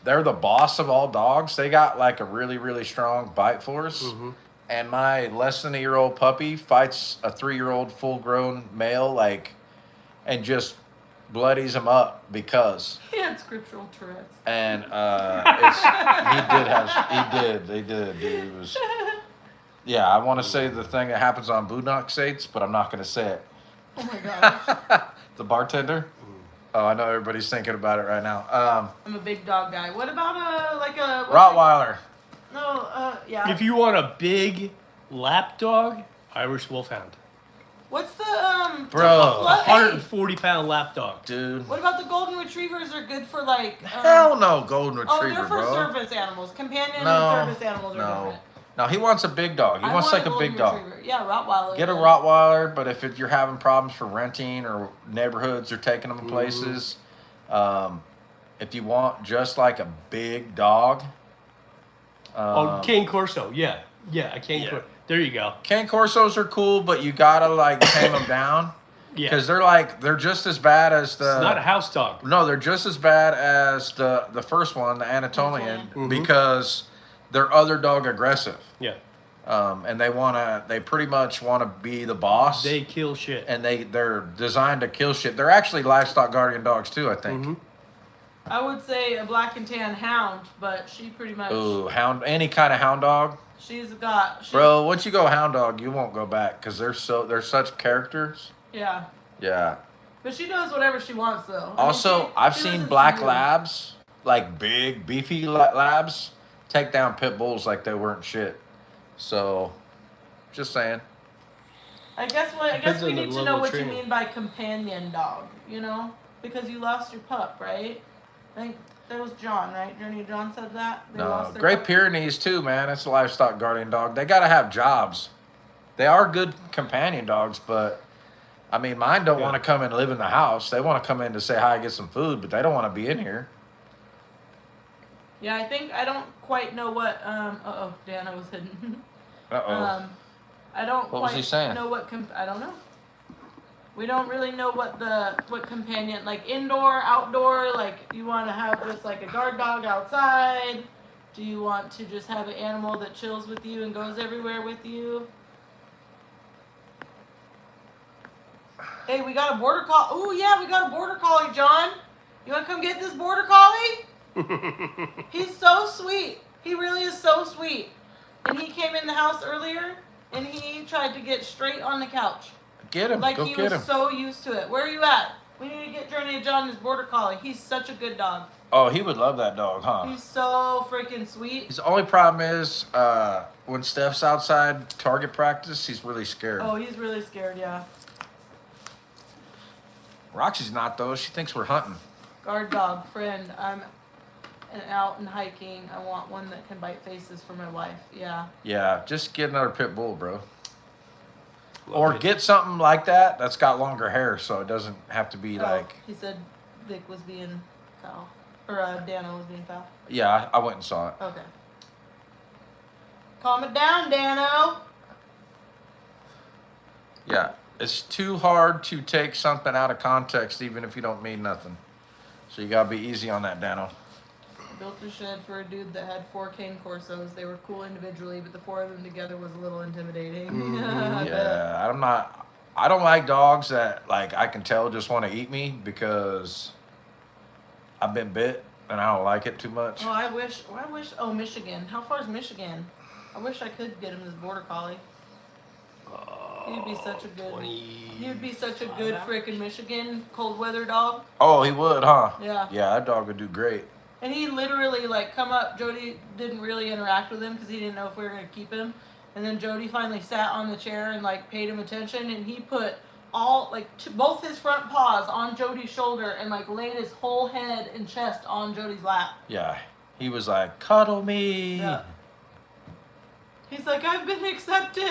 [SPEAKER 1] they're the boss of all dogs. They got like a really, really strong bite force.
[SPEAKER 3] Mm-hmm.
[SPEAKER 1] And my less than a year old puppy fights a 3-year-old full grown male, like, and just bloodies him up because.
[SPEAKER 2] He had scriptural Tourette's.
[SPEAKER 1] And they did, dude. It was, yeah, I want to say the thing that happens on Boondock Saints, but I'm not going to say it.
[SPEAKER 2] Oh my gosh.
[SPEAKER 1] The bartender? Oh, I know everybody's thinking about it right now.
[SPEAKER 2] I'm a big dog guy. What about what's
[SPEAKER 1] Rottweiler.
[SPEAKER 2] it- No, yeah.
[SPEAKER 3] If you want a big lap dog, Irish Wolfhound.
[SPEAKER 2] What's the
[SPEAKER 1] Bro.
[SPEAKER 2] what? Hey,
[SPEAKER 3] 140-pound lap dog.
[SPEAKER 1] Dude.
[SPEAKER 2] what about the golden retrievers? Are good for like.
[SPEAKER 1] Hell no, golden
[SPEAKER 2] Oh,
[SPEAKER 1] retriever,
[SPEAKER 2] they're for
[SPEAKER 1] bro.
[SPEAKER 2] service animals. Companion
[SPEAKER 1] No,
[SPEAKER 2] and service animals are
[SPEAKER 1] no.
[SPEAKER 2] different.
[SPEAKER 1] No, he wants a big dog. He
[SPEAKER 2] I
[SPEAKER 1] wants
[SPEAKER 2] want
[SPEAKER 1] like a
[SPEAKER 2] golden
[SPEAKER 1] big dog.
[SPEAKER 2] retriever. Yeah, Rottweiler.
[SPEAKER 1] Get a
[SPEAKER 2] then.
[SPEAKER 1] Rottweiler, but if you're having problems for renting or neighborhoods or taking them places, if you want just like a big dog.
[SPEAKER 3] Oh, Cane Corso. Yeah, a Cane
[SPEAKER 1] Yeah.
[SPEAKER 3] Corso. There you go.
[SPEAKER 1] Cane Corsos are cool, but you gotta like tame them down
[SPEAKER 3] Yeah.
[SPEAKER 1] because they're just as bad as the.
[SPEAKER 3] It's not a house dog.
[SPEAKER 1] No, they're just as bad as the first one, the Anatolian,
[SPEAKER 3] Mhm.
[SPEAKER 1] because they're other dog aggressive.
[SPEAKER 3] Yeah.
[SPEAKER 1] And they pretty much wanna be the boss.
[SPEAKER 3] They kill shit.
[SPEAKER 1] And they're designed to kill shit. They're actually livestock guardian dogs too, I think.
[SPEAKER 3] Mhm.
[SPEAKER 2] I would say a black and tan hound, but she pretty much.
[SPEAKER 1] Ooh, hound, any kind of hound dog.
[SPEAKER 2] She's
[SPEAKER 1] Bro, once you go hound dog, you won't go back because they're such characters.
[SPEAKER 2] Yeah,
[SPEAKER 1] Yeah.
[SPEAKER 2] but she does whatever she wants though. I mean,
[SPEAKER 1] Also,
[SPEAKER 2] she
[SPEAKER 1] I've
[SPEAKER 2] listens
[SPEAKER 1] seen
[SPEAKER 2] to
[SPEAKER 1] black
[SPEAKER 2] you.
[SPEAKER 1] labs, like big, beefy labs, take down pit bulls like they weren't shit. So, just saying.
[SPEAKER 2] I guess
[SPEAKER 3] Depends
[SPEAKER 2] we
[SPEAKER 3] on the
[SPEAKER 2] need to
[SPEAKER 3] level
[SPEAKER 2] know
[SPEAKER 3] of
[SPEAKER 2] what you
[SPEAKER 3] training.
[SPEAKER 2] mean by companion dog. You know, because you lost your pup, right? I think that was John, right? Journey of John said that. They
[SPEAKER 1] No,
[SPEAKER 2] lost their
[SPEAKER 1] Great
[SPEAKER 2] pup.
[SPEAKER 1] Pyrenees too, man. It's a livestock guardian dog. They gotta have jobs. They are good companion dogs, but I mean, mine don't
[SPEAKER 3] Yeah.
[SPEAKER 1] want to come and live in the house. They want to come in to say hi, get some food, but they don't want to be in here.
[SPEAKER 2] Yeah, I think I don't quite know what. Dana was hidden.
[SPEAKER 1] Uh-oh.
[SPEAKER 2] I don't
[SPEAKER 1] What was
[SPEAKER 2] quite
[SPEAKER 1] he saying?
[SPEAKER 2] know what. I don't know. We don't really know what companion, like indoor, outdoor. Like, you want to have just like a guard dog outside? Do you want to just have an animal that chills with you and goes everywhere with you? Hey, we got a border collie. Oh yeah, we got a border collie, John. You want to come get this border collie? He's so sweet. He really is so sweet. And he came in the house earlier, and he tried to get straight on the couch.
[SPEAKER 1] Get him.
[SPEAKER 2] Like,
[SPEAKER 1] Go
[SPEAKER 2] he
[SPEAKER 1] get
[SPEAKER 2] was
[SPEAKER 1] him.
[SPEAKER 2] so used to it. Where are you at? We need to get Journey of John his border collie. He's such a good dog.
[SPEAKER 1] Oh, he would love that dog, huh?
[SPEAKER 2] He's so freaking sweet.
[SPEAKER 1] His only problem is when Steph's outside target practice, he's really scared.
[SPEAKER 2] Oh, he's really scared, yeah.
[SPEAKER 1] Roxy's not, though. She thinks we're hunting.
[SPEAKER 2] Guard dog, friend. I'm out and hiking. I want one that can bite faces for my wife. Yeah.
[SPEAKER 1] Yeah, just get another pit bull, bro.
[SPEAKER 3] Love
[SPEAKER 1] Or
[SPEAKER 3] it.
[SPEAKER 1] get something like that that's got longer hair so it doesn't have to be like...
[SPEAKER 2] He said Vic was being foul. Or Dano was being foul.
[SPEAKER 1] Yeah, I went and saw it.
[SPEAKER 2] Okay. Calm it down, Dano.
[SPEAKER 1] Yeah, it's too hard to take something out of context even if you don't mean nothing. So you gotta be easy on that, Dano.
[SPEAKER 2] Built a shed for a dude that had 4 cane Corsos. They were cool individually, but the 4 of them together was a little intimidating. I bet.
[SPEAKER 1] Yeah, I don't like dogs that like I can tell just want to eat me because I've been bit and I don't like it too much.
[SPEAKER 2] Oh, I wish, oh, Michigan. How far is Michigan? I wish I could get him this border collie. He'd be such a good,
[SPEAKER 3] 20.
[SPEAKER 2] he'd be such a good frickin' Michigan cold weather dog.
[SPEAKER 1] Oh, he would, huh?
[SPEAKER 2] Yeah.
[SPEAKER 1] Yeah, that dog would do great.
[SPEAKER 2] And he literally, like, come up. Jody didn't really interact with him because he didn't know if we were going to keep him. And then Jody finally sat on the chair and, like, paid him attention. And he put all, like, both his front paws on Jody's shoulder and, like, laid his whole head and chest on Jody's lap.
[SPEAKER 1] Yeah, he was like, cuddle me.
[SPEAKER 2] Yeah. He's like, I've been accepted.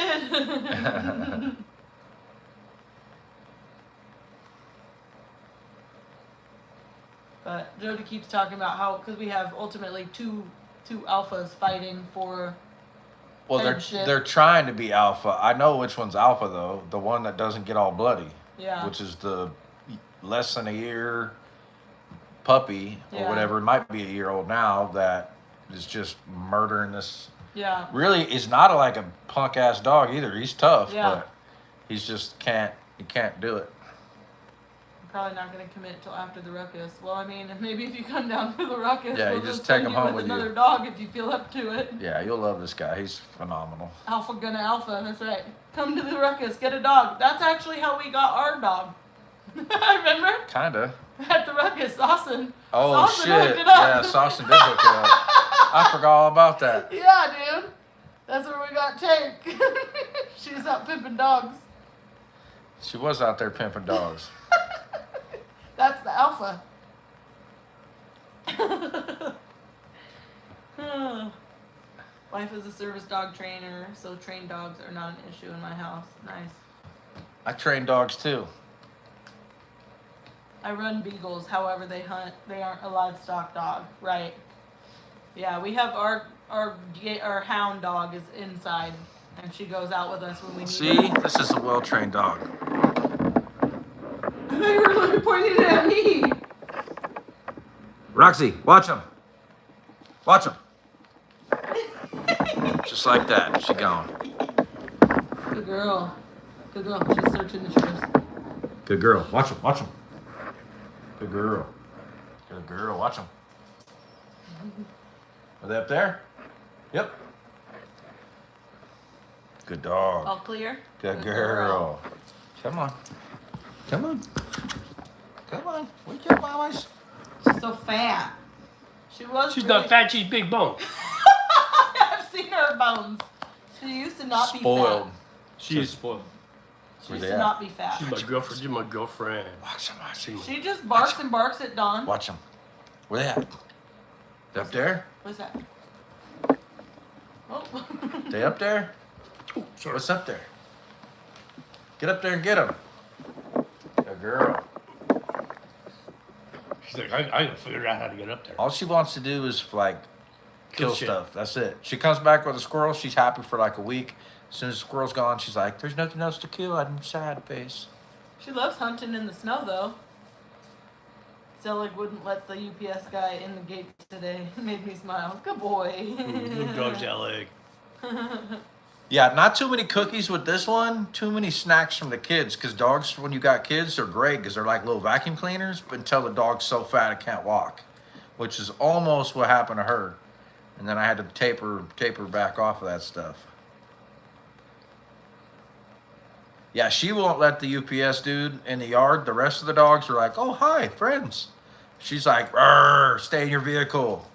[SPEAKER 2] But Jody keeps talking about how, because we have ultimately two alphas fighting for.
[SPEAKER 1] Well,
[SPEAKER 2] headship.
[SPEAKER 1] they're trying to be alpha. I know which one's alpha though. The one that doesn't get all bloody.
[SPEAKER 2] Yeah.
[SPEAKER 1] Which is the less than a year puppy or
[SPEAKER 2] Yeah.
[SPEAKER 1] whatever. It might be a year old now that is just murdering this.
[SPEAKER 2] Yeah.
[SPEAKER 1] Really, is not like a punk ass dog either. He's tough,
[SPEAKER 2] Yeah.
[SPEAKER 1] but he's just can't do it.
[SPEAKER 2] I'm probably not going to commit till after the ruckus. Well, I mean, maybe if you come down for the ruckus,
[SPEAKER 1] Yeah,
[SPEAKER 2] we'll
[SPEAKER 1] you just take
[SPEAKER 2] send
[SPEAKER 1] him
[SPEAKER 2] you
[SPEAKER 1] home
[SPEAKER 2] with
[SPEAKER 1] with you.
[SPEAKER 2] another dog if you feel up to it.
[SPEAKER 1] Yeah, you'll love this guy. He's phenomenal.
[SPEAKER 2] Alpha gonna alpha, that's right. Come to the ruckus, get a dog. That's actually how we got our dog. Remember?
[SPEAKER 1] Kinda.
[SPEAKER 2] At the ruckus, Saucin.
[SPEAKER 1] Oh
[SPEAKER 2] Saucin
[SPEAKER 1] shit!
[SPEAKER 2] hooked it up.
[SPEAKER 1] Yeah, Saucin did hook it up. I forgot all about that.
[SPEAKER 2] Yeah, dude. That's where we got Tank. She was out pimping dogs.
[SPEAKER 1] She was out there pimping dogs.
[SPEAKER 2] That's the alpha. Wife is a service dog trainer, so trained dogs are not an issue in my house. Nice.
[SPEAKER 1] I train dogs too.
[SPEAKER 2] I run beagles, however they hunt. They aren't a livestock dog, right? Yeah, we have our hound dog is inside, and she goes out with us when we need
[SPEAKER 1] See,
[SPEAKER 2] her.
[SPEAKER 1] this is a well-trained dog.
[SPEAKER 2] I thought you were really pointing it at me.
[SPEAKER 1] Roxy, watch him. Watch him. Just like that, she gone.
[SPEAKER 2] Good girl. Good girl. She's searching the chairs.
[SPEAKER 1] Good girl. Watch him. Watch him. Good girl. Good girl. Watch him. Are they up there? Yep. Good dog.
[SPEAKER 2] All clear?
[SPEAKER 1] Good girl. Come on. Come on. Come on. Wake up, mamas.
[SPEAKER 2] She's so fat. She was.
[SPEAKER 3] She's
[SPEAKER 2] really-
[SPEAKER 3] not fat, she's big bone.
[SPEAKER 2] I've seen her bones. She used to not
[SPEAKER 1] Spoiled.
[SPEAKER 2] be
[SPEAKER 3] She is spoiled.
[SPEAKER 2] She
[SPEAKER 1] Where
[SPEAKER 2] used
[SPEAKER 1] they
[SPEAKER 2] to
[SPEAKER 1] at?
[SPEAKER 2] not be fat.
[SPEAKER 3] She's my girlfriend. She's my girlfriend.
[SPEAKER 1] Watch them. I see.
[SPEAKER 2] She just barks and barks at Dawn.
[SPEAKER 1] Watch them. Where they at? They up there?
[SPEAKER 2] What's that? Oh.
[SPEAKER 1] They up there?
[SPEAKER 3] Oh, sorry.
[SPEAKER 1] What's up there? Get up there and get them. Good girl.
[SPEAKER 3] She's like, I gotta figure out how to get up there.
[SPEAKER 1] All she wants to do is like kill
[SPEAKER 3] Kill shit.
[SPEAKER 1] stuff. That's it. She comes back with a squirrel. She's happy for like a week. As soon as the squirrel's gone, she's like, "There's nothing else to kill." I'm sad face.
[SPEAKER 2] She loves hunting in the snow, though. Zelig wouldn't let the UPS guy in the gate today. It made me smile. Good boy.
[SPEAKER 3] Good dog's that leg.
[SPEAKER 1] Yeah, not too many cookies with this one. Too many snacks from the kids. Because dogs, when you got kids, they're great because they're like little vacuum cleaners. But until the dog's so fat it can't walk, which is almost what happened to her. And then I had to taper back off of that stuff. Yeah, she won't let the UPS dude in the yard. The rest of the dogs are like, "Oh, hi, friends." She's like, "Rrr, stay in your vehicle."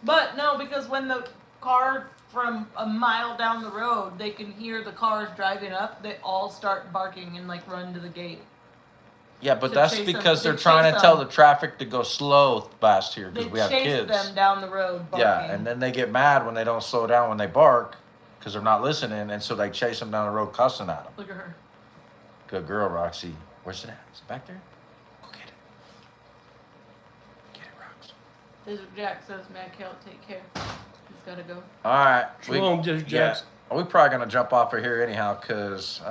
[SPEAKER 2] But no, because when the car from a mile down the road, they can hear the cars driving up, they all start barking and like run to the gate.
[SPEAKER 1] Yeah, but
[SPEAKER 2] To
[SPEAKER 1] that's
[SPEAKER 2] chase
[SPEAKER 1] because
[SPEAKER 2] them.
[SPEAKER 1] they're
[SPEAKER 2] They
[SPEAKER 1] trying to
[SPEAKER 2] chase
[SPEAKER 1] tell
[SPEAKER 2] them.
[SPEAKER 1] the traffic to go slow past here
[SPEAKER 2] They
[SPEAKER 1] because we have
[SPEAKER 2] chase
[SPEAKER 1] kids.
[SPEAKER 2] them down the road barking.
[SPEAKER 1] Yeah, and then they get mad when they don't slow down when they bark because they're not listening, and so they chase them down the road cussing at them.
[SPEAKER 2] Look at her.
[SPEAKER 1] Good girl, Roxy. Where's it at? Is it back there? Go get it. Get it, Rox.
[SPEAKER 2] Desert Jack says, MadKelt, take care. He's gotta go.
[SPEAKER 1] All right.
[SPEAKER 3] Shalom, Desert Jacks.
[SPEAKER 1] We're probably gonna jump off of here anyhow because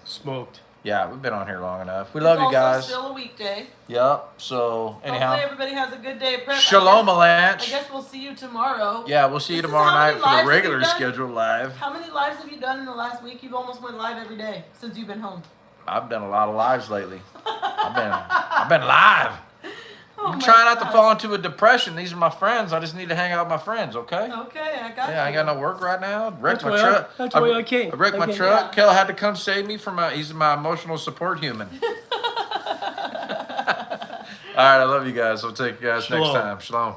[SPEAKER 3] Smoked.
[SPEAKER 1] yeah, we've been on here long enough. We love
[SPEAKER 2] It's
[SPEAKER 1] you guys.
[SPEAKER 2] also still a weekday.
[SPEAKER 1] Yep. So anyhow,
[SPEAKER 2] Hopefully everybody has a good day of prep.
[SPEAKER 1] shalom,
[SPEAKER 2] I
[SPEAKER 1] Alanch.
[SPEAKER 2] guess we'll see you tomorrow.
[SPEAKER 1] Yeah, we'll see you
[SPEAKER 2] This is
[SPEAKER 1] tomorrow
[SPEAKER 2] how
[SPEAKER 1] night
[SPEAKER 2] many
[SPEAKER 1] for
[SPEAKER 2] lives
[SPEAKER 1] the
[SPEAKER 2] have you
[SPEAKER 1] regular
[SPEAKER 2] done?
[SPEAKER 1] scheduled live.
[SPEAKER 2] How many lives have you done in the last week? You've almost went live every day since you've been home.
[SPEAKER 1] I've done a lot of lives lately. I've been live.
[SPEAKER 2] Oh
[SPEAKER 1] I'm
[SPEAKER 2] my
[SPEAKER 1] trying not to
[SPEAKER 2] gosh.
[SPEAKER 1] fall into a depression. These are my friends. I just need to hang out with my friends, okay?
[SPEAKER 2] Okay, I got you.
[SPEAKER 1] Yeah, I ain't got no work right now. Wrecked
[SPEAKER 3] That's
[SPEAKER 1] my
[SPEAKER 3] why
[SPEAKER 1] truck.
[SPEAKER 3] that's why I can't.
[SPEAKER 1] I wrecked my
[SPEAKER 3] I can't.
[SPEAKER 1] truck.
[SPEAKER 2] Yeah.
[SPEAKER 1] Kel had to come save me from he's my emotional support human. All right, I love you guys. I'll take you guys next
[SPEAKER 3] Shalom.
[SPEAKER 1] time. Shalom.